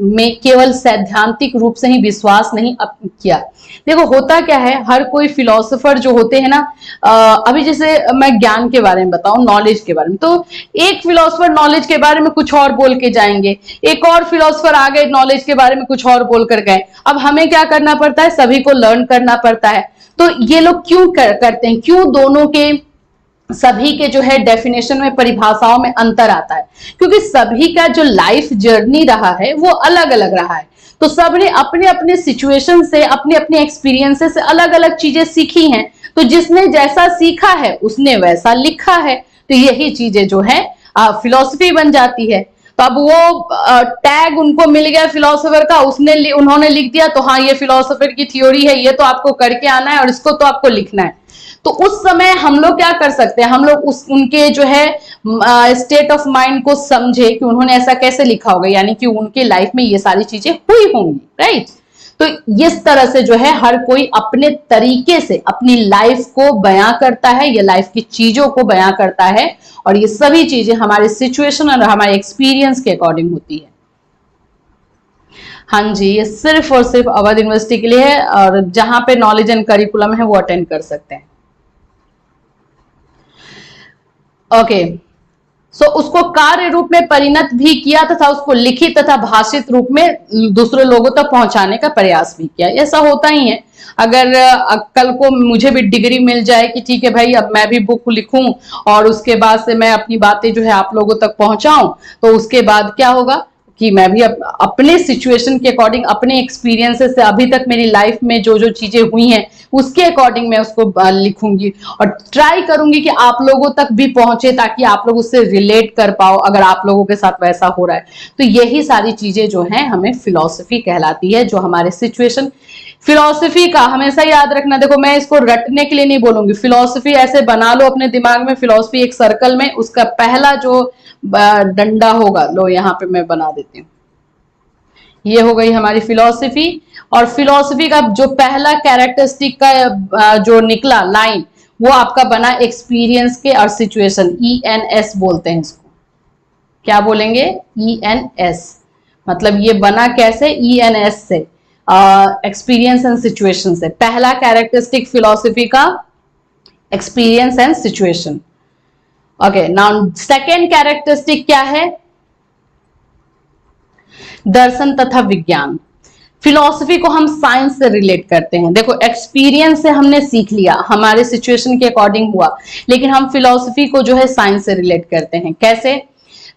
में केवल सैद्धांतिक रूप से ही विश्वास नहीं किया। देखो होता क्या है, हर कोई फिलोसोफर जो होते हैं ना, अभी जैसे मैं ज्ञान के बारे में बताऊं, नॉलेज के बारे में, तो एक फिलोसोफर नॉलेज के बारे में कुछ और बोल के जाएंगे, एक और फिलोसोफर आ गए नॉलेज के बारे में कुछ और बोल कर गए। अब हमें क्या करना पड़ता है? सभी को लर्न करना पड़ता है। तो ये लोग क्यों करते हैं? क्यों दोनों के सभी के जो है डेफिनेशन में, परिभाषाओं में अंतर आता है? क्योंकि सभी का जो लाइफ जर्नी रहा है वो अलग अलग रहा है। तो सबने अपने अपने सिचुएशन से, अपने अपने एक्सपीरियंसेस से अलग अलग चीजें सीखी हैं। तो जिसने जैसा सीखा है उसने वैसा लिखा है। तो यही चीजें जो है फिलॉसफी बन जाती है। तो अब वो टैग उनको मिल गया फिलोसोफर का, उन्होंने लिख दिया, तो हाँ ये फिलोसोफर की थ्योरी है, ये तो आपको करके आना है और इसको तो आपको लिखना है। तो उस समय हम लोग क्या कर सकते हैं, हम लोग उनके जो है स्टेट ऑफ माइंड को समझे कि उन्होंने ऐसा कैसे लिखा होगा, यानी कि उनके लाइफ में ये सारी चीजें हुई होंगी, राइट। तो इस तरह से जो है हर कोई अपने तरीके से अपनी लाइफ को बयां करता है, ये लाइफ की चीजों को बयां करता है, और ये सभी चीजें हमारे सिचुएशन और हमारे एक्सपीरियंस के अकॉर्डिंग होती है। हाँ जी, ये सिर्फ और सिर्फ अवध यूनिवर्सिटी के लिए है, और जहां पे नॉलेज एंड करिकुलम है वो अटेंड कर सकते हैं। ओके, सो उसको कार्य रूप में परिणत भी किया तथा उसको लिखित तथा भाषित रूप में दूसरे लोगों तक पहुंचाने का प्रयास भी किया। ऐसा होता ही है, अगर कल को मुझे भी डिग्री मिल जाए कि ठीक है भाई अब मैं भी बुक लिखूं और उसके बाद से मैं अपनी बातें जो है आप लोगों तक पहुंचाऊं, तो उसके बाद क्या होगा कि मैं भी अपने सिचुएशन के अकॉर्डिंग, अपने एक्सपीरियंसेस से अभी तक मेरी लाइफ में जो जो चीजें हुई हैं उसके अकॉर्डिंग मैं उसको लिखूंगी और ट्राई करूंगी कि आप लोगों तक भी पहुंचे, ताकि आप लोग उससे रिलेट कर पाओ अगर आप लोगों के साथ वैसा हो रहा है। तो यही सारी चीजें जो हैं हमें फिलॉसफी कहलाती है, जो हमारे सिचुएशन। फिलॉसफी का हमेशा याद रखना, देखो मैं इसको रटने के लिए नहीं बोलूंगी, फिलॉसफी ऐसे बना लो अपने दिमाग में, फिलॉसफी एक सर्कल में, उसका पहला जो डंडा होगा, लो यहाँ पे मैं बना देती हूँ, ये हो गई हमारी फिलॉसफी। और फिलॉसफी का जो पहला कैरेक्टरिस्टिक का जो निकला लाइन, वो आपका बना एक्सपीरियंस के और सिचुएशन, ENS बोलते हैं इसको। क्या बोलेंगे? ENS, मतलब ये बना कैसे? ENS से, एक्सपीरियंस एंड सिचुएशन से। पहला कैरेक्टरिस्टिक फिलॉसफी का experience and situation. Okay, now second characteristic क्या है? दर्शन तथा विज्ञान। फिलॉसफी को हम साइंस से रिलेट करते हैं। देखो एक्सपीरियंस से हमने सीख लिया, हमारे सिचुएशन के अकॉर्डिंग हुआ, लेकिन हम फिलॉसफी को जो है साइंस से रिलेट करते हैं। कैसे?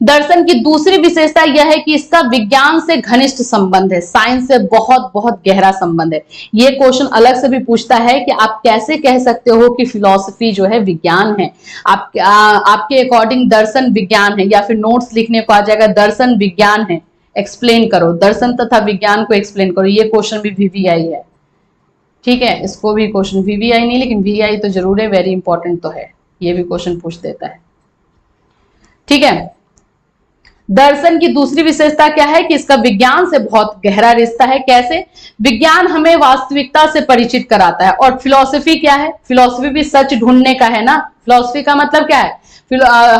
दर्शन की दूसरी विशेषता यह है कि इसका विज्ञान से घनिष्ठ संबंध है, साइंस से बहुत बहुत गहरा संबंध है। ये क्वेश्चन अलग से भी पूछता है कि आप कैसे कह सकते हो कि फिलॉसफी जो है विज्ञान है, आपके अकॉर्डिंग दर्शन विज्ञान है, या फिर नोट्स लिखने को आ जाएगा दर्शन विज्ञान है, एक्सप्लेन करो, दर्शन तथा विज्ञान को एक्सप्लेन करो। ये क्वेश्चन भी VVI है, ठीक है, इसको भी क्वेश्चन VVI नहीं लेकिन VI तो जरूर है, वेरी इंपॉर्टेंट तो है, ये भी क्वेश्चन पूछ देता है, ठीक है। दर्शन की दूसरी विशेषता क्या है कि इसका विज्ञान से बहुत गहरा रिश्ता है। कैसे? विज्ञान हमें वास्तविकता से परिचित कराता है, और फिलॉसफी क्या है? फिलॉसफी भी सच ढूंढने का है ना। फिलॉसफी का मतलब क्या है?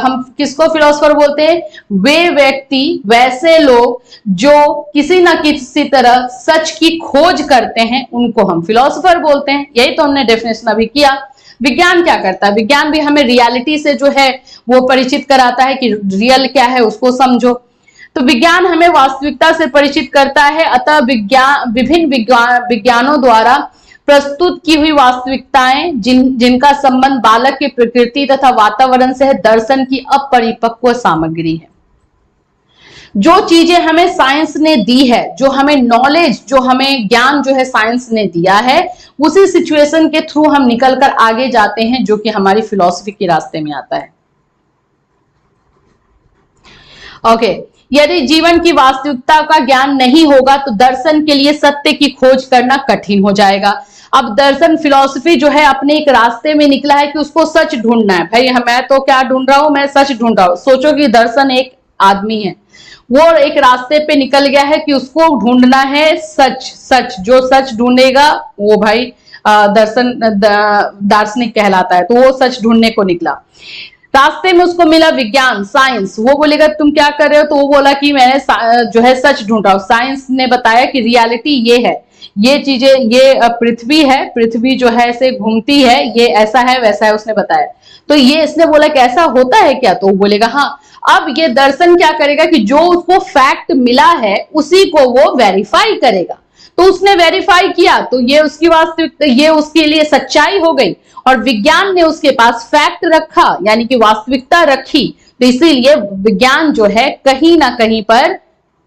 हम किसको फिलोसोफर बोलते हैं? वे व्यक्ति, वैसे लोग जो किसी ना किसी तरह सच की खोज करते हैं, उनको हम फिलोसोफर बोलते हैं। यही तो हमने डेफिनेशन अभी किया। विज्ञान क्या करता है? विज्ञान भी हमें रियलिटी से जो है वो परिचित कराता है कि रियल क्या है उसको समझो। तो विज्ञान हमें वास्तविकता से परिचित करता है, अतः विभिन्न विज्ञानों द्वारा प्रस्तुत की हुई वास्तविकताएं जिनका संबंध बालक की प्रकृति तथा वातावरण से है, दर्शन की अपरिपक्व सामग्री है। जो चीजें हमें साइंस ने दी है, जो हमें नॉलेज, जो हमें ज्ञान जो है साइंस ने दिया है, उसी सिचुएशन के थ्रू हम निकलकर आगे जाते हैं, जो कि हमारी फिलॉसफी के रास्ते में आता है। ओके, यदि जीवन की वास्तविकता का ज्ञान नहीं होगा तो दर्शन के लिए सत्य की खोज करना कठिन हो जाएगा। अब दर्शन, फिलॉसफी जो है अपने एक रास्ते में निकला है कि उसको सच ढूंढना है। भाई मैं तो क्या ढूंढ रहा हूं? मैं सच ढूंढ रहा हूं। सोचो कि दर्शन एक आदमी है, वो एक रास्ते पे निकल गया है कि उसको ढूंढना है सच। सच, जो सच ढूंढेगा वो भाई दर्शन दार्शनिक कहलाता है। तो वो सच ढूंढने को निकला। रास्ते में उसको मिला विज्ञान, साइंस। वो बोलेगा तुम क्या कर रहे हो? तो वो बोला कि मैंने जो है सच ढूंढ रहा हूं। साइंस ने बताया कि रियलिटी ये है, ये चीजें, ये पृथ्वी है, पृथ्वी जो है ऐसे घूमती है, ये ऐसा है वैसा है, उसने बताया। तो ये इसने बोला कि ऐसा होता है क्या? तो वो बोलेगा हाँ। अब ये दर्शन क्या करेगा कि जो उसको फैक्ट मिला है उसी को वो वेरीफाई करेगा। तो उसने वेरीफाई किया तो ये उसकी वास्तविकता, ये उसके लिए सच्चाई हो गई, और विज्ञान ने उसके पास फैक्ट रखा, यानी कि वास्तविकता रखी। तो इसीलिए विज्ञान जो है कहीं ना कहीं पर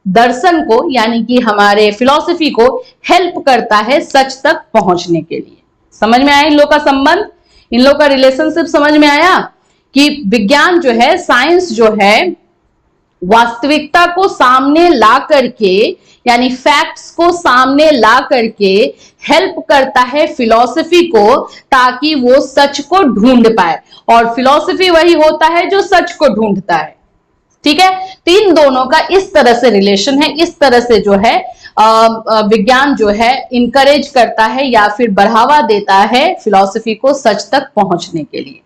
दर्शन को यानी कि हमारे फिलॉसफी को हेल्प करता है सच तक पहुंचने के लिए। समझ में आया इन लोग का संबंध, इन लोग का रिलेशनशिप समझ में आया कि विज्ञान जो है, साइंस जो है, वास्तविकता को सामने ला करके यानी फैक्ट्स को सामने ला करके हेल्प करता है फिलॉसफी को ताकि वो सच को ढूंढ पाए, और फिलॉसफी वही होता है जो सच को ढूंढता है। ठीक है, तो इन दोनों का इस तरह से रिलेशन है, इस तरह से जो है विज्ञान जो है इनकरेज करता है या फिर बढ़ावा देता है फिलॉसफी को सच तक पहुंचने के लिए।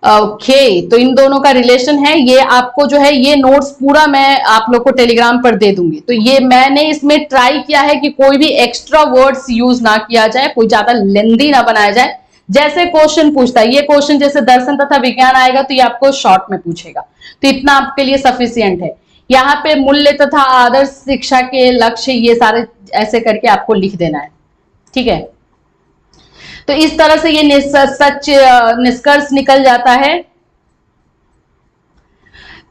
ओके, तो इन दोनों का रिलेशन है। ये आपको जो है ये नोट्स पूरा मैं आप लोग को टेलीग्राम पर दे दूंगी। तो ये मैंने इसमें ट्राई किया है कि कोई भी एक्स्ट्रा वर्ड्स यूज ना किया जाए, कोई ज्यादा लेंदी ना बनाया जाए। जैसे क्वेश्चन पूछता है, ये क्वेश्चन जैसे दर्शन तथा विज्ञान आएगा तो ये आपको शॉर्ट में पूछेगा, तो इतना आपके लिए सफिशियंट है। यहाँ पे मूल्य तथा आदर्श शिक्षा के लक्ष्य, ये सारे ऐसे करके आपको लिख देना है। ठीक है, तो इस तरह से ये निष्कर्ष निकल जाता है।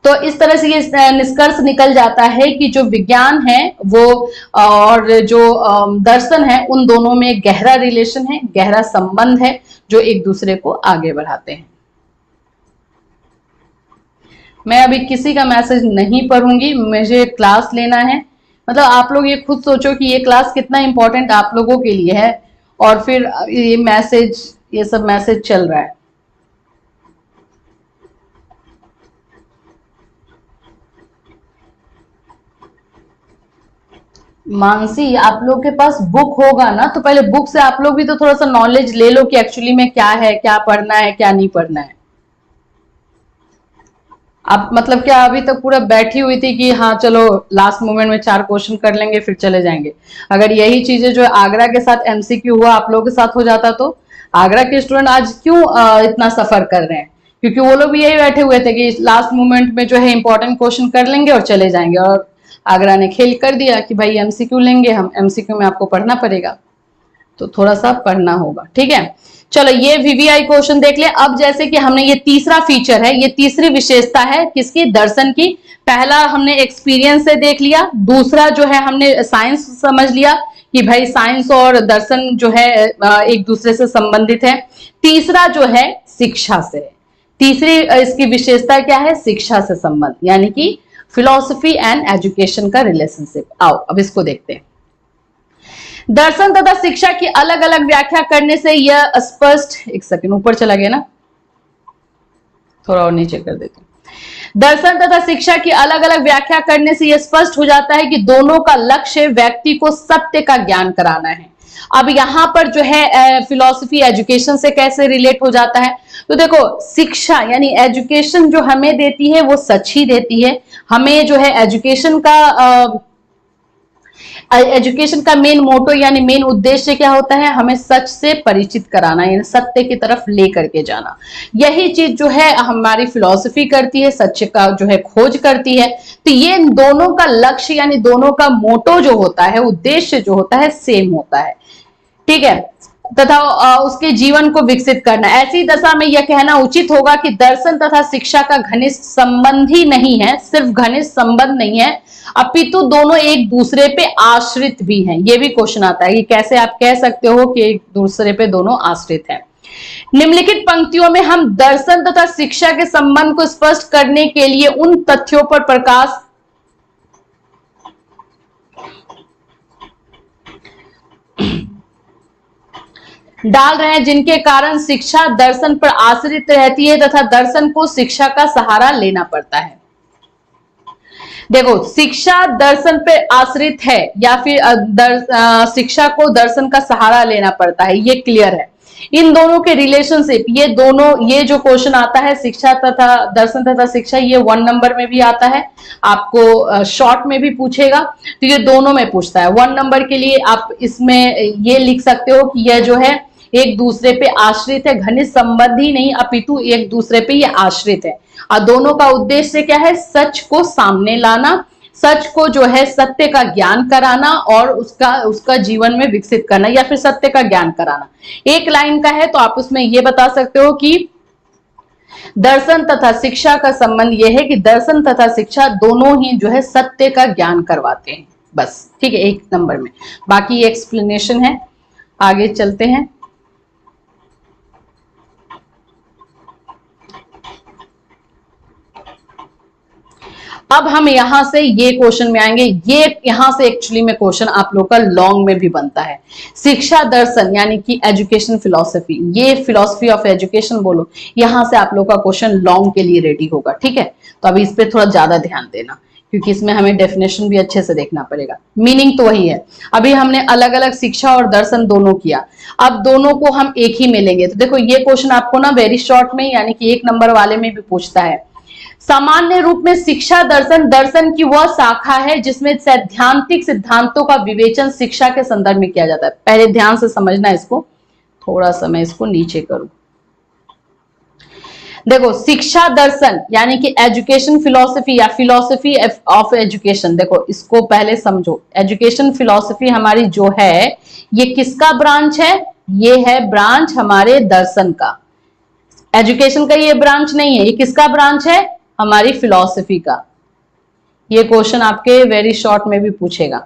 तो इस तरह से ये निष्कर्ष निकल जाता है कि जो विज्ञान है वो और जो दर्शन है, उन दोनों में गहरा रिलेशन है, गहरा संबंध है, जो एक दूसरे को आगे बढ़ाते हैं। मैं अभी किसी का मैसेज नहीं पढ़ूंगी, मुझे क्लास लेना है। मतलब आप लोग ये खुद सोचो कि ये क्लास कितना इंपॉर्टेंट आप लोगों के लिए है, और फिर ये मैसेज, ये सब मैसेज चल रहा है। मानसी, आप लोग के पास बुक होगा ना, तो पहले बुक से आप लोग भी तो थोड़ा सा नॉलेज ले लो कि एक्चुअली में क्या है, क्या पढ़ना है, क्या नहीं पढ़ना है। आप मतलब क्या अभी तक पूरा बैठी हुई थी कि हाँ चलो लास्ट मोमेंट में 4 क्वेश्चन कर लेंगे फिर चले जाएंगे। अगर यही चीजें जो आगरा के साथ एमसीक्यू हुआ आप लोगों के साथ हो जाता, तो आगरा के स्टूडेंट आज क्यों इतना सफर कर रहे हैं? क्योंकि वो लोग भी यही बैठे हुए थे कि लास्ट मोमेंट में जो है इंपॉर्टेंट क्वेश्चन कर लेंगे और चले जाएंगे, और आगरा ने खेल कर दिया कि भाई एमसीक्यू लेंगे हम, एमसीक्यू में आपको पढ़ना पड़ेगा, तो थोड़ा सा पढ़ना होगा। ठीक है, चलो ये वीवीआई क्वेश्चन देख ले। अब जैसे कि हमने ये तीसरा फीचर है, ये तीसरी विशेषता है किसकी? दर्शन की। पहला हमने एक्सपीरियंस से देख लिया, दूसरा जो है हमने साइंस समझ लिया कि भाई साइंस और दर्शन जो है एक दूसरे से संबंधित है। तीसरा जो है शिक्षा से, तीसरी इसकी विशेषता क्या है? शिक्षा से संबंध, यानी कि फिलॉसफी एंड एजुकेशन का रिलेशनशिप। आओ अब इसको देखते हैं। दर्शन तथा शिक्षा की अलग अलग व्याख्या करने से यह स्पष्ट, एक सेकंड ऊपर चला गया ना, थोड़ा और नीचे कर देते हैं। दर्शन तथा शिक्षा की अलग अलग व्याख्या करने से यह स्पष्ट हो जाता है कि दोनों का लक्ष्य व्यक्ति को सत्य का ज्ञान कराना है। अब यहां पर जो है फिलॉसफी एजुकेशन से कैसे रिलेट हो जाता है? तो देखो, शिक्षा यानी एजुकेशन जो हमें देती है वो सच ही देती है। हमें जो है एजुकेशन का मेन मोटो यानी मेन उद्देश्य क्या होता है? हमें सच से परिचित कराना, यानी सत्य की तरफ ले करके जाना। यही चीज जो है हमारी फिलॉसफी करती है, सत्य का जो है खोज करती है। तो ये दोनों का लक्ष्य यानी दोनों का मोटो जो होता है, उद्देश्य जो होता है, सेम होता है। ठीक है, तथा उसके जीवन को विकसित करना। ऐसी दशा में यह कहना उचित होगा कि दर्शन तथा शिक्षा का घनिष्ठ संबंध ही नहीं है, सिर्फ घनिष्ठ संबंध नहीं है, अपितु दोनों एक दूसरे पे आश्रित भी हैं। ये भी क्वेश्चन आता है कि कैसे आप कह सकते हो कि एक दूसरे पे दोनों आश्रित हैं। निम्नलिखित पंक्तियों में हम दर्शन तथा शिक्षा के संबंध को स्पष्ट करने के लिए उन तथ्यों पर प्रकाश डाल रहे हैं जिनके कारण शिक्षा दर्शन पर आश्रित रहती है तथा दर्शन को शिक्षा का सहारा लेना पड़ता है। देखो, शिक्षा दर्शन पे आश्रित है या फिर शिक्षा को दर्शन का सहारा लेना पड़ता है, ये क्लियर है। इन दोनों के रिलेशनशिप, ये जो क्वेश्चन आता है शिक्षा तथा दर्शन तथा शिक्षा, ये 1 नंबर में भी आता है, आपको शॉर्ट में भी पूछेगा, तो ये दोनों में पूछता है। 1 नंबर के लिए आप इसमें ये लिख सकते हो कि यह जो है एक दूसरे पे आश्रित है, घनिष्ठ संबंध ही नहीं अपितु एक दूसरे पे ये आश्रित है। और दोनों का उद्देश्य क्या है? सच को सामने लाना, सच को जो है सत्य का ज्ञान कराना और उसका जीवन में विकसित करना, या फिर सत्य का ज्ञान कराना। एक लाइन का है तो आप उसमें ये बता सकते हो कि दर्शन तथा शिक्षा का संबंध यह है कि दर्शन तथा शिक्षा दोनों ही जो है सत्य का ज्ञान करवाते हैं, बस। ठीक है, 1 नंबर में। बाकी एक्सप्लेनेशन है, आगे चलते हैं। अब हम यहां से ये क्वेश्चन में आएंगे। ये यहां से एक्चुअली में क्वेश्चन आप लोग का लॉन्ग में भी बनता है। शिक्षा दर्शन यानी कि एजुकेशन फिलॉसफी, ये फिलॉसफी ऑफ एजुकेशन बोलो, यहां से आप लोग का क्वेश्चन लॉन्ग के लिए रेडी होगा। ठीक है, तो अभी इस पे थोड़ा ज्यादा ध्यान देना, क्योंकि इसमें हमें डेफिनेशन भी अच्छे से देखना पड़ेगा। मीनिंग तो वही है। अभी हमने अलग अलग शिक्षा और दर्शन दोनों किया, अब दोनों को हम एक ही में लेंगे। तो देखो ये क्वेश्चन आपको ना वेरी शॉर्ट में यानी कि 1 नंबर वाले में भी पूछता है। सामान्य रूप में शिक्षा दर्शन दर्शन की वह शाखा है जिसमें सैद्धांतिक सिद्धांतों का विवेचन शिक्षा के संदर्भ में किया जाता है। पहले ध्यान से समझना इसको, थोड़ा सा मैं इसको नीचे करूं। देखो शिक्षा दर्शन यानी कि एजुकेशन फिलॉसफी या फिलॉसफी ऑफ एजुकेशन, देखो इसको पहले समझो। एजुकेशन फिलॉसफी हमारी जो है ये किसका ब्रांच है? ये है ब्रांच हमारे दर्शन का। एजुकेशन का ये ब्रांच नहीं है, ये किसका ब्रांच है? हमारी फिलॉसफी का। ये क्वेश्चन आपके वेरी शॉर्ट में भी पूछेगा।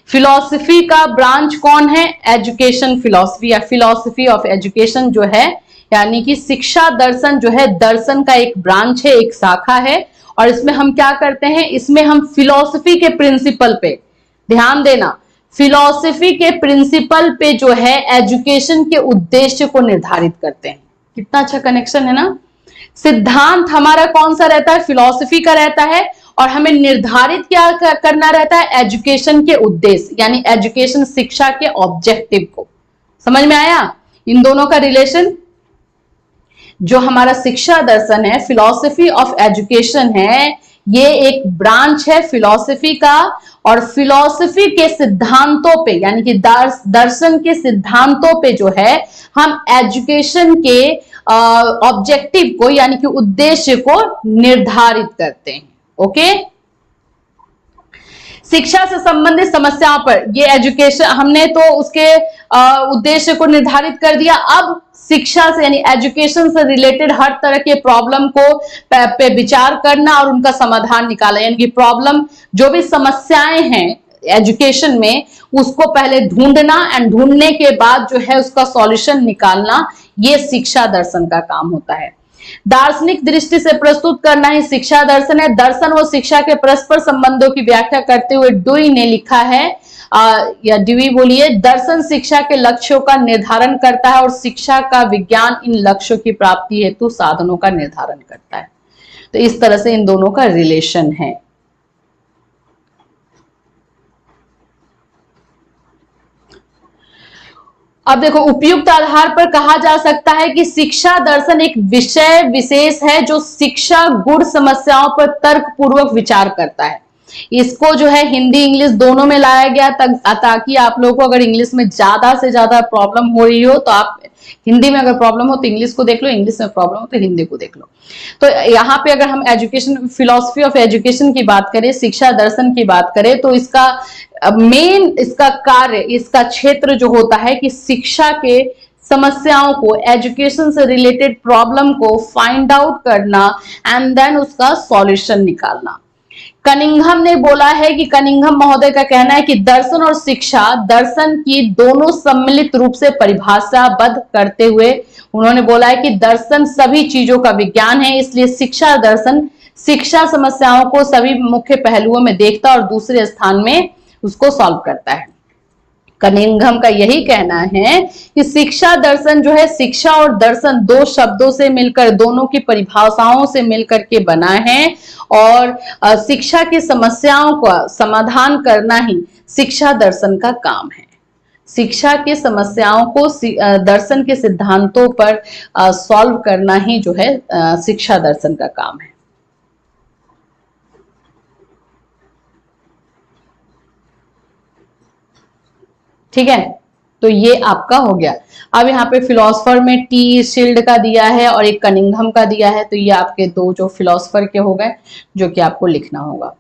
फिलॉसफी का ब्रांच कौन है? एजुकेशन फिलॉसफी या फिलॉसफी ऑफ एजुकेशन जो है, यानी कि शिक्षा दर्शन जो है दर्शन का एक ब्रांच है, एक शाखा है। और इसमें हम क्या करते हैं? इसमें हम फिलॉसफी के प्रिंसिपल पे ध्यान देना, फिलॉसफी के प्रिंसिपल पे जो है एजुकेशन के उद्देश्य को निर्धारित करते हैं। कितना अच्छा कनेक्शन है ना। सिद्धांत हमारा कौन सा रहता है? फिलॉसफी का रहता है। और हमें निर्धारित क्या करना रहता है? एजुकेशन के उद्देश्य, यानी एजुकेशन शिक्षा के ऑब्जेक्टिव को। समझ में आया इन दोनों का रिलेशन? जो हमारा शिक्षा दर्शन है, फिलॉसफी ऑफ एजुकेशन है, ये एक ब्रांच है फिलॉसफी का। और फिलॉसफी के सिद्धांतों पे यानी कि दर्शन के सिद्धांतों पे जो है हम एजुकेशन के ऑब्जेक्टिव को यानी कि उद्देश्य को निर्धारित करते हैं। ओके, शिक्षा से संबंधित समस्याओं पर ये एजुकेशन हमने तो उसके उद्देश्य को निर्धारित कर दिया। अब शिक्षा से यानी एजुकेशन से रिलेटेड हर तरह के प्रॉब्लम को पे विचार करना और उनका समाधान निकालना, यानी कि प्रॉब्लम जो भी समस्याएं हैं एजुकेशन में उसको पहले ढूंढना एंड ढूंढने के बाद जो है उसका सॉल्यूशन निकालना, ये शिक्षा दर्शन का काम होता है। दार्शनिक दृष्टि से प्रस्तुत करना ही शिक्षा दर्शन है। दर्शन व शिक्षा के परस्पर संबंधों की व्याख्या करते हुए डुई ने लिखा है या ड्यूई बोलिए, दर्शन शिक्षा के लक्ष्यों का निर्धारण करता है और शिक्षा का विज्ञान इन लक्ष्यों की प्राप्ति हेतु साधनों का निर्धारण करता है। तो इस तरह से इन दोनों का रिलेशन है। अब देखो, उपयुक्त आधार पर कहा जा सकता है कि शिक्षा दर्शन एक विषय विशेष है जो शिक्षा गुण समस्याओं पर तर्क पूर्वक विचार करता है। इसको जो है हिंदी इंग्लिश दोनों में लाया गया ताकि आप लोगों को अगर इंग्लिश में ज्यादा से ज्यादा प्रॉब्लम हो रही हो तो आप हिंदी में अगर प्रॉब्लम हो तो इंग्लिश को देख लो, इंग्लिश में प्रॉब्लम हो तो हिंदी को देख लो। तो यहाँ पे अगर हम एजुकेशन फिलॉसफी ऑफ एजुकेशन की बात करें, शिक्षा दर्शन की बात करें, तो इसका मेन इसका कार्य, इसका क्षेत्र जो होता है कि शिक्षा के समस्याओं को, एजुकेशन से रिलेटेड प्रॉब्लम को फाइंड आउट करना एंड देन उसका सॉल्यूशन निकालना। कनिंघम ने बोला है कि कनिंघम महोदय का कहना है कि दर्शन और शिक्षा दर्शन की दोनों सम्मिलित रूप से परिभाषाबद्ध करते हुए उन्होंने बोला है कि दर्शन सभी चीजों का विज्ञान है, इसलिए शिक्षा दर्शन शिक्षा समस्याओं को सभी मुख्य पहलुओं में देखता और दूसरे स्थान में उसको सॉल्व करता है। कनिंघम का यही कहना है कि शिक्षा दर्शन जो है, शिक्षा और दर्शन दो शब्दों से मिलकर, दोनों की परिभाषाओं से मिलकर के बना है और शिक्षा की समस्याओं का समाधान करना ही शिक्षा दर्शन का काम है। शिक्षा की समस्याओं को दर्शन के सिद्धांतों पर सॉल्व करना ही जो है शिक्षा दर्शन का काम है। ठीक है, तो ये आपका हो गया। अब यहाँ पे फिलोसफर में टी शील्ड का दिया है और एक कनिंघम का दिया है, तो ये आपके दो जो फिलोसफर के हो गए जो कि आपको लिखना होगा।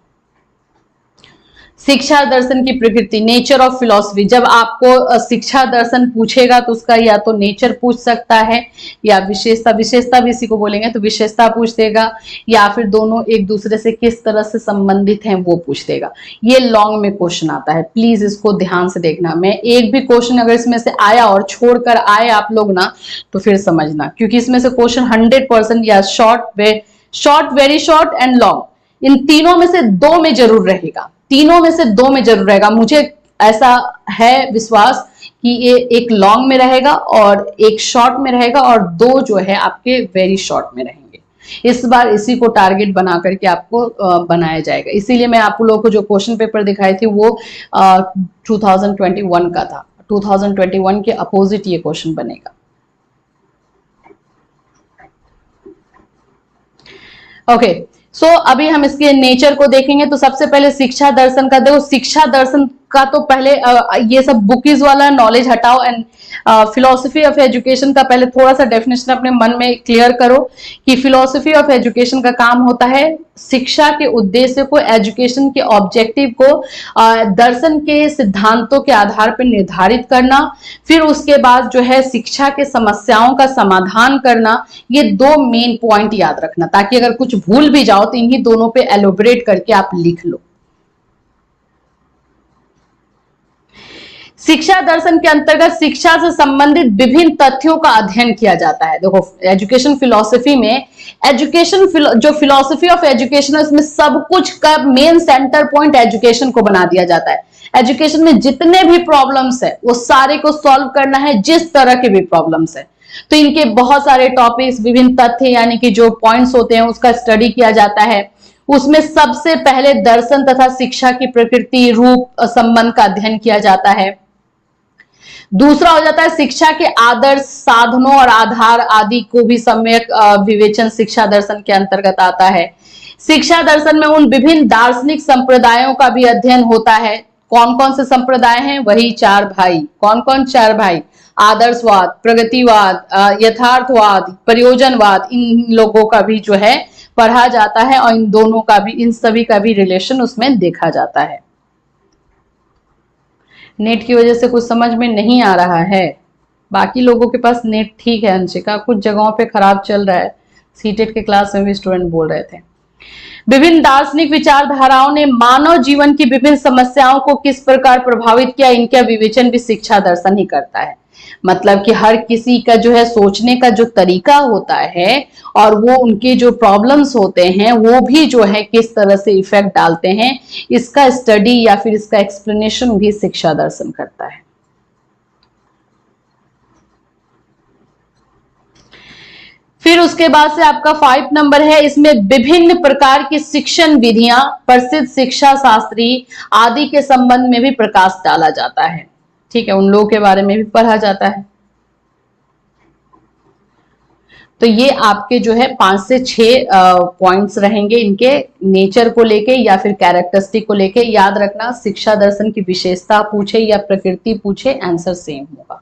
शिक्षा दर्शन की प्रकृति, नेचर ऑफ फिलॉसफी। जब आपको शिक्षा दर्शन पूछेगा तो उसका या तो नेचर पूछ सकता है या विशेषता, विशेषता भी इसी को बोलेंगे तो विशेषता पूछ देगा, या फिर दोनों एक दूसरे से किस तरह से संबंधित हैं वो पूछ देगा। ये लॉन्ग में क्वेश्चन आता है, प्लीज इसको ध्यान से देखना। मैं एक भी क्वेश्चन अगर इसमें से आया और छोड़कर आए आप लोग ना तो फिर समझना, क्योंकि इसमें से क्वेश्चन 100% या short, very short and long, इन तीनों में से दो में जरूर रहेगा, तीनों में से दो में जरूर रहेगा। मुझे ऐसा है विश्वास कि ये एक लॉन्ग में रहेगा और एक शॉर्ट में रहेगा और दो जो है आपके वेरी शॉर्ट में रहेंगे। इस बार इसी को टारगेट बना करके आपको बनाया जाएगा। इसीलिए मैं आप लोगों को जो क्वेश्चन पेपर दिखाई थी वो 2021 का था। 2021 के अपोजिट ये क्वेश्चन बनेगा। ओके, सो अभी हम इसके नेचर को देखेंगे। तो सबसे पहले शिक्षा दर्शन का देखो, शिक्षा दर्शन का तो पहले ये सब बुकीज वाला नॉलेज हटाओ एंड फिलोसफी ऑफ एजुकेशन का पहले थोड़ा सा डेफिनेशन अपने मन में क्लियर करो कि फिलोसफी ऑफ एजुकेशन का काम होता है शिक्षा के उद्देश्य को, एजुकेशन के ऑब्जेक्टिव को दर्शन के सिद्धांतों के आधार पर निर्धारित करना, फिर उसके बाद जो है शिक्षा के समस्याओं का समाधान करना। ये दो मेन पॉइंट याद रखना, ताकि अगर कुछ भूल भी जाओ तो इन्हीं दोनों पे एलोबरेट करके आप लिख लो। शिक्षा दर्शन के अंतर्गत शिक्षा से संबंधित विभिन्न तथ्यों का अध्ययन किया जाता है। देखो, एजुकेशन फिलॉसफी में जो फिलॉसफी ऑफ एजुकेशन है उसमें सब कुछ का मेन सेंटर पॉइंट एजुकेशन को बना दिया जाता है। एजुकेशन में जितने भी प्रॉब्लम्स है वो सारे को सॉल्व करना है, जिस तरह के भी प्रॉब्लम्स है। तो इनके बहुत सारे टॉपिक्स, विभिन्न तथ्य यानी कि जो पॉइंट्स होते हैं उसका स्टडी किया जाता है। उसमें सबसे पहले दर्शन तथा शिक्षा की प्रकृति, रूप, संबंध का अध्ययन किया जाता है। दूसरा हो जाता है शिक्षा के आदर्श, साधनों और आधार आदि को भी सम्यक विवेचन शिक्षा दर्शन के अंतर्गत आता है। शिक्षा दर्शन में उन विभिन्न दार्शनिक संप्रदायों का भी अध्ययन होता है। कौन कौन से संप्रदाय हैं? वही चार भाई। कौन कौन? चार भाई। आदर्शवाद, प्रगतिवाद, यथार्थवाद, प्रयोजनवाद, इन लोगों का भी जो है पढ़ा जाता है और इन दोनों का भी, इन सभी का भी रिलेशन उसमें देखा जाता है। नेट की वजह से कुछ समझ में नहीं आ रहा है। बाकी लोगों के पास नेट ठीक है अंशिका, कुछ जगहों पे खराब चल रहा है। सीटेट के क्लास में भी स्टूडेंट बोल रहे थे। विभिन्न दार्शनिक विचारधाराओं ने मानव जीवन की विभिन्न समस्याओं को किस प्रकार प्रभावित किया, इनका विवेचन भी शिक्षा दर्शन ही करता है। मतलब कि हर किसी का जो है सोचने का जो तरीका होता है और वो उनके जो प्रॉब्लम्स होते हैं वो भी जो है किस तरह से इफेक्ट डालते हैं, इसका स्टडी या फिर इसका एक्सप्लेनेशन भी शिक्षा दर्शन करता है। फिर उसके बाद से आपका 5 नंबर है, इसमें विभिन्न प्रकार की शिक्षण विधियां, प्रसिद्ध शिक्षा शास्त्री आदि के संबंध में भी प्रकाश डाला जाता है। ठीक है, उन लोगों के बारे में भी पढ़ा जाता है। तो ये आपके जो है 5 से 6 पॉइंट्स रहेंगे इनके नेचर को लेके या फिर कैरेक्टरिस्टिक को लेके। याद रखना, शिक्षा दर्शन की विशेषता पूछे या प्रकृति पूछे, आंसर सेम होगा।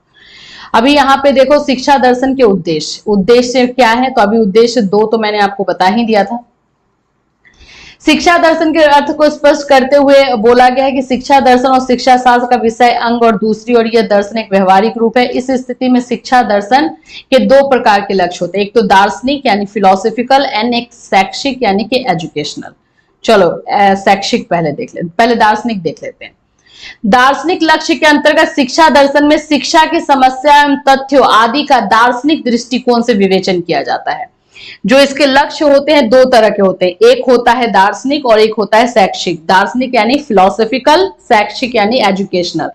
अभी यहाँ पे देखो शिक्षा दर्शन के उद्देश्य क्या है, तो अभी उद्देश्य 2 तो मैंने आपको बता ही दिया था। शिक्षा दर्शन के अर्थ को स्पष्ट करते हुए बोला गया है कि शिक्षा दर्शन और शिक्षा शास्त्र का विषय अंग और दूसरी ओर यह दर्शन एक व्यवहारिक रूप है। इस स्थिति में शिक्षा दर्शन के 2 प्रकार के लक्ष्य होते हैं, एक तो दार्शनिक यानी फिलोसॉफिकल एंड एक शैक्षिक यानी कि एजुकेशनल। चलो शैक्षिक पहले देख लेते, पहले दार्शनिक देख लेते हैं। दार्शनिक लक्ष्य के अंतर्गत शिक्षा दर्शन में शिक्षा की समस्या एवं तथ्यों आदि का दार्शनिक दृष्टिकोण से विवेचन किया जाता है। जो इसके लक्ष्य होते हैं 2 तरह के होते हैं, एक होता है दार्शनिक और एक होता है शैक्षिक। दार्शनिक यानी फिलोसॉफिकल, शैक्षिक यानी एजुकेशनल।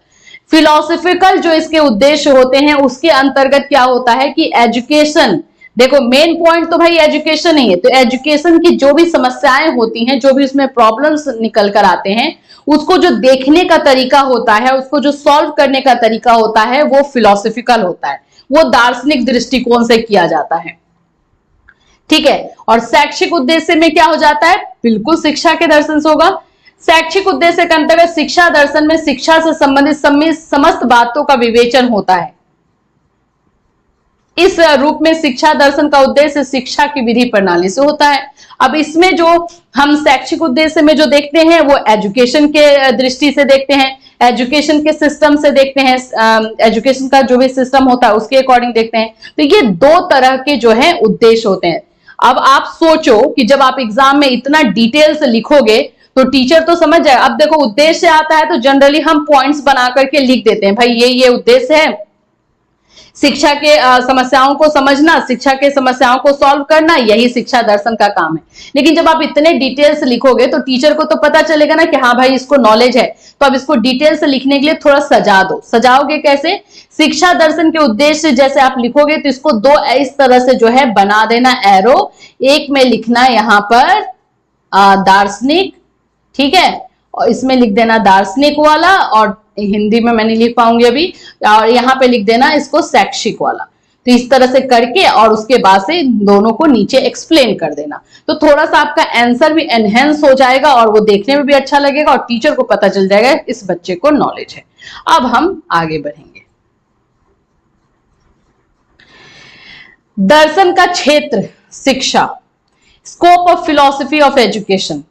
फिलोसॉफिकल जो इसके उद्देश्य होते हैं उसके अंतर्गत क्या होता है कि एजुकेशन, देखो मेन पॉइंट तो भाई एजुकेशन ही है, तो एजुकेशन की जो भी समस्याएं होती हैं, जो भी उसमें प्रॉब्लम्स निकल कर आते हैं, उसको जो देखने का तरीका होता है, उसको जो सॉल्व करने का तरीका होता है वो फिलोसॉफिकल होता है, वो दार्शनिक दृष्टिकोण से किया जाता है। ठीक है, और शैक्षिक उद्देश्य में क्या हो जाता है, बिल्कुल शिक्षा के दर्शन से होगा। शैक्षिक उद्देश्य के अंतर्गत शिक्षा दर्शन में शिक्षा से संबंधित समस्त बातों का विवेचन होता है। इस रूप में शिक्षा दर्शन का उद्देश्य शिक्षा की विधि प्रणाली से होता है। अब इसमें जो हम शैक्षिक उद्देश्य में जो देखते हैं वो एजुकेशन के दृष्टि से देखते हैं, एजुकेशन के सिस्टम से देखते हैं, एजुकेशन का जो भी सिस्टम होता है उसके अकॉर्डिंग देखते हैं। तो ये दो तरह के जो है उद्देश्य होते हैं। अब आप सोचो कि जब आप एग्जाम में इतना डिटेल से लिखोगे तो टीचर तो समझ जाए। अब देखो उद्देश्य आता है तो जनरली हम पॉइंट्स बना करके लिख देते हैं, भाई ये उद्देश्य है, शिक्षा के समस्याओं को समझना, शिक्षा के समस्याओं को सॉल्व करना, यही शिक्षा दर्शन का काम है। लेकिन जब आप इतने डिटेल से लिखोगे तो टीचर को तो पता चलेगा ना कि हाँ भाई इसको नॉलेज है, तो अब इसको डिटेल से लिखने के लिए थोड़ा सजा दो। सजाओगे कैसे? शिक्षा दर्शन के उद्देश्य जैसे आप लिखोगे तो इसको दो इस तरह से जो है बना देना एरो। एक में लिखना यहाँ पर दार्शनिक, ठीक है, और इसमें लिख देना दार्शनिक वाला, और हिंदी में मैं नहीं लिख पाऊंगी अभी, और यहाँ पे लिख देना इसको शैक्षिक वाला। तो इस तरह से करके और उसके बाद से दोनों को नीचे एक्सप्लेन कर देना, तो थोड़ा सा आपका आंसर भी एनहेंस हो जाएगा और वो देखने में भी अच्छा लगेगा और टीचर को पता चल जाएगा इस बच्चे को नॉलेज है। अब हम आगे बढ़ेंगे। दर्शन का क्षेत्र शिक्षा, scope of philosophy of education,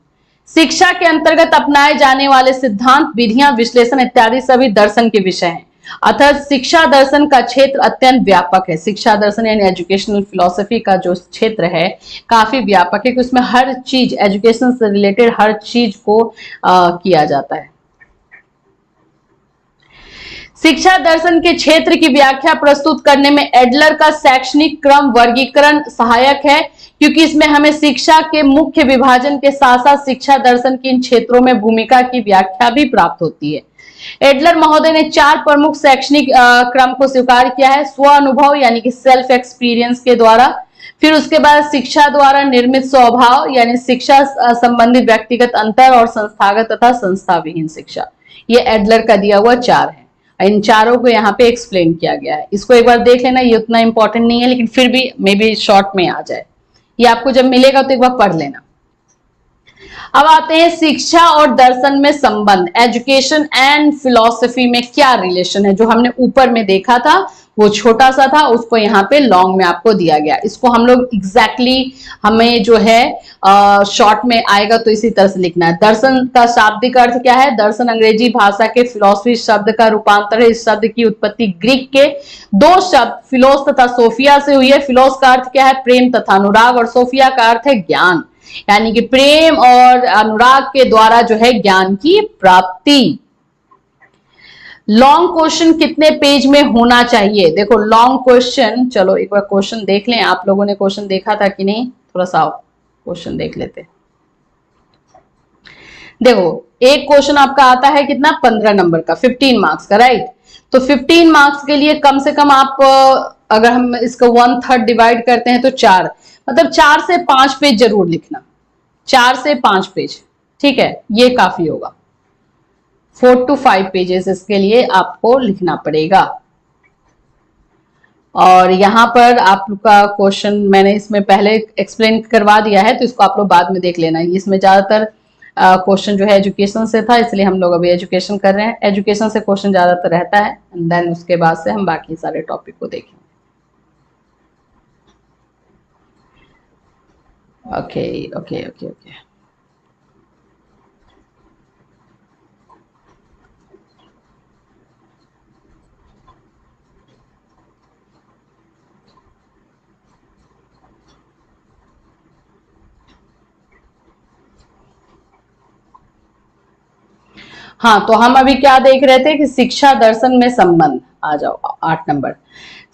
शिक्षा के अंतर्गत अपनाए जाने वाले सिद्धांत, विधियां, विश्लेषण इत्यादि सभी दर्शन के विषय हैं। अतः शिक्षा दर्शन का क्षेत्र अत्यंत व्यापक है। शिक्षा दर्शन यानी एजुकेशनल फिलॉसफी का जो क्षेत्र है काफी व्यापक है कि उसमें हर चीज, एजुकेशन से रिलेटेड हर चीज को किया जाता है। शिक्षा दर्शन के क्षेत्र की व्याख्या प्रस्तुत करने में एडलर का शैक्षणिक क्रम वर्गीकरण सहायक है, क्योंकि इसमें हमें शिक्षा के मुख्य विभाजन के साथ साथ शिक्षा दर्शन की इन क्षेत्रों में भूमिका की व्याख्या भी प्राप्त होती है। एडलर महोदय ने 4 प्रमुख शैक्षणिक क्रम को स्वीकार किया है। स्व अनुभव यानी कि सेल्फ एक्सपीरियंस के द्वारा, फिर उसके बाद शिक्षा द्वारा निर्मित स्वभाव यानी शिक्षा संबंधित व्यक्तिगत अंतर, और संस्थागत तथा संस्था विहीन शिक्षा। ये एडलर का दिया हुआ 4 है। इन चारों को यहाँ पे एक्सप्लेन किया गया है। इसको एक बार देख लेना, ये उतना इंपॉर्टेंट नहीं है लेकिन फिर भी मे बी शॉर्ट में आ जाए। ये आपको जब मिलेगा तो एक बार पढ़ लेना। अब आते हैं शिक्षा और दर्शन में संबंध, एजुकेशन एंड फिलॉसफी में क्या रिलेशन है। जो हमने ऊपर में देखा था वो छोटा सा था, उसको यहाँ पे लॉन्ग में आपको दिया गया। इसको हम लोग एग्जैक्टली हमें जो है शॉर्ट में आएगा तो इसी तरह से लिखना है। दर्शन का शाब्दिक अर्थ क्या है? दर्शन अंग्रेजी भाषा के फिलॉसफी शब्द का रूपांतर है। इस शब्द की उत्पत्ति ग्रीक के 2 शब्द फिलोस तथा सोफिया से हुई है। फिलोस का अर्थ क्या है? प्रेम तथा अनुराग, और सोफिया का अर्थ है ज्ञान, यानी कि प्रेम और अनुराग के द्वारा जो है ज्ञान की प्राप्ति। लॉन्ग क्वेश्चन कितने पेज में होना चाहिए? देखो लॉन्ग क्वेश्चन, चलो एक बार क्वेश्चन देख लें। आप लोगों ने क्वेश्चन देखा था कि नहीं? थोड़ा सा क्वेश्चन देख लेते। देखो एक क्वेश्चन आपका आता है कितना? 15 नंबर का, 15 मार्क्स का, राइट। तो 15 मार्क्स के लिए कम से कम आप अगर हम इसको 1/3 डिवाइड करते हैं तो 4, मतलब 4 से 5 पेज जरूर लिखना। 4 से 5 पेज, ठीक है, ये काफी होगा। 4 to 5 पेजेस इसके लिए आपको लिखना पड़ेगा। और यहाँ पर आप लोग का क्वेश्चन मैंने इसमें पहले एक्सप्लेन करवा दिया है, तो इसको आप लोग बाद में देख लेना। इसमें ज्यादातर क्वेश्चन जो है एजुकेशन से था, इसलिए हम लोग अभी एजुकेशन कर रहे हैं। एजुकेशन से क्वेश्चन ज्यादातर रहता है, एंड देन उसके बाद से हम बाकी सारे टॉपिक को देखेंगे। Okay okay okay okay. हाँ, तो हम अभी क्या देख रहे थे कि शिक्षा दर्शन में संबंध। आ जाओ 8 नंबर,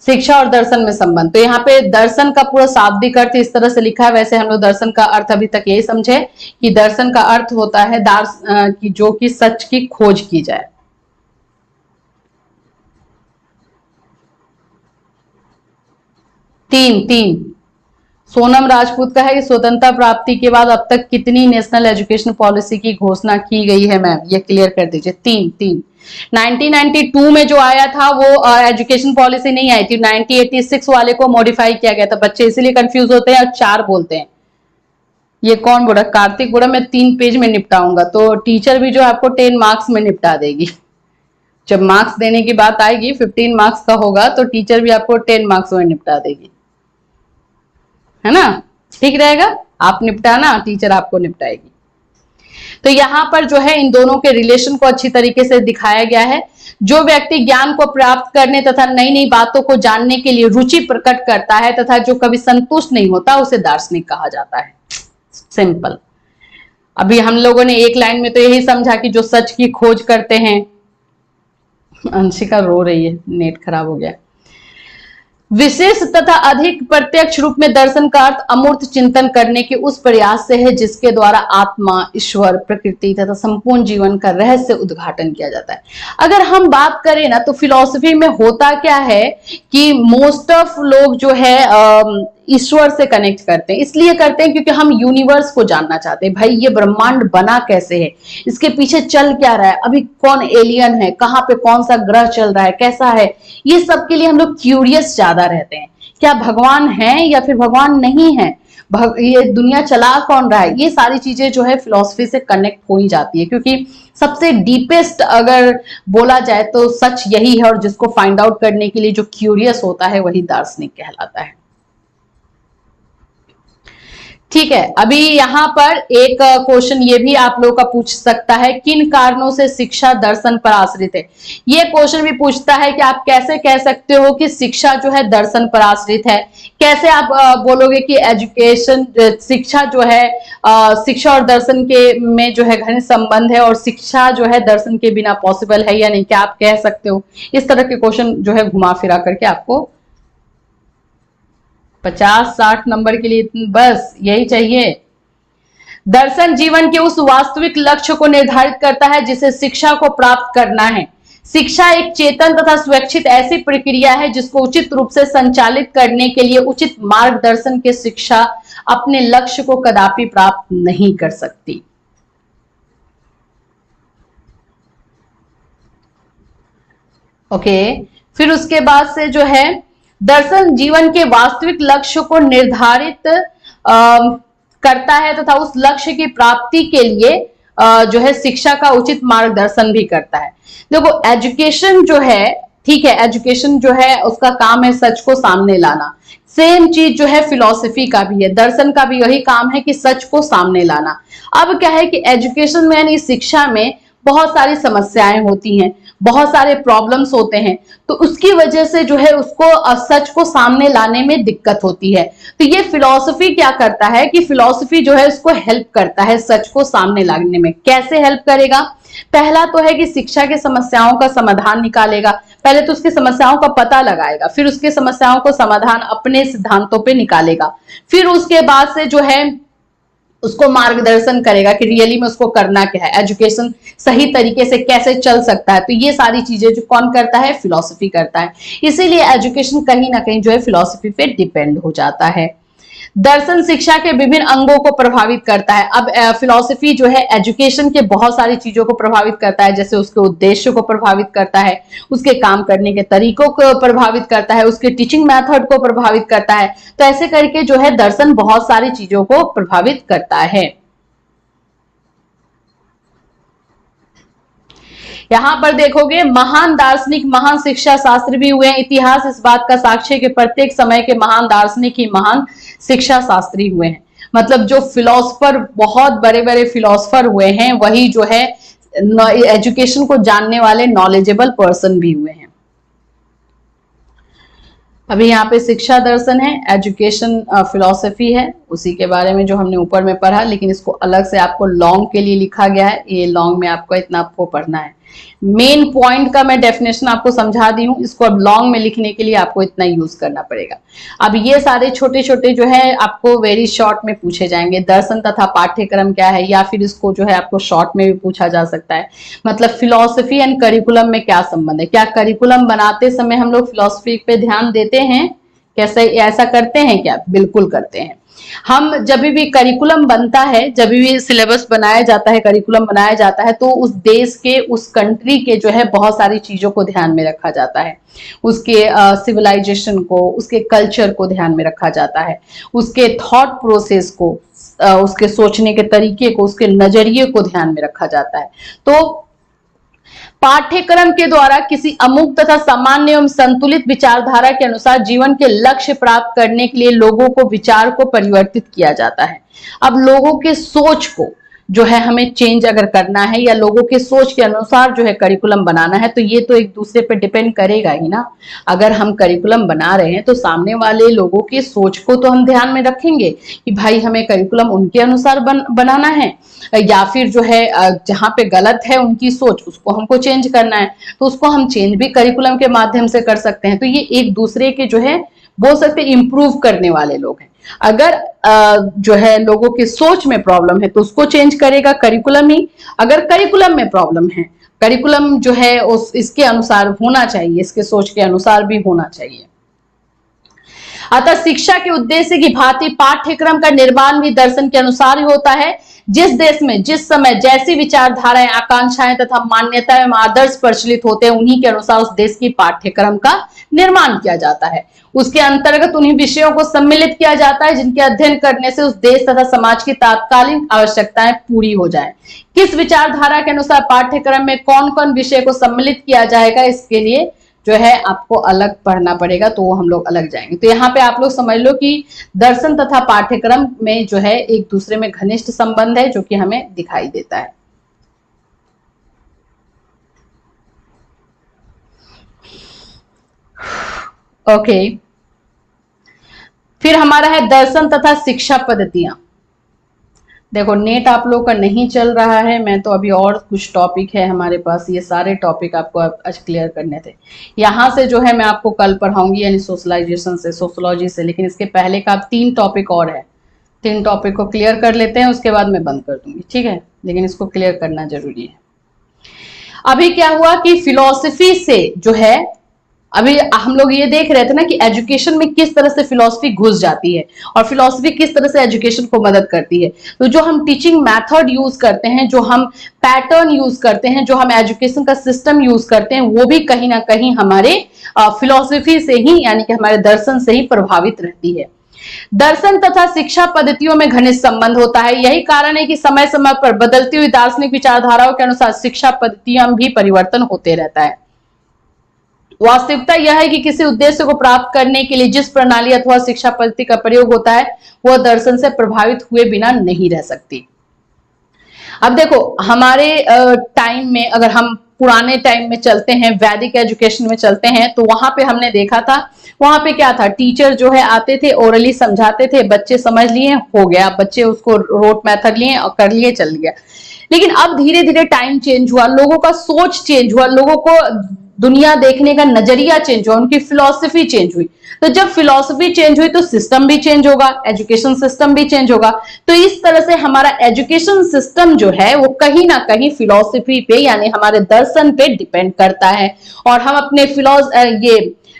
शिक्षा और दर्शन में संबंध। तो यहाँ पे दर्शन का पूरा शाब्दिक अर्थ इस तरह से लिखा है। वैसे हम लोग दर्शन का अर्थ अभी तक यही समझे कि दर्शन का अर्थ होता है की जो कि सच की खोज की जाए। तीन सोनम राजपूत का है कि स्वतंत्रता प्राप्ति के बाद अब तक कितनी नेशनल एजुकेशन पॉलिसी की घोषणा की गई है मैम? ये क्लियर कर दीजिए। 3 1992 में जो आया था वो एजुकेशन पॉलिसी नहीं आई थी। 1986 वाले को मॉडिफाई किया गया था। बच्चे इसीलिए कंफ्यूज होते हैं और 4 बोलते हैं। ये कौन बोला? कार्तिक बोला मैं 3 पेज में निपटाऊंगा, तो टीचर भी जो आपको 10 मार्क्स में निपटा देगी। जब मार्क्स देने की बात आएगी 15 मार्क्स का होगा तो टीचर भी आपको 10 मार्क्स में निपटा देगी, है ना। ठीक रहेगा, आप निपटाना, टीचर आपको निपटाएगी। तो यहाँ पर जो है इन दोनों के रिलेशन को अच्छी तरीके से दिखाया गया है। जो व्यक्ति ज्ञान को प्राप्त करने तथा नई नई बातों को जानने के लिए रुचि प्रकट करता है तथा जो कभी संतुष्ट नहीं होता उसे दार्शनिक कहा जाता है। सिंपल। अभी हम लोगों ने एक लाइन में तो यही समझा कि जो सच की खोज करते हैं। अंशिका रो रही है, नेट खराब हो गया। विशेष तथा अधिक प्रत्यक्ष रूप में दर्शन का अर्थ अमूर्त चिंतन करने के उस प्रयास से है जिसके द्वारा आत्मा, ईश्वर, प्रकृति तथा संपूर्ण जीवन का रहस्य उद्घाटन किया जाता है। अगर हम बात करें ना तो फिलॉसफी में होता क्या है कि मोस्ट ऑफ लोग जो है ईश्वर से कनेक्ट करते हैं। इसलिए करते हैं क्योंकि हम यूनिवर्स को जानना चाहते हैं। भाई ये ब्रह्मांड बना कैसे है, इसके पीछे चल क्या रहा है, अभी कौन एलियन है, कहाँ पे कौन सा ग्रह चल रहा है, कैसा है, ये सब के लिए हम लोग क्यूरियस ज्यादा रहते हैं। क्या भगवान है या फिर भगवान नहीं है, ये दुनिया चला कौन रहा है, ये सारी चीजें जो है फिलॉसफी से कनेक्ट हो ही जाती है। क्योंकि सबसे डीपेस्ट अगर बोला जाए तो सच यही है, और जिसको फाइंड आउट करने के लिए जो क्यूरियस होता है वही दार्शनिक कहलाता है। ठीक है, अभी यहाँ पर एक क्वेश्चन ये भी आप लोग का पूछ सकता है, किन कारणों से शिक्षा दर्शन पर आश्रित है। ये क्वेश्चन भी पूछता है कि आप कैसे कह सकते हो कि शिक्षा जो है दर्शन पर आश्रित है। कैसे आप बोलोगे कि एजुकेशन, शिक्षा जो है शिक्षा और दर्शन के में जो है घनिष्ठ संबंध है और शिक्षा जो है दर्शन के बिना पॉसिबल है या नहीं, क्या आप कह सकते हो। इस तरह के क्वेश्चन जो है घुमा फिरा करके आपको 50-60 नंबर के लिए बस यही चाहिए। दर्शन जीवन के उस वास्तविक लक्ष्य को निर्धारित करता है जिसे शिक्षा को प्राप्त करना है। शिक्षा एक चेतन तथा स्वैच्छित ऐसी प्रक्रिया है जिसको उचित रूप से संचालित करने के लिए उचित मार्गदर्शन के शिक्षा अपने लक्ष्य को कदापि प्राप्त नहीं कर सकती। ओके, फिर उसके बाद से जो है दर्शन जीवन के वास्तविक लक्ष्य को निर्धारित करता है तथा उस लक्ष्य की प्राप्ति के लिए जो है शिक्षा का उचित मार्गदर्शन भी करता है। देखो एजुकेशन जो है, ठीक है, एजुकेशन जो है उसका काम है सच को सामने लाना। सेम चीज जो है फिलॉसफी का भी है, दर्शन का भी वही काम है कि सच को सामने लाना। अब क्या है कि एजुकेशन में यानी शिक्षा में बहुत सारी समस्याएं होती हैं, बहुत सारे प्रॉब्लम्स होते हैं, तो उसकी वजह से जो है उसको सच को सामने लाने में दिक्कत होती है। तो ये फिलॉसफी क्या करता है कि फिलॉसफी जो है उसको हेल्प करता है सच को सामने लाने में। कैसे हेल्प करेगा? पहला तो है कि शिक्षा की समस्याओं का समाधान निकालेगा। पहले तो उसकी समस्याओं का पता लगाएगा, फिर उसकी समस्याओं को समाधान अपने सिद्धांतों पे निकालेगा, फिर उसके बाद से जो है उसको मार्गदर्शन करेगा कि रियली में उसको करना क्या है, एजुकेशन सही तरीके से कैसे चल सकता है। तो ये सारी चीजें जो कौन करता है? फिलॉसफी करता है। इसीलिए एजुकेशन कहीं ना कहीं जो है फिलॉसफी पे डिपेंड हो जाता है। दर्शन शिक्षा के विभिन्न अंगों को प्रभावित करता है। अब फिलॉसफी जो है एजुकेशन के बहुत सारी चीजों को प्रभावित करता है, जैसे उसके उद्देश्य को प्रभावित करता है, उसके काम करने के तरीकों को प्रभावित करता है, उसके टीचिंग मेथड को प्रभावित करता है। तो ऐसे करके जो है दर्शन बहुत सारी चीजों को प्रभावित करता है। यहाँ पर देखोगे महान दार्शनिक, महान शिक्षा शास्त्री भी हुए हैं। इतिहास इस बात का साक्ष्य है कि प्रत्येक समय के महान दार्शनिक ही महान शिक्षा शास्त्री हुए हैं। मतलब जो फिलोसफर, बहुत बड़े बड़े फिलोसफर हुए हैं, वही जो है एजुकेशन को जानने वाले नॉलेजेबल पर्सन भी हुए हैं। अभी यहाँ पे शिक्षा दर्शन है, एजुकेशन फिलॉसफी है, उसी के बारे में जो हमने ऊपर में पढ़ा, लेकिन इसको अलग से आपको लॉन्ग के लिए लिखा गया है। ये लॉन्ग में आपको इतना आपको पढ़ना है। मेन पॉइंट का मैं डेफिनेशन आपको समझा दी हूँ, इसको अब लॉन्ग में लिखने के लिए आपको इतना यूज करना पड़ेगा। अब ये सारे छोटे छोटे जो है आपको वेरी शॉर्ट में पूछे जाएंगे। दर्शन तथा पाठ्यक्रम क्या है, या फिर इसको जो है आपको शॉर्ट में भी पूछा जा सकता है। मतलब फिलॉसफी एंड करिकुलम में क्या संबंध है, क्या करिकुलम बनाते समय हम लोग फिलॉसफी पे ध्यान देते हैं? कैसे ऐसा करते हैं क्या? बिल्कुल करते हैं। हम जब भी करिकुलम बनता है, जब भी सिलेबस बनाया जाता है, करिकुलम बनाया जाता है, तो उस देश के, उस कंट्री के जो है बहुत सारी चीजों को ध्यान में रखा जाता है। उसके सिविलाइजेशन को, उसके कल्चर को ध्यान में रखा जाता है, उसके थॉट प्रोसेस को, उसके सोचने के तरीके को, उसके नजरिए को ध्यान में रखा जाता है। तो पाठ्यक्रम के द्वारा किसी अमुक तथा सामान्य एवं संतुलित विचारधारा के अनुसार जीवन के लक्ष्य प्राप्त करने के लिए लोगों को विचार को परिवर्तित किया जाता है। अब लोगों के सोच को जो है हमें चेंज अगर करना है या लोगों के सोच के अनुसार जो है करिकुलम बनाना है, तो ये तो एक दूसरे पे डिपेंड करेगा ही ना। अगर हम करिकुलम बना रहे हैं तो सामने वाले लोगों की सोच को तो हम ध्यान में रखेंगे कि भाई हमें करिकुलम उनके अनुसार बनाना है, या फिर जो है जहां पे गलत है उनकी सोच उसको हमको चेंज करना है, तो उसको हम चेंज भी करिकुलम के माध्यम से कर सकते हैं। तो ये एक दूसरे के जो है बोल सकते इंप्रूव करने वाले लोग हैं। अगर जो है लोगों की सोच में प्रॉब्लम है तो उसको चेंज करेगा करिकुलम ही। अगर करिकुलम में प्रॉब्लम है, करिकुलम जो है उस इसके अनुसार होना चाहिए, इसके सोच के अनुसार भी होना चाहिए। अतः शिक्षा के उद्देश्य की भांति पाठ्यक्रम का निर्माण भी दर्शन के अनुसार ही होता है। जिस देश में जिस समय जैसी विचारधाराएं, आकांक्षाएं तथा मान्यताएं एवं आदर्श प्रचलित होते हैं, उन्हीं के अनुसार उस देश की पाठ्यक्रम का निर्माण किया जाता है। उसके अंतर्गत उन्हीं विषयों को सम्मिलित किया जाता है जिनके अध्ययन करने से उस देश तथा समाज की तात्कालिक आवश्यकताएं पूरी हो जाएं। किस विचारधारा के अनुसार पाठ्यक्रम में कौन कौन विषय को सम्मिलित किया जाएगा, इसके लिए जो है आपको अलग पढ़ना पड़ेगा, तो वो हम लोग अलग जाएंगे। तो यहाँ पे आप लोग समझ लो कि दर्शन तथा पाठ्यक्रम में जो है एक दूसरे में घनिष्ठ संबंध है जो कि हमें दिखाई देता है। ओके, फिर हमारा है दर्शन तथा शिक्षा पद्धतियां। देखो नेट आप लोग का नहीं चल रहा है, मैं तो अभी और कुछ टॉपिक है हमारे पास, ये सारे टॉपिक आपको आज क्लियर करने थे। यहाँ से जो है मैं आपको कल पढ़ाऊंगी, यानी सोशलाइजेशन से, सोशोलॉजी से, लेकिन इसके पहले का 3 टॉपिक और है। 3 टॉपिक को क्लियर कर लेते हैं, उसके बाद मैं बंद कर दूंगी, ठीक है, लेकिन इसको क्लियर करना जरूरी है। अभी क्या हुआ कि फिलॉसफी से जो है, अभी हम लोग ये देख रहे थे ना कि एजुकेशन में किस तरह से फिलॉसफी घुस जाती है और फिलॉसफी किस तरह से एजुकेशन को मदद करती है। तो जो हम टीचिंग मेथड यूज करते हैं, जो हम पैटर्न यूज करते हैं, जो हम एजुकेशन का सिस्टम यूज करते हैं, वो भी कहीं ना कहीं हमारे फिलॉसफी से ही, यानी कि हमारे दर्शन से ही प्रभावित रहती है। दर्शन तथा शिक्षा पद्धतियों में घनिष्ठ संबंध होता है। यही कारण है कि समय समय पर बदलती हुई दार्शनिक विचारधाराओं के अनुसार शिक्षा पद्धतियां भी परिवर्तन होते रहता है। वास्तविकता यह है कि किसी उद्देश्य को प्राप्त करने के लिए जिस प्रणाली अथवा शिक्षा पद्धति का प्रयोग होता है वह दर्शन से प्रभावित हुए बिना नहीं रह सकती। अब देखो हमारे टाइम में, अगर हम पुराने टाइम में चलते हैं, वैदिक एजुकेशन में चलते हैं, तो वहां पे हमने देखा था, वहां पे क्या था, टीचर जो है आते थे, ओरली समझाते थे, बच्चे समझ लिए, हो गया, बच्चे उसको रोट मेथड लिए और कर लिए, चल गया। लेकिन अब धीरे धीरे टाइम चेंज हुआ, लोगों का सोच चेंज हुआ, लोगों को दुनिया देखने का नजरिया चेंज हुआ, उनकी फिलॉसफी चेंज हुई। तो जब फिलॉसफी चेंज हुई तो सिस्टम भी चेंज होगा, एजुकेशन सिस्टम भी चेंज होगा। तो इस तरह से हमारा एजुकेशन सिस्टम जो है वो कहीं ना कहीं फिलॉसफी पे, यानी हमारे दर्शन पे डिपेंड करता है, और हम अपने ये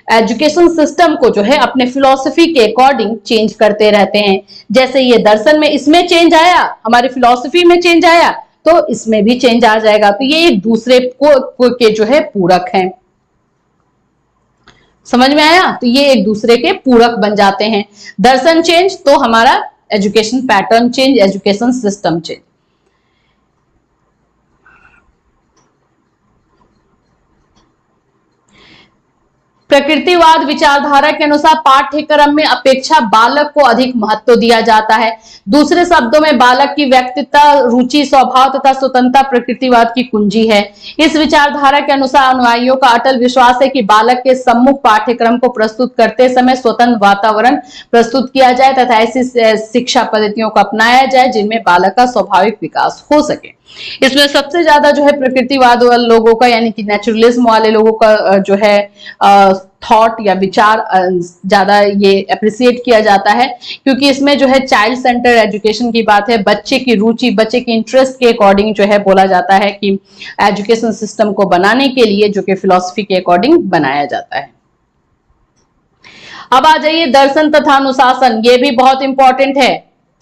एजुकेशन सिस्टम को जो है अपने फिलॉसफी के अकॉर्डिंग चेंज करते रहते हैं। जैसे ये दर्शन में इसमें चेंज आया, हमारी फिलॉसफी में चेंज आया, तो इसमें भी चेंज आ जाएगा। तो ये एक दूसरे को के जो है पूरक हैं। समझ में आया? तो ये एक दूसरे के पूरक बन जाते हैं। दर्शन चेंज तो हमारा education pattern change, education system change. प्रकृतिवाद विचारधारा के अनुसार पाठ्यक्रम में अपेक्षा बालक को अधिक महत्व दिया जाता है। दूसरे शब्दों में बालक की व्यक्तित्व, रुचि, स्वभाव तथा स्वतंत्रता प्रकृतिवाद की कुंजी है। इस विचारधारा के अनुसार अनुयायियों का अटल विश्वास है कि बालक के सम्मुख पाठ्यक्रम को प्रस्तुत करते समय स्वतंत्र वातावरण प्रस्तुत किया जाए तथा ऐसी शिक्षा पद्धतियों को अपनाया जाए जिनमें बालक का स्वाभाविक विकास हो सके। इसमें सबसे ज्यादा जो है प्रकृतिवाद वाले लोगों का, यानी कि नेचुरलिज्म वाले लोगों का जो है थॉट या विचार ज्यादा ये अप्रिशिएट किया जाता है, क्योंकि इसमें जो है चाइल्ड सेंटर एजुकेशन की बात है। बच्चे की रुचि, बच्चे की इंटरेस्ट के अकॉर्डिंग जो है बोला जाता है कि एजुकेशन सिस्टम को बनाने के लिए जो कि फिलॉसफी के अकॉर्डिंग बनाया जाता है। अब आ जाइए दर्शन तथा अनुशासन, ये भी बहुत इंपॉर्टेंट है।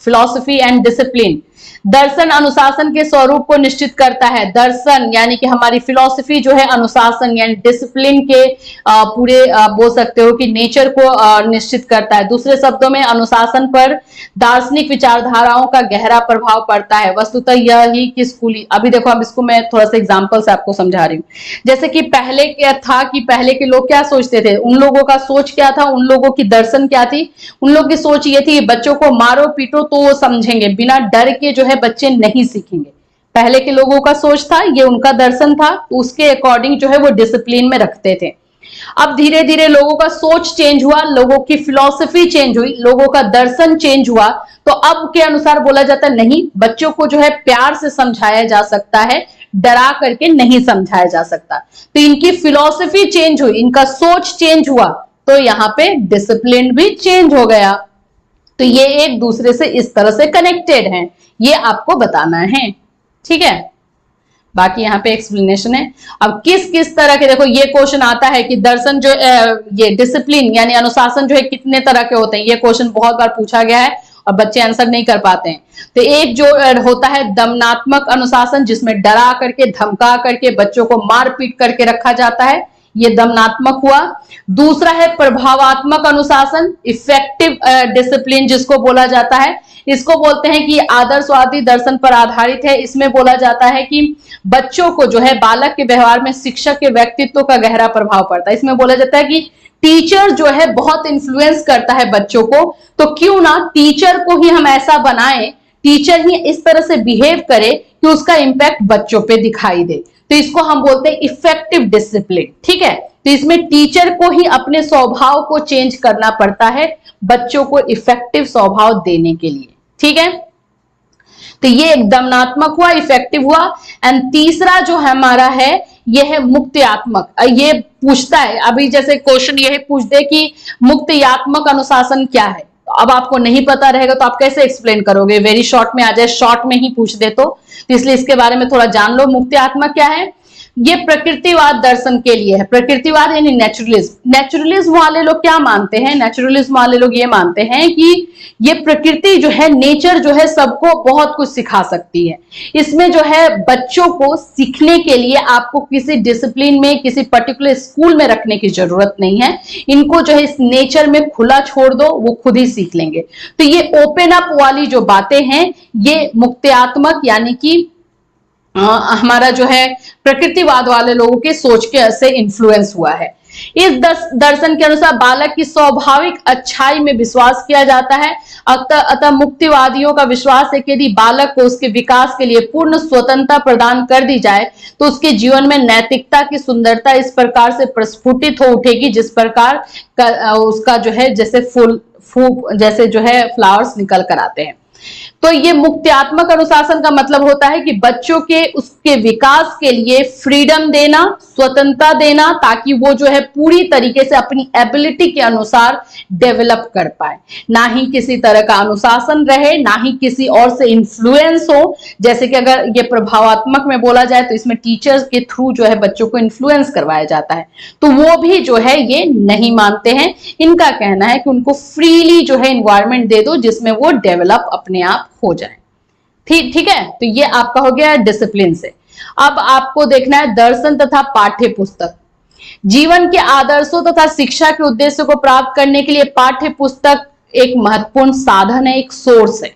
फिलॉसफी एंड डिसिप्लिन, दर्शन अनुशासन के स्वरूप को निश्चित करता है। दर्शन यानी कि हमारी फिलॉसफी जो है अनुशासन यानी डिसिप्लिन के पूरे बोल सकते हो कि नेचर को निश्चित करता है। दूसरे शब्दों में अनुशासन पर दार्शनिक विचारधाराओं का गहरा प्रभाव पड़ता है। वस्तुतः यह ही कि स्कूली, अभी देखो अब इसको मैं थोड़ा सा एग्जांपल से आपको समझा रही हूँ। जैसे कि पहले क्या था कि पहले के लोग क्या सोचते थे, उन लोगों का सोच क्या था, उन लोगों की दर्शन क्या थी, उन लोगों की सोच ये थी बच्चों को मारो पीटो तो वो समझेंगे, बिना डर के जो है बच्चे नहीं सीखेंगे। पहले के लोगों का सोच था, ये उनका दर्शन था, तो उसके अकॉर्डिंग जो है वो डिसिप्लिन में रखते थे। अब धीरे धीरे लोगों का सोच चेंज हुआ, लोगों की फिलॉसफी चेंज हुई, लोगों का दर्शन चेंज हुआ, तो अब के अनुसार बोला जाता है नहीं, बच्चों को जो है प्यार से समझाया जा सकता है, डरा करके नहीं समझाया जा सकता। तो इनकी फिलॉसफी चेंज हुई, इनका सोच चेंज हुआ, तो यहाँ पे डिसिप्लिन भी चेंज हो गया। तो ये एक दूसरे से इस तरह से कनेक्टेड हैं, ये आपको बताना है, ठीक है। बाकी यहाँ पे एक्सप्लेनेशन है। अब किस किस तरह के, देखो ये क्वेश्चन आता है कि दर्शन जो ये डिसिप्लिन यानी अनुशासन जो है कितने तरह के होते हैं, ये क्वेश्चन बहुत बार पूछा गया है और बच्चे आंसर नहीं कर पाते हैं। तो एक जो होता है दमनात्मक अनुशासन, जिसमें डरा करके धमका करके बच्चों को मार पीट करके रखा जाता है, ये दमनात्मक हुआ। दूसरा है प्रभावात्मक अनुशासन, इफेक्टिव डिसिप्लिन जिसको बोला जाता है, इसको बोलते हैं कि आदर्शवादी दर्शन पर आधारित है। इसमें बोला जाता है कि बच्चों को जो है बालक के व्यवहार में शिक्षक के व्यक्तित्व का गहरा प्रभाव पड़ता है। इसमें बोला जाता है कि टीचर जो है बहुत इन्फ्लुएंस करता है बच्चों को, तो क्यों ना टीचर को ही हम ऐसा बनाएं, टीचर ही इस तरह से बिहेव करे कि उसका इंपैक्ट बच्चों पे दिखाई दे। तो इसको हम बोलते हैं इफेक्टिव डिसिप्लिन, ठीक है। तो इसमें टीचर को ही अपने स्वभाव को चेंज करना पड़ता है बच्चों को इफेक्टिव स्वभाव देने के लिए, ठीक है। तो ये एक दमनात्मक हुआ, इफेक्टिव हुआ। एंड तीसरा जो हमारा है ये है मुक्त्यात्मक। ये पूछता है, अभी जैसे क्वेश्चन ये पूछ दे कि मुक्त्यात्मक अनुशासन क्या है, तो अब आपको नहीं पता रहेगा तो आप कैसे एक्सप्लेन करोगे, वेरी शॉर्ट में आ जाए, शॉर्ट में ही पूछ दे तो इसलिए इसके बारे में थोड़ा जान लो। मुक्त्यात्मक क्या है, ये प्रकृतिवाद दर्शन के लिए है। प्रकृतिवाद यानी नेचुरलिज्म। नेचुरलिज्म वाले लोग क्या मानते हैं, नेचुरलिज्म वाले लोग ये मानते हैं कि ये प्रकृति जो है, नेचर जो है सबको बहुत कुछ सिखा सकती है। इसमें जो है बच्चों को सीखने के लिए आपको किसी डिसिप्लिन में, किसी पर्टिकुलर स्कूल में रखने की जरूरत नहीं है। इनको जो है इस नेचर में खुला छोड़ दो, वो खुद ही सीख लेंगे। तो ये ओपन अप वाली जो बातें हैं ये मुक्त्यात्मक यानी कि हमारा जो है प्रकृतिवाद वाले लोगों के सोच के से इन्फ्लुएंस हुआ है। इस दर्शन के अनुसार बालक की स्वाभाविक अच्छाई में विश्वास किया जाता है। अतः मुक्तिवादियों का विश्वास है कि यदि बालक को उसके विकास के लिए पूर्ण स्वतंत्रता प्रदान कर दी जाए तो उसके जीवन में नैतिकता की सुंदरता इस प्रकार से प्रस्फुटित हो उठेगी जिस प्रकार उसका जो है जैसे फूल जैसे जो है फ्लावर्स निकल कर आते हैं। तो ये मुक्त्यात्मक अनुशासन का मतलब होता है कि बच्चों के उसके विकास के लिए फ्रीडम देना, स्वतंत्रता देना, ताकि वो जो है पूरी तरीके से अपनी एबिलिटी के अनुसार डेवलप कर पाए। ना ही किसी तरह का अनुशासन रहे, ना ही किसी और से इन्फ्लुएंस हो। जैसे कि अगर ये प्रभावात्मक में बोला जाए तो इसमें टीचर्स के थ्रू जो है बच्चों को इन्फ्लुएंस करवाया जाता है, तो वो भी जो है ये नहीं मानते हैं। इनका कहना है कि उनको फ्रीली जो है एनवायरनमेंट दे दो जिसमें वो डेवलप अपने आप हो जाए। ठीक है, तो ये आपका हो गया डिसिप्लिन से। अब आपको देखना है दर्शन तथा पाठ्य पुस्तक। जीवन के आदर्शों तथा शिक्षा के उद्देश्य को प्राप्त करने के लिए पाठ्य पुस्तक एक महत्वपूर्ण साधन है, एक सोर्स है,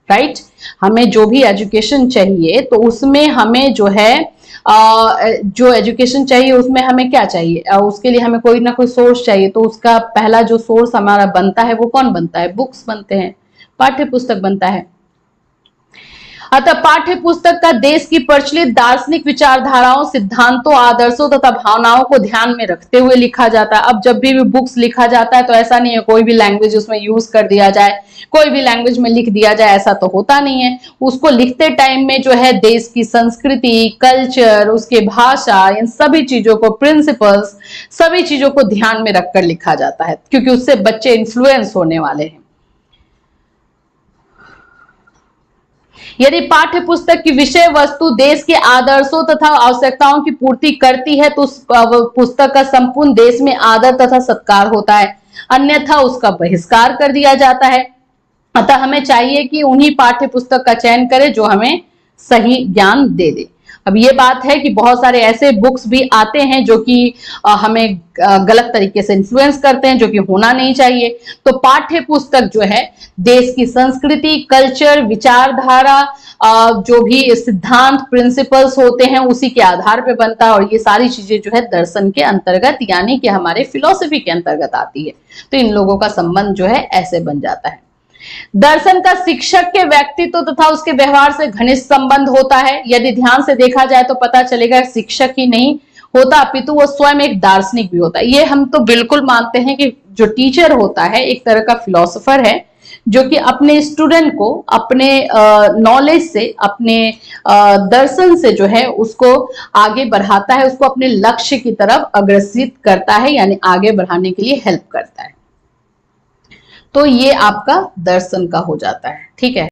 राइट। हमें जो भी एजुकेशन चाहिए तो उसमें हमें जो है जो एजुकेशन चाहिए उसमें हमें क्या चाहिए, उसके लिए हमें कोई ना कोई सोर्स चाहिए। तो उसका पहला जो सोर्स हमारा बनता है वो कौन बनता है, बुक्स बनते हैं, पाठ्य पुस्तक बनता है। अतः पाठ्य पुस्तक का देश की प्रचलित दार्शनिक विचारधाराओं, सिद्धांतों, आदर्शों तथा भावनाओं को ध्यान में रखते हुए लिखा जाता है। अब जब भी बुक्स लिखा जाता है तो ऐसा नहीं है कोई भी लैंग्वेज उसमें यूज कर दिया जाए, कोई भी लैंग्वेज में लिख दिया जाए, ऐसा तो होता नहीं है। उसको लिखते टाइम में जो है देश की संस्कृति, कल्चर, उसके भाषा, इन सभी चीजों को, प्रिंसिपल्स, सभी चीजों को ध्यान में रखकर लिखा जाता है, क्योंकि उससे बच्चे इन्फ्लुएंस होने वाले हैं। यदि पाठ्य पुस्तक की विषय वस्तु देश के आदर्शों तथा आवश्यकताओं की पूर्ति करती है तो उस पुस्तक का संपूर्ण देश में आदर तथा सत्कार होता है, अन्यथा उसका बहिष्कार कर दिया जाता है। अतः हमें चाहिए कि उन्हीं पाठ्य पुस्तक का चयन करें जो हमें सही ज्ञान दे दे। अब ये बात है कि बहुत सारे ऐसे बुक्स भी आते हैं जो कि हमें गलत तरीके से इन्फ्लुएंस करते हैं, जो कि होना नहीं चाहिए। तो पाठ्य पुस्तक जो है देश की संस्कृति, कल्चर, विचारधारा, जो भी सिद्धांत, प्रिंसिपल्स होते हैं उसी के आधार पे बनता है, और ये सारी चीजें जो है दर्शन के अंतर्गत यानी कि हमारे फिलॉसफी के अंतर्गत आती है। तो इन लोगों का संबंध जो है ऐसे बन जाता है। दर्शन का शिक्षक के व्यक्तित्व तथा उसके व्यवहार से घनिष्ठ संबंध होता है। यदि ध्यान से देखा जाए तो पता चलेगा शिक्षक ही नहीं होता अपितु वो स्वयं एक दार्शनिक भी होता है। ये हम तो बिल्कुल मानते हैं कि जो टीचर होता है एक तरह का फिलोसोफर है, जो कि अपने स्टूडेंट को अपने नॉलेज से, अपने दर्शन से जो है उसको आगे बढ़ाता है, उसको अपने लक्ष्य की तरफ अग्रसित करता है, यानी आगे बढ़ाने के लिए हेल्प करता है। तो ये आपका दर्शन का हो जाता है। ठीक है।